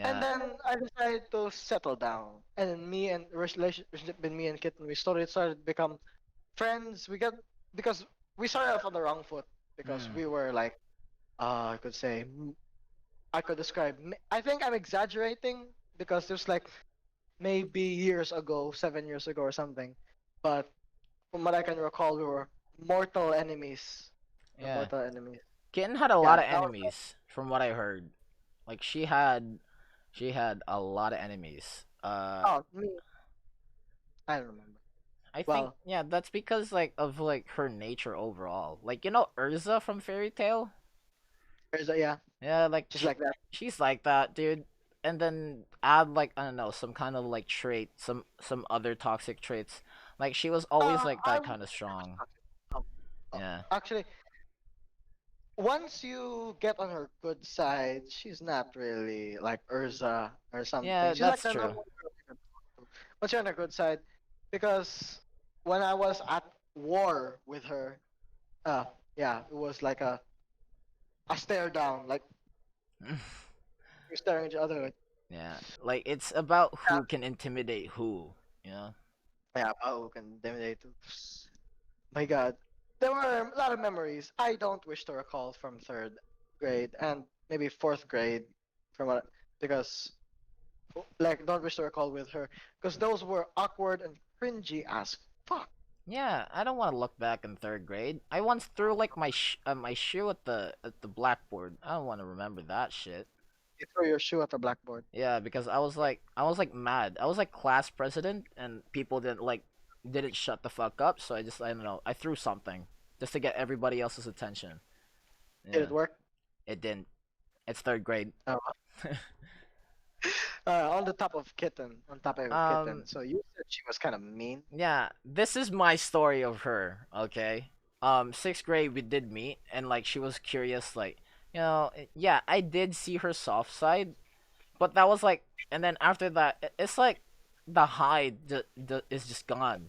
And Yeah. then I decided to settle down. And then me and relationship with me and Kitten, we started to become friends. We got because we started off on the wrong foot because Mm. we were like, I could say, I could describe. I think I'm exaggerating because there's like maybe years ago, 7 years ago or something. But from what I can recall, we were mortal enemies. We're Yeah. mortal enemies. Kitten had a lot Yeah, of that was. enemies, from what I heard. Like she had a lot of enemies. Oh, me. I don't remember. I think Well, yeah, that's because like of like her nature overall. Like you know Urza from Fairy Tale? there's a yeah, Yeah, like just like that. she's like that, dude. And then add like I don't know, some kind of like trait, some other toxic traits. Like she was always like I that would kind of say was strong. toxic. Um, Yeah. actually, once you get on her good side, she's not really like Urza or something. Yeah, She's like that's the true. normal girl you can talk to. Once you're on her good side, because when I was at war with her, uh, yeah, it was like a stare down, like we're staring at each other. Like, Yeah. Like it's about who can intimidate who, you know? yeah, oh, can intimidate. My God, there were a lot of memories I don't wish to recall from third grade and maybe fourth grade, from what because like don't wish to recall with her because those were awkward and cringy as fuck. Yeah, I don't want to look back in third grade. I once threw like my shoe at the blackboard. I don't want to remember that shit. You throw your shoe at the blackboard. Yeah, because I was like mad. I was like class president, and people didn't shut the fuck up. So I don't know. I threw something just to get everybody else's attention. Did Yeah, it work? it didn't. It's third grade. Oh. On the top of kitten, on top of kitten. um, So you said she was kind of mean. yeah, this is my story of her. Okay. Sixth grade we did meet, and like she was curious, like yeah, I did see her soft side, but that was like, and then after that, it's like the high is just gone.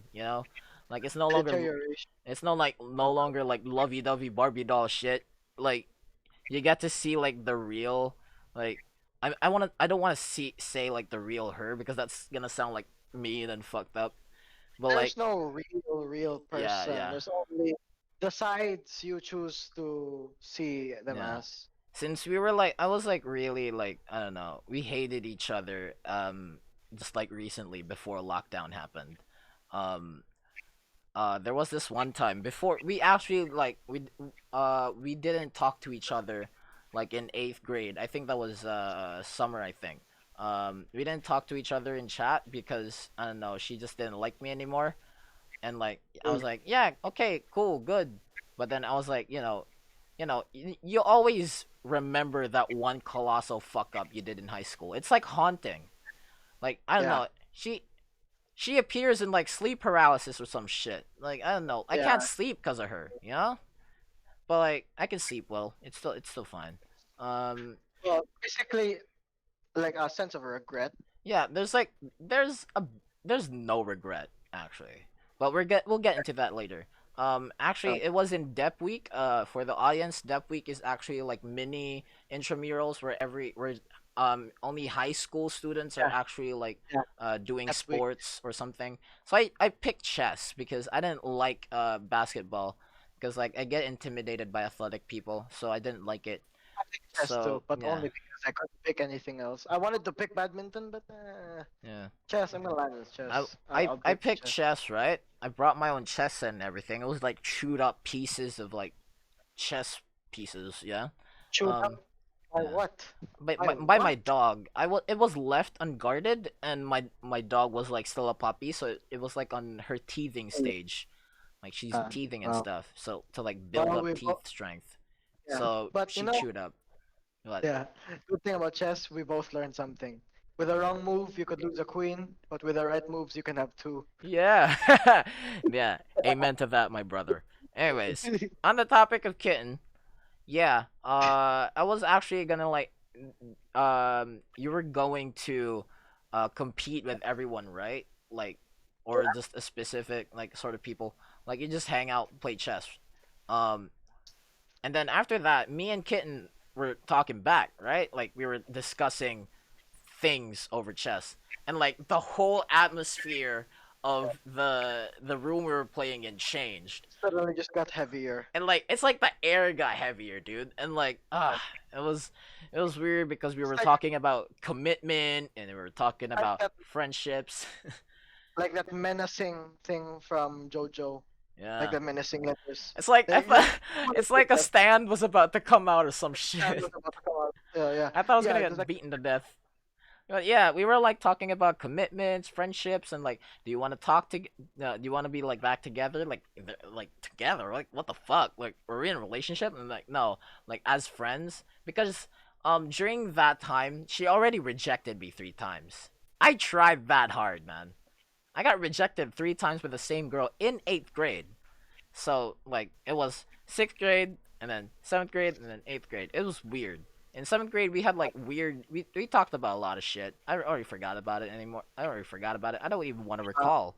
Like it's no longer, Deterioration. it's no like no Um, longer like lovey-dovey Barbie doll shit. Like you get to see like the real, like I don't want to say like the real her because that's gonna sound like mean and fucked up. But like there's no real yeah, person. yeah, There's only the sides you choose to see them yeah. as. Since we were like, I was like really like I don't know, we hated each other. Just like recently before lockdown happened. Um, there was this one time before we actually like we didn't talk to each other like in eighth grade. I think that was summer. I think. We didn't talk to each other in chat because I don't know. She just didn't like me anymore. And like I Mm, was like, yeah, okay, cool, good. But then I was like, you always remember that one colossal fuck up you did in high school. It's like haunting. Like I don't yeah, know. She appears in like sleep paralysis or some shit. Like I don't know. I yeah. can't sleep because of her. But like I can sleep well. It's still fine. Um, Well, basically, like a sense of regret. yeah. There's no regret actually, but we'll get into that later. Uh, Actually, it was in Dep Week. For the audience, Dep Week is actually like mini intramurals where only high school students are yeah, actually like yeah. doing That week. sports or something. So I picked chess because I didn't like basketball because like I get intimidated by athletic people, so I didn't like it. I picked chess So too, but yeah, only because I couldn't pick anything else. I wanted to pick badminton, but yeah. chess. I'm gonna land with I chess. I I'll I pick picked chess. chess, right? I brought my own chess set and everything. It was like chewed up pieces of like chess pieces, yeah. Shoot up Um, by yeah. what? By By my what? dog. It was left unguarded, and my dog was like still a puppy, so it was like on her teething stage, like she's Uh, teething and well, stuff. So to like build well, up we both. teeth strength, Yeah, so but she chewed up. What? yeah. Good thing about chess, we both learned something. With a wrong move, you could lose a queen, but with the right moves, you can have two. Yeah, yeah. Amen to that, my brother. Anyways, on the topic of kitten, yeah, I was actually gonna like, you were going to, compete with everyone, right? Like, or just a specific like sort of people. Like you just hang out, play chess. Um, and then after that, me and Kitten were talking back, right? Like we were discussing things over chess, and like the whole atmosphere of the room we were playing in changed, Suddenly just got heavier. and like it's like the air got heavier, dude, and like Like, it was it was weird because we it's were talking about commitment and we were talking like about that friendships. like that menacing thing from JoJo. Like Yeah, the menacing letters. it's like I Like thought you wanted it's to like a that stand was about to come out or some stand shit. was about to come out. Yeah, yeah. I thought I was Yeah, gonna it was get like beaten to death. But yeah, we were like talking about commitments, friendships, and like, do you want to talk to? Do you want to be like back together? Like together? Like what the fuck? Like we're in a relationship? And like no, like as friends. Because during that time, she already rejected me 3 times. I tried that hard, man. I got rejected 3 times with the same girl in 8th grade. So like it was 6th grade and then 7th grade and then 8th grade. It was weird. In 7th grade we had like weird we talked about a lot of shit. I already forgot about it anymore. I already forgot about it. I don't even want to uh, recall.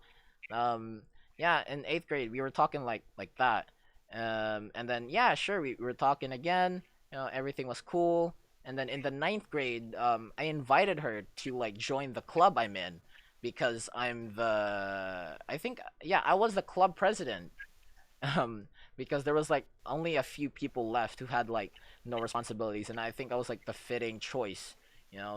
Um yeah, in 8th grade we were talking like that. And then yeah, sure we were talking again. Everything was cool. And then in the 9th grade, I invited her to like join the club I'm in because I think yeah, I was the club president. um because there was like only a few people left who had like no responsibilities, and I think I was like the fitting choice,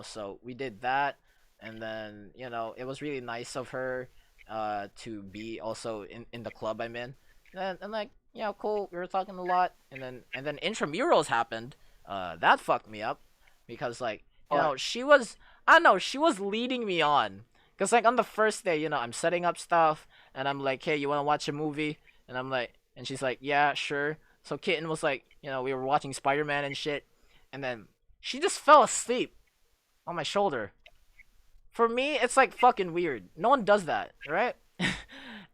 so we did that. And then it was really nice of her to be also in the club I'm in. And like cool, we were talking a lot. And then intramurals happened. That fucked me up because like what? she was, I don't know, she was leading me on because like on the first day, I'm setting up stuff, and I'm like, hey, you want to watch a movie? And I'm like, and she's like, yeah, sure. So Kitten was like, we were watching Spider Man and shit. And then she just fell asleep on my shoulder. For me, it's like fucking weird. No one does that, right?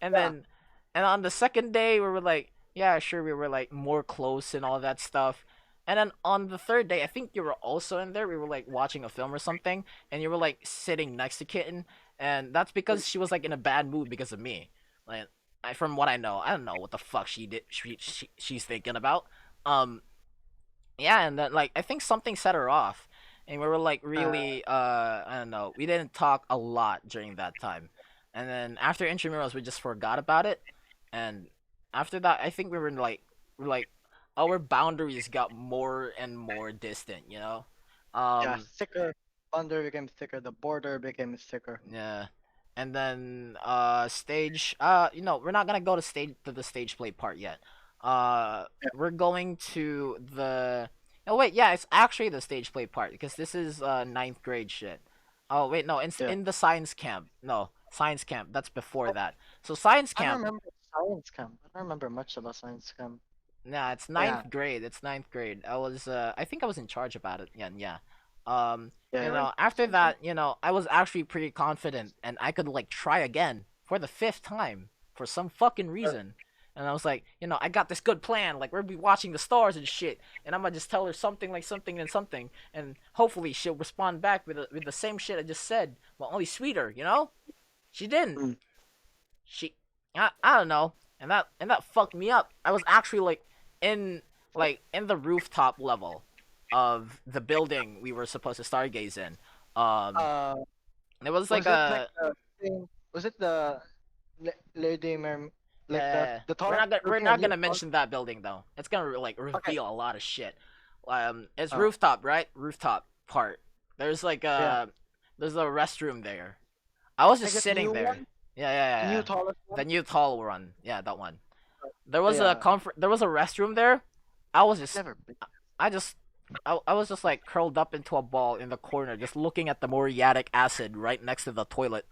and Yeah. then, and on the second day, we were like, yeah, sure, we were like more close and all that stuff. And then on the third day, I think you were also in there. We were like watching a film or something, and you were like sitting next to Kitten, and that's because she was like in a bad mood because of me. Like, from what I know, I don't know what the fuck she did. She's thinking about. Um, yeah, and then like I think something set her off, and we were like Uh, really I don't know, we didn't talk a lot during that time. And then after intramurals we just forgot about it. And after that I think we're like our boundaries got more and more distant. yeah, um thicker. Under became thicker. The border became thicker. yeah. And then stage we're not gonna go to the stage play part yet. Yeah. We're going to the oh wait, yeah, it's actually the stage play part because this is 9th grade shit. Oh wait, no, it's Yeah. in the science camp. No, science camp, that's before that. So science I don't camp. remember science camp. I don't remember much about science camp. Nah, it's Yeah. ninth grade. It's 9th grade. I think I was in charge about it. Yeah, yeah. Yeah. You're in After science camp? that, I was actually pretty confident and I could like try again for the fifth time for some fucking reason. And I was like, I got this good plan. Like we're be watching the stars and shit, and I'm gonna just tell her something like something and something, and hopefully she'll respond back with the same shit I just said, but only sweeter. She didn't. Mm. I don't know, and that fucked me up. I was actually in in the rooftop level of the building we were supposed to stargaze in. Um, Uh, it was like was it like a the thing? Was it the Lady Merm, like yeah. the We're taller not gonna we're building a not new gonna tall? mention that building though. It's gonna like Okay. reveal a lot of shit. It's Oh, rooftop, right? Rooftop part. There's like yeah. there's a restroom there. I was just Like that sitting new there. one, Yeah, yeah, the yeah, new yeah. tallest The one. new tall one. Yeah, that one. Yeah. There was a restroom there. I was I've just never been. I just I was just like curled up into a ball in the corner, just looking at the muriatic acid right next to the toilet.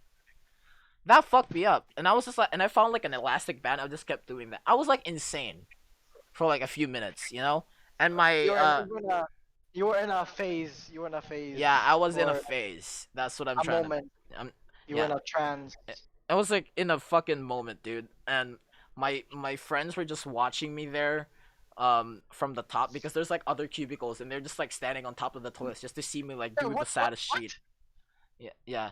That fucked me up, and I was just like, and I found like an elastic band. I just kept doing that. I was like insane for like a few minutes. And my You were in a phase. You were in a phase yeah, I was in a or phase. That's what I'm a trying to. moment. I'm You were yeah. in a trance. I was like in a fucking moment, dude. And my friends were just watching me there from the top because there's like other cubicles and they're just like standing on top of the toilets just to see me like Yeah, do the what? saddest What? shit. Yeah, yeah.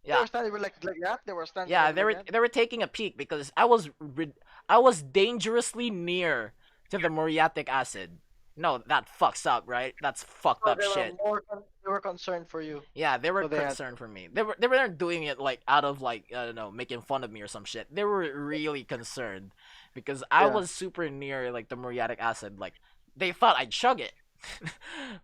They Yeah. were standing like that. They were standing Yeah, there they like were that. they were taking a peek because I was dangerously near to the muriatic acid. No, that fucks up, right? That's fucked So up shit. they were concerned for you, Yeah, they were so they had concerned for me. They weren't doing it like out of like I don't know, making fun of me or some shit. They were really concerned because I yeah. was super near like the muriatic acid. Like they thought I'd chug it,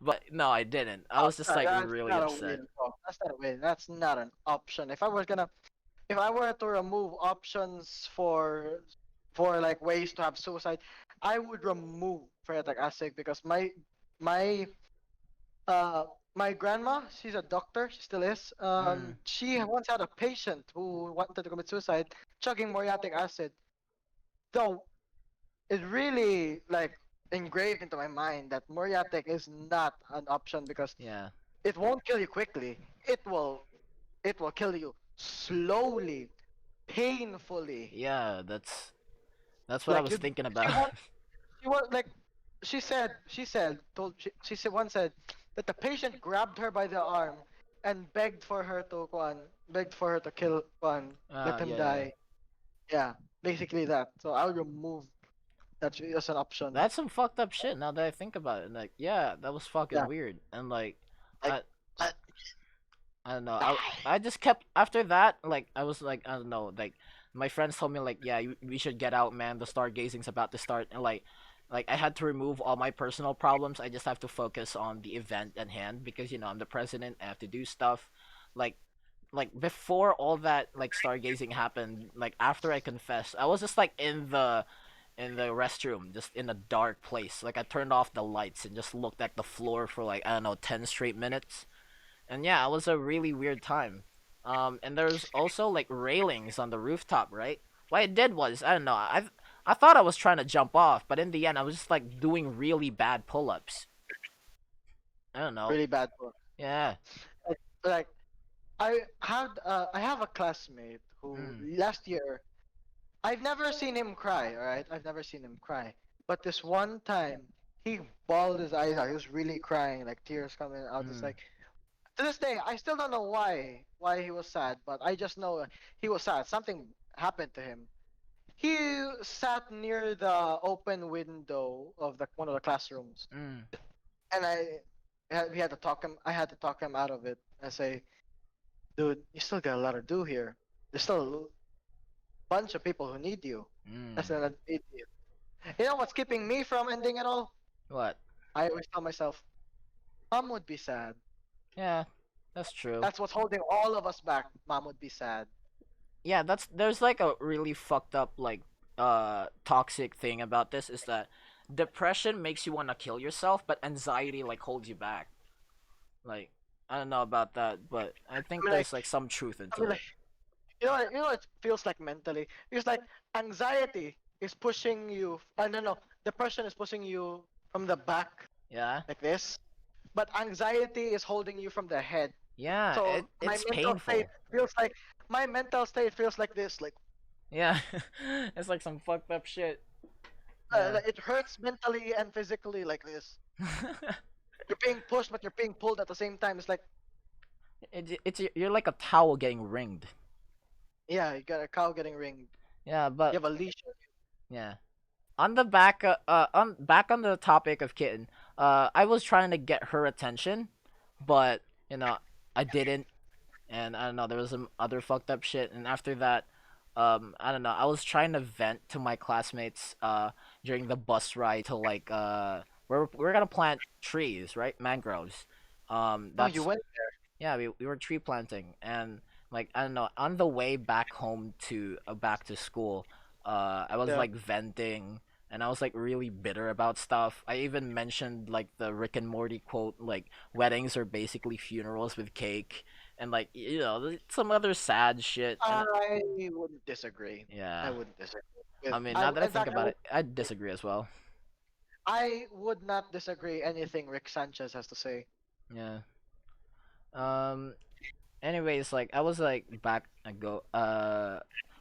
but no, I didn't. I Oh, was just like that's really not a upset. win, bro. That's not a win. That's not an option. If I were to remove options for like ways to have suicide, I would remove ferritic acid because my uh my grandma, she's a doctor, she still is. Mm, She once had a patient who wanted to commit suicide, chugging muriatic acid. Though it really like engraved into my mind that muriatic is not an option because yeah, it won't kill you quickly. It will kill you slowly, painfully. yeah. That's what I Like was you, thinking she about. want, she was like, she said once said that the patient grabbed her by the arm and begged for her to kill let him Yeah, yeah. die. Yeah, basically that. So I would remove that as an option. That's some fucked up shit. Now that I think about it, like, yeah, that was fucking Yeah, weird. And like, like I, I, let I don't know. die. I just kept after that. Like, I was like, I don't know. Like, my friends told me like, yeah, we should get out, man. The stargazing's about to start. And like I had to remove all my personal problems. I just have to focus on the event at hand because I'm the president. I have to do stuff. Like, like before all that like stargazing happened. Like after I confessed, I was just like in the restroom, just in a dark place. Like I turned off the lights and just looked at the floor for like I don't know 10 straight minutes. And yeah, it was a really weird time. And there's also like railings on the rooftop, right? What I did was I don't know. I thought I was trying to jump off, but in the end, I was just like doing really bad pull-ups. I don't know. Really bad book. Yeah. Like I have a classmate who Mm. last year I've never seen him cry, alright? I've never seen him cry. But this one time he bawled his eyes out. He was really crying, like tears coming out. It's Mm. like to this day I still don't know why he was sad, but I just know he was sad. Something happened to him. He sat near the open window of the one of the classrooms, Mm. and we had to talk him. I had to talk him out of it. I say, dude, you still got a lot to do here. There's still a bunch of people who need you. Mm. That's not need you. You know what's keeping me from ending it all? What? I always tell myself, Mom would be sad. Yeah, that's true. That's what's holding all of us back. Mom would be sad. Yeah, that's there's like a really fucked up like toxic thing about this is that depression makes you want to kill yourself, but anxiety like holds you back. Like I don't know about that, but I I think mean, like, there's like some truth I into mean, it. like, what it feels like mentally. It's like anxiety is pushing you. I don't know. Depression is pushing you from the back Yeah. like this, but anxiety is holding you from the head. Yeah, So it's painful. my mental state feels like this. Like Yeah. It's like some fucked up shit. Yeah. it hurts mentally and physically like this. You're being pushed, but you're being pulled at the same time. It's like it's you're like a towel getting ringed. yeah, you got a cow getting ringed. Yeah, You but have a leash. yeah. On the back on back on the topic of kitten, I was trying to get her attention, but you know, I didn't, and I don't know, there was some other fucked up shit, and after that, I don't know, I was trying to vent to my classmates during the bus ride to like we're gonna plant trees, right? Mangroves. Oh, you That's went. yeah, we were tree planting, and like I don't know, on the way back home to back to school, I was Yeah. like venting, and I was like really bitter about stuff. I even mentioned like the Rick and Morty quote, like weddings are basically funerals with cake, and like some other sad shit. And I wouldn't disagree. I yeah, wouldn't disagree. I mean, now that I In think fact, about it, I disagree as well. I would not disagree anything Rick Sanchez has to say. Yeah. Um. Anyways, like I was like back I go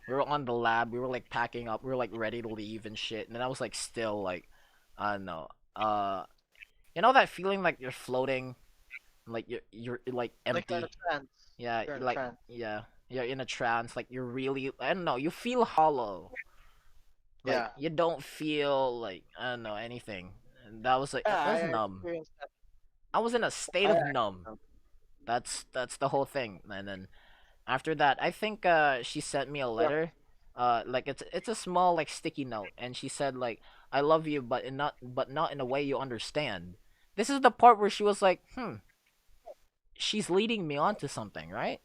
we were on the lab, we were like packing up, we were like ready to leave and shit, and then I was like still like I don't know. You know that feeling like you're floating, like you're like Like you're in a empty. trance. Yeah, You're in you're a like trance. yeah, you're in a trance, like you're really I don't know, you feel hollow. Like Yeah. you don't feel like I don't know anything. And that was like Yeah, it I was numb. experienced that. I was in a state I of numb. know. That's the whole thing. And then after that, I think she sent me a Yeah. letter. Like it's a small like sticky note, and she said like I love you, but not in a way you understand. This is the part where she was like, she's leading me on to something, right?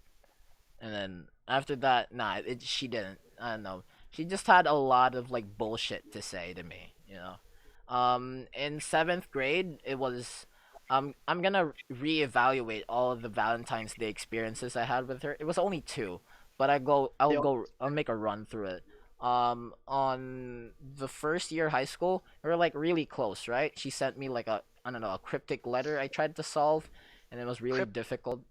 And then after that, nah, she didn't. I don't know. She just had a lot of like bullshit to say to me, you know. In seventh grade, it was. I'm gonna reevaluate all of the Valentine's Day experiences I had with her. It was only two, but The I'll make a run through it. On the first year high school, we were like really close, right? She sent me like a, I don't know, a cryptic letter I tried to solve, and it was really crypt. difficult.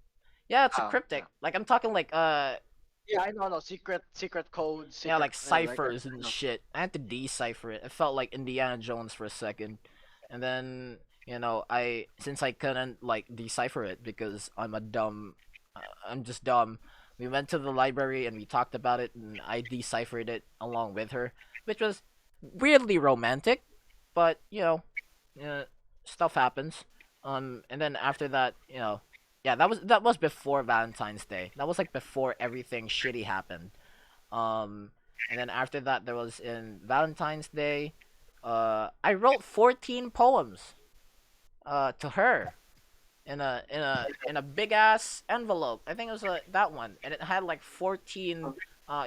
Yeah, it's a Yeah. cryptic. Like I'm talking like Yeah, I know. No secret codes, yeah, secret like like ciphers I and know. shit. I had to decipher it. It felt like Indiana Jones for a second. And then, I since I couldn't like decipher it because I'm just dumb. We went to the library and we talked about it and I deciphered it along with her, which was weirdly romantic, but uh, stuff happens. And then after that, yeah, that was before Valentine's Day. That was like before everything shitty happened. Um, and then after that, there was in Valentine's Day. I wrote 14 poems. To her in a big ass envelope. I think it was that one, and it had like 14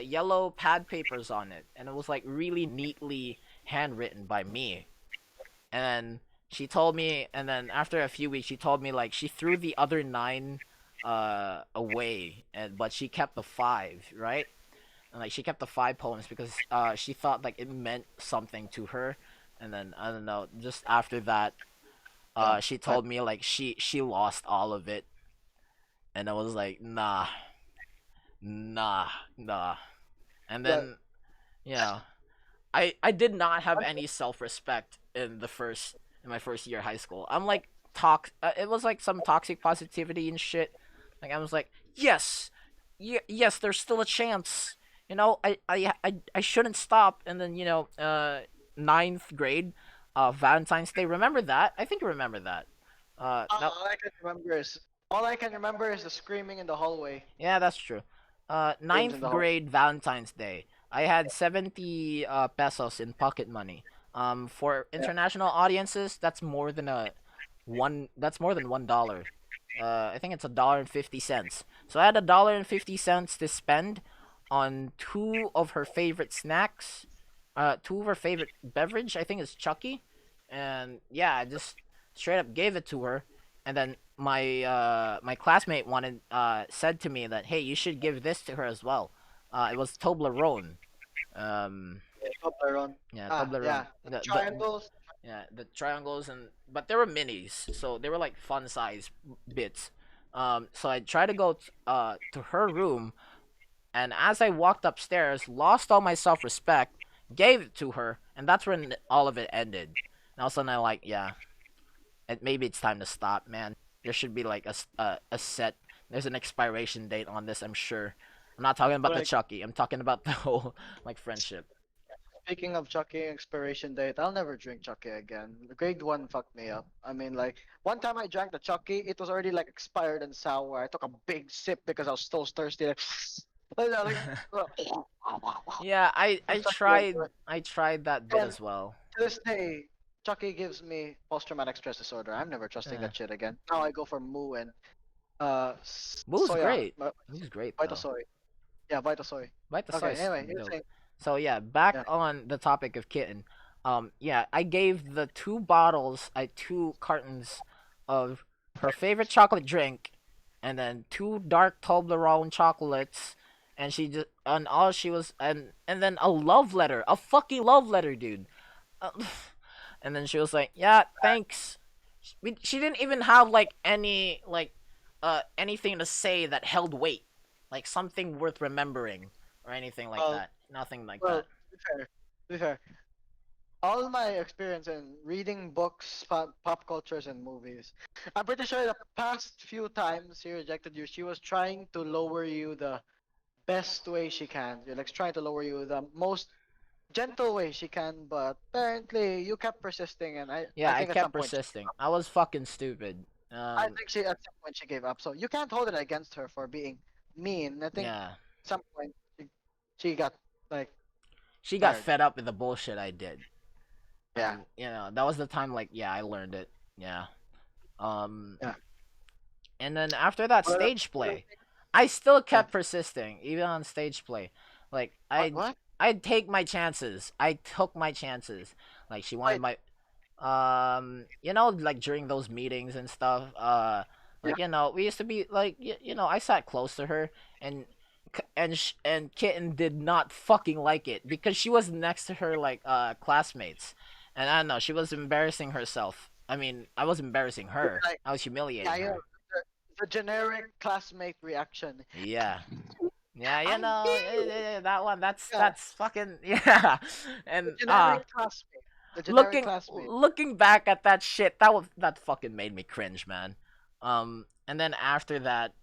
yellow pad papers on it, and it was like really neatly handwritten by me. And she told me, and then after a few weeks, she told me like she threw the other nine away, and but she kept the five, right? And like she kept the five poems because she thought like it meant something to her. And then I don't know, just after that, Yeah. she But told me like she lost all of it, and I was like, nah, nah, nah. And but then you know, I did not have any self respect in my first year of high school. I'm like it was like some toxic positivity and shit. Like I was like, yes, yes, there's still a chance. I shouldn't stop. And then ninth grade, Valentine's Day. Remember that? I think you remember that. Now all I can remember is the screaming in the hallway. Yeah, that's true. Screams Ninth in the hall. grade Valentine's Day. I had 70 pesos in pocket money. For Yeah. international audiences, that's more than a one. That's more than $1. I think it's $1.50. So I had $1.50 to spend on two of her favorite snacks, two of her favorite beverage. I think it's Chucky, and yeah, I just straight up gave it to her. And then my classmate said to me that hey, you should give this to her as well. It was Toblerone. Um, Yeah, Toblerone. yeah, Yeah. Toblerone. The triangles. Yeah, the triangles, and but they were minis, so they were like fun size bits. So I tried to go to her room, and as I walked upstairs, lost all my self respect, gave it to her, and that's when all of it ended. And all of a sudden, I like, yeah, maybe it's time to stop, man. There should be like a set. There's an expiration date on this, I'm sure. I'm not talking about the Like Chucky. I'm talking about the whole like friendship. speaking of Chucky expiration date, I'll never drink Chucky again. The grade one fucked me up. I mean, like one time I drank the Chucky, it was already like expired and sour. I took a big sip because I was so thirsty. Like, like, Yeah, I Chucky was tried I tried that bit and as well. to this day, Chucky gives me post-traumatic stress disorder. I'm never trusting Eh. that shit again. Now I go for Moo and Moo's soya, great. Moo's great Vita though. soy. Yeah, Vita soy. Vita Okay, Soy's anyway, you're dope. saying So yeah, back yeah. on the topic of kitten. Yeah, I gave the two cartons of her favorite chocolate drink, and then two dark Toblerone chocolates, and she just and all she was and then a love letter, a fucking love letter, dude. Uh, and then she was like, "Yeah, thanks." She didn't even have like anything to say that held weight, like something worth remembering or anything like Well, that. Nothing like well, that. to be fair, all my experience in reading books, pop cultures, and movies, I'm pretty sure the past few times she rejected you, she was trying to lower you the best way she can. You're like trying to lower you the most gentle way she can, but apparently you kept persisting, and I Yeah, I think at some kept point, persisting. I was fucking stupid. I Um, think she at some point she gave up. So you can't hold it against her for being mean. I think yeah, at some point she got like she got tired. fed up with the bullshit I did, Yeah, and that was the time. Like, yeah, I learned it. Yeah. Um, yeah. and then after that What, stage play, I still yeah. kept persisting even on stage play. Like, What? I'd take my chances. I took my chances. Like, she wanted Wait. my like during those meetings and stuff, Yeah. like, we used to be like, I sat close to her, and and Kitten did not fucking like it because she was next to her, like, classmates, and I don't know, she was embarrassing herself. I mean, I was embarrassing her. Like, I was yeah, humiliating you know, her. the generic classmate reaction. Yeah. Yeah, I knew. that one, Yeah, that's fucking yeah. the And generic classmate. The generic classmate. looking back at that shit, that fucking made me cringe, man. And then after that,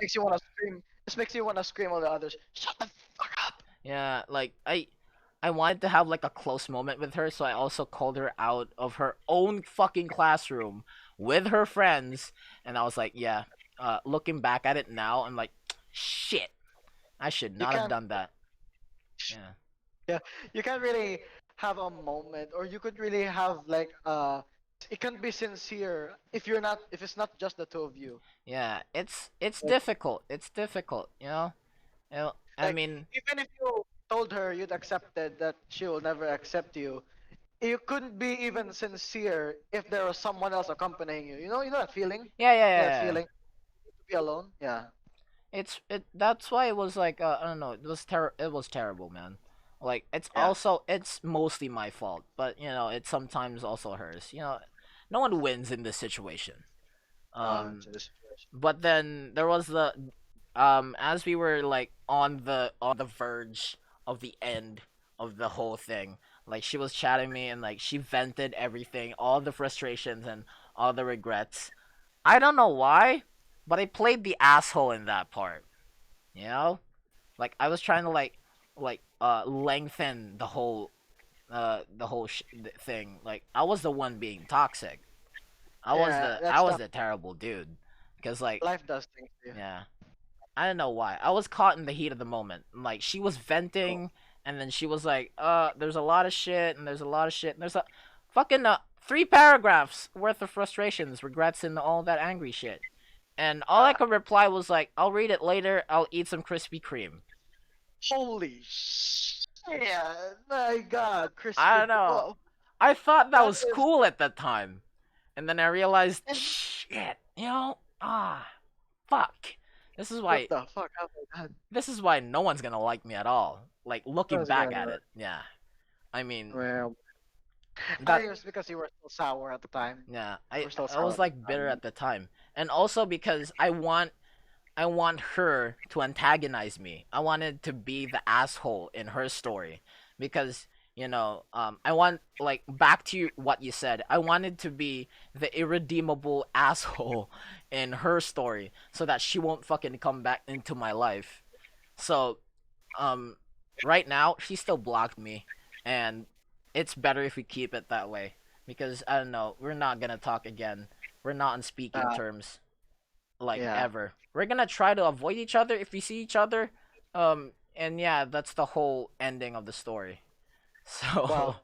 Makes you wanna scream. This makes you wanna scream at the others. Shut the fuck up. yeah, like, I wanted to have like a close moment with her, so I also called her out of her own fucking classroom with her friends, and I was like, yeah, looking back at it now, I'm like, shit, I should You not have can't. done that. Yeah. Yeah, you can't really have a moment, or you could really have like it can be sincere if you're not if it's not just the two of you. Yeah, it's Like, difficult. It's difficult, you know? I like mean, even if you told her you'd accepted that she will never accept you, you couldn't be even sincere if there was someone else accompanying you. You know that feeling? yeah, yeah, That yeah, yeah. feeling to be alone. Yeah, That's why it was like, I don't know, it was terrible, man. Like, yeah. it's mostly my fault, but it's sometimes also hers. No one wins in this situation. To the situation. But then there was the as we were like on the verge of the end of the whole thing, like, she was chatting me, and like she vented everything, all the frustrations and all the regrets. I don't know why, but I played the asshole in that part. You know, like, I was trying to, lengthen the whole thing. Like, I was the one being toxic. Yeah, I that's was tough. the terrible dude. Because, like, Life does things to you. yeah, I don't know why. I was caught in the heat of the moment. Like, she was Cool. venting, and then she was like, there's a lot of shit, and there's a lot of shit, and there's a fucking 3 paragraphs worth of frustrations, regrets, and all that angry shit. And all I Uh, could reply was like, I'll read it later, I'll eat some Krispy Kreme. Holy shit! My God, I crispy. don't know. Oh, I thought that that was is. cool at the time. And then I realized, And shit, fuck. This is what why the fuck happened? That this is why no one's gonna like me at all. Like, looking was back gonna at work. it, yeah. I mean, Well, I that think it was because you were still sour at the time. yeah, You were still I sour was at the like bitter time. at the time. And also because I want her to antagonize me. I wanted to be the asshole in her story because, I want, like, back to what you said. I wanted to be the irredeemable asshole in her story so that she won't fucking come back into my life. So, um right now she still blocked me, and it's better if we keep it that way because, I don't know, we're not going to talk again. We're not on speaking Uh, terms, like, yeah. ever. We're gonna try to avoid each other if we see each other. And yeah, that's the whole ending of the story. So, Well,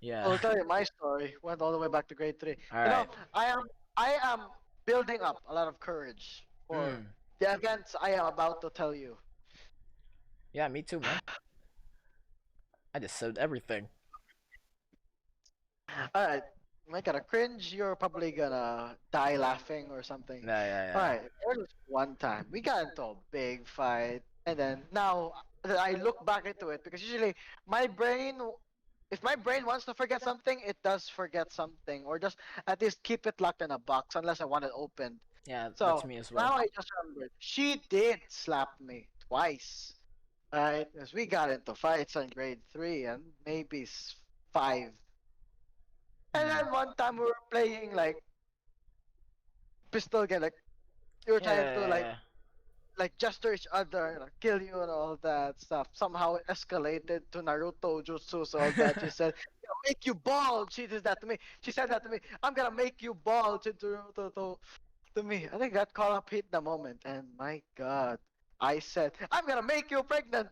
yeah. I'll tell you my story. Went all the way back to grade three. All You know, right. I am building up a lot of courage for Mm. the events I am about to tell you. Yeah, me too, man. I just said everything. Alright, you might gonna cringe. You're probably gonna die laughing or something. Yeah, yeah, yeah. Alright, there was one time we got into a big fight, and then now that I look back into it, because usually my brain, if my brain wants to forget something, it does forget something, or just at least keep it locked in a box unless I want it opened. Yeah, that's So me as now well. I just remembered she did slap me twice. Right, because we got into fights in grade three and maybe five. And Mm. then one time we were playing like pistol game, like you were Yeah, trying yeah, to yeah, yeah. like gesture each other, kill you and all that stuff. Somehow it escalated to Naruto jutsu, so all that. She said, "Make you bald." She did that to me. She said that to me. I'm gonna make you bald, to Naruto. to me. I think that call up hit the moment, and my God, I said, "I'm gonna make you pregnant."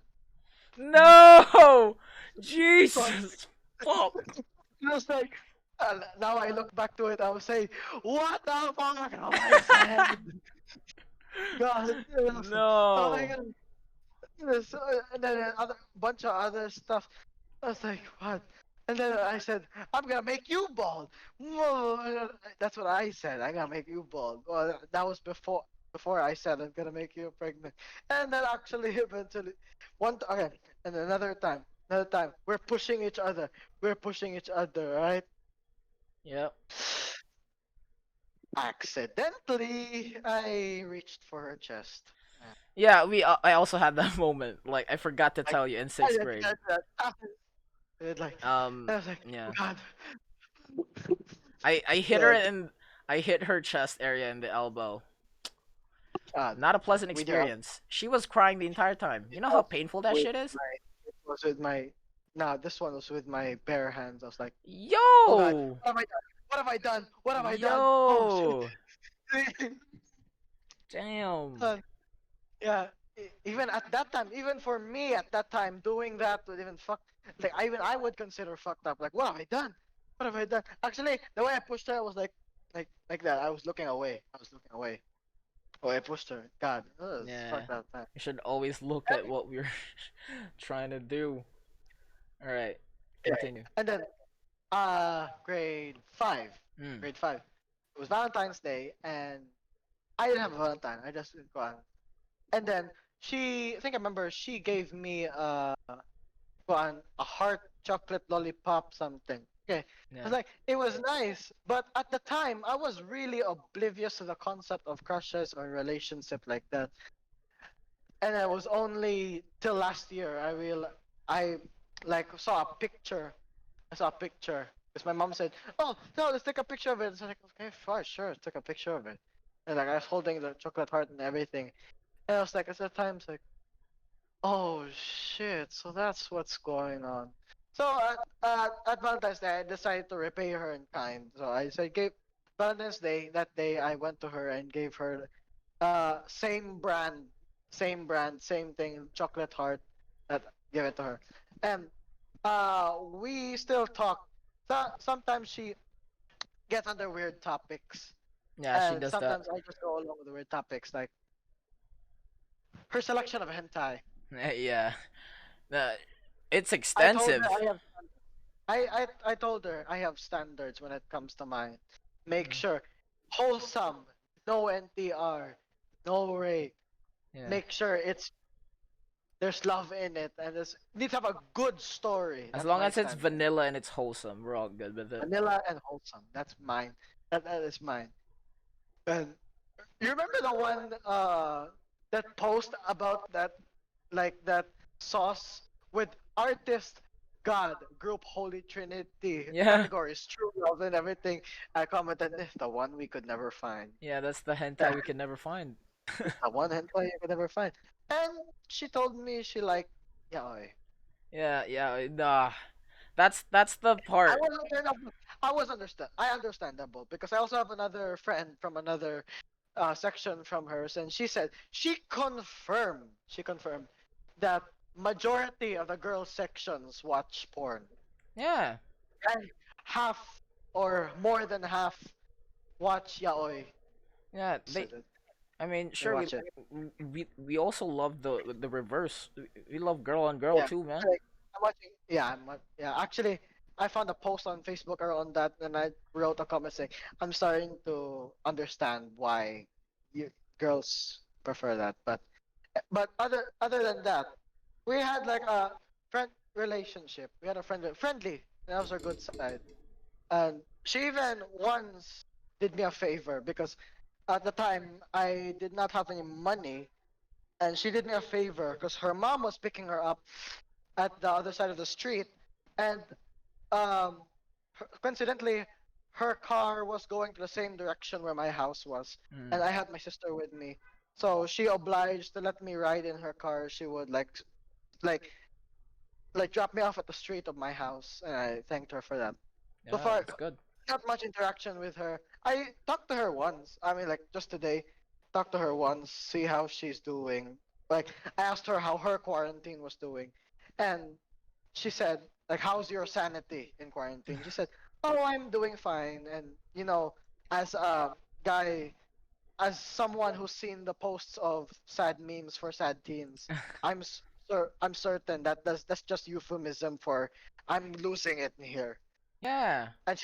No! So Jesus! Fuck! it was like, now I look back to it, I was saying, "What the fuck have I said?" God, it was like, oh my No! God, and then other bunch of other stuff. I was like, what? And then I said, I'm gonna make you bald. Whoa. That's what I said. I'm gonna make you bald. Well, that was before I said I'm gonna make you pregnant. And then actually, eventually, okay, and another time, we're pushing each other. We're pushing each other, right? Yep. Accidentally, I reached for her chest. Yeah, I also had that moment. Like, I forgot to Like, tell you in I sixth did grade. that. And like, Um, I was like, oh yeah. God, I hit her God, in. I hit her chest area in the elbow. God. Not a pleasant We did. experience. She was crying the entire time. It You know how was painful that with shit is? my. It was with my. No, this one was with my bare hands. I was like, oh God, Yo! what have I done? What have I done? What have I done? Oh shit. Yo! Damn. God. Yeah. Even at that time, even for me at that time, doing that would even fuck. Like I would consider fucked up. Like what have I done? What have I done? Actually, the way I pushed her was like that. I was looking away. I was looking away. Oh, I pushed her. God, it was Yeah. fucked up time. You should always look at what we're trying to do. Alright. Okay. Continue. And then grade five. Hmm. Grade five. It was Valentine's Day and I didn't have a Valentine. I just didn't go out. And then I think I remember she gave me a heart chocolate lollipop something. Okay. I Yeah. was like, it was nice, but at the time I was really oblivious to the concept of crushes or relationship like that. And it was only till last year I like saw a picture. I saw a picture because my mom said, "Oh no, let's take a picture of it." So I was like, "Okay, fine, sure, took a picture of it." And like I was holding the chocolate heart and everything, and I was like, at that time, it's like, "Oh shit!" So that's what's going on. So at Valentine's Day, I decided to repay her in kind. So I said, gave Valentine's Day that day. I went to her and gave her same brand, same thing, chocolate heart. That give it to her, and we still talk. Sometimes she gets under weird topics, Yeah, she and does that. sometimes I just go along with the weird topics, like her selection of hentai. Yeah. Uh, it's I told her extensive. I have. I told her I have standards when it comes to mine. Make Mm. sure wholesome, no NTR, no rape. Yeah. Make sure there's love in it, and it needs to have a good story. As That's long my as it's standard. vanilla and it's wholesome, we're all good with it. Vanilla and wholesome. That's mine. That is mine. And you remember the one that post about that like that sauce with artist God group Holy Trinity Yeah. categories true love and everything. I commented this the one we could never find. Yeah, that's the hentai Yeah, we could never find. the one hentai you could never find. And she told me she liked yaoi. Yeah, yeah, nah. That's the I part. was understandable. I was understandable because I also have another friend from another section from hers, and she said she confirmed that majority of the girls sections watch porn, Yeah. and half or more than half watch yaoi. Yeah, Said it. I mean, They sure watch it. we also love the reverse. We love girl on girl Yeah, too, man. like, I'm watching. Yeah, yeah. Actually, I found a post on Facebook around that, and I wrote a comment saying, "I'm starting to understand why you girls prefer that." But other than that, we had like a friend relationship. We had a friendly. That was our good side. And she even once did me a favor because at the time I did not have any money, and she did me a favor because her mom was picking her up at the other side of the street, and um, coincidentally, her car was going to the same direction where my house was, Mm. and I had my sister with me. So she obliged to let me ride in her car. She would like drop me off at the street of my house, and I thanked her for that. So Yeah, far, that's good. not much interaction with her. I talked to her once. I mean, like just today, talked to her once, see how she's doing. Like I asked her how her quarantine was doing, and she said, like, how's your sanity in quarantine? She said, oh, I'm doing fine. And as a guy, as someone who's seen the posts of sad memes for sad teens, I'm certain that that's just euphemism for I'm losing it here. Yeah. And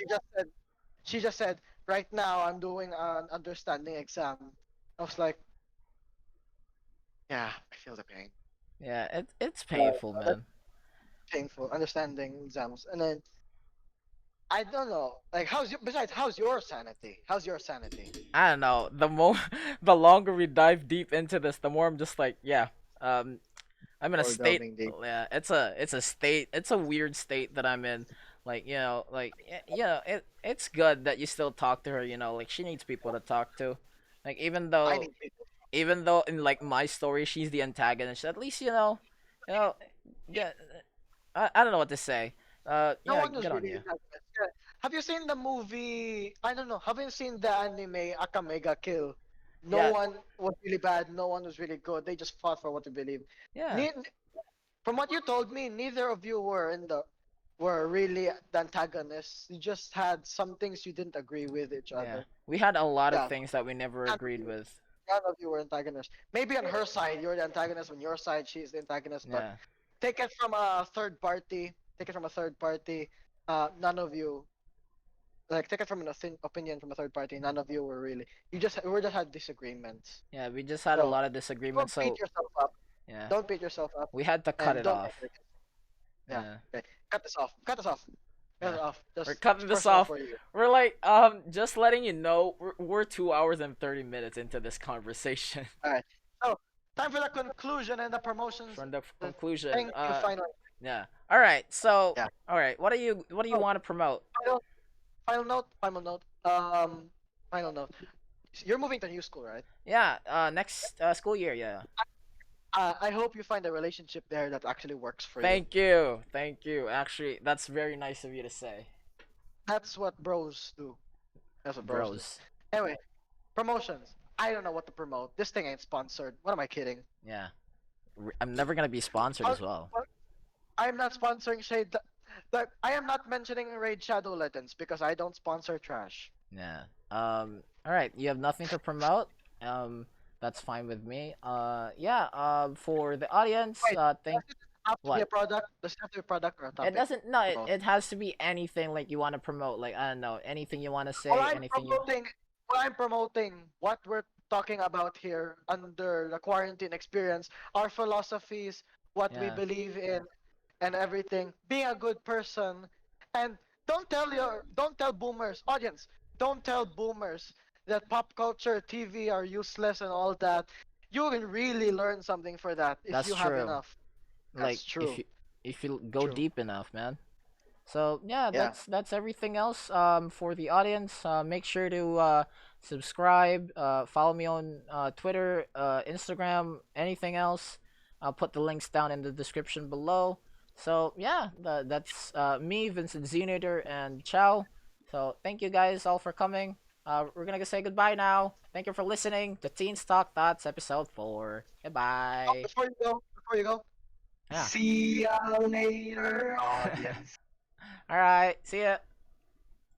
she just said, right now I'm doing an understanding exam. I was like, yeah, I feel the pain. Yeah, it's Uh, painful, that's man. painful understanding exams. And then I don't know, like how's your sanity? How's your sanity? I don't know. The longer we dive deep into this, the more I'm just like, yeah. Um, I'm in a Or state. delving deep. Yeah, it's a state. It's a weird state that I'm in. Like like yeah, it's good that you still talk to her. Like she needs people to talk to. Like I need people. even though in like my story she's the antagonist, at least you know, yeah. I don't know what to say. No Yeah, one was good on really you. antagonist. Yeah. Have you seen the movie? I don't know. Have you seen the anime Akamega Kill? No Yeah, one was really bad. No one was really good. They just fought for what they believe. yeah, Ne- From what you told me, neither of you were really the antagonists. You just had some things you didn't agree with each yeah. other. We had a lot of Yeah, things that we never none of agreed you, with. none of you were antagonists. Maybe on her side you're the antagonist, on your side she's the antagonist. But Yeah, take it from a third party. Take it from a third party. None of you, like, take it from an opinion from a third party. None of you were really. We just had disagreements. yeah. We just had a So lot of disagreements. don't beat So yourself up. yeah, Don't beat yourself up, we had to cut and it don't off. hurt yourself. Yeah. Yeah. Okay. Cut this off. Cut this off. Cut Yeah. it off. We're Just cutting it's this personal off. for you. We're like, just letting you know, we're 2 hours and 30 minutes into this conversation. All right. So time for the conclusion and the promotions. From the The conclusion, Thank you. Final. yeah. All right. So, Yeah. all right. What do you Oh, want to promote? final. Final note. Final note. Final note. You're moving to new school, right? Yeah. Next school year. Yeah. I hope you find a relationship there that actually works for you. Thank you. Thank you. Actually, that's very nice of you to say, That's what bros do. That's what bros do. bros. Anyway, promotions. I don't know what to promote. This thing ain't sponsored. What am I kidding? Yeah. I'm never gonna be sponsored Uh, as well. uh, I'm not sponsoring Shade. I am not mentioning Raid Shadow Legends because I don't sponsor trash. Yeah. All right. You have nothing to promote. Um. That's fine with me. Yeah. For the audience. Wait, Thank. does it have to be a What? product? Does it have to be a product or a It topic doesn't. No. to It, promote? it has to be anything like you want to promote. Like I don't know. Anything you want to Well, say. I'm Anything you. promoting. Well, I'm promoting what we're talking about here under the quarantine experience, our philosophies, what we Yeah. believe in, and everything. Being a good person, and don't tell boomers, audience, don't tell boomers that pop culture, TV are useless and all that. You can really learn something for that if That's you have true. enough. Like That's if true. you go True. deep enough, man. So yeah, Yeah. that's everything else. For the audience, make sure to subscribe. Follow me on Twitter, Instagram, anything else. I'll put the links down in the description below. So yeah, that's me, Vincent Znader, and ciao. So thank you guys all for coming. We're gonna say goodbye now. Thank you for listening to Teens Talk Thoughts episode 4. Oh, Goodbye. before you go, Yeah. see ya later, audience. All right. See ya.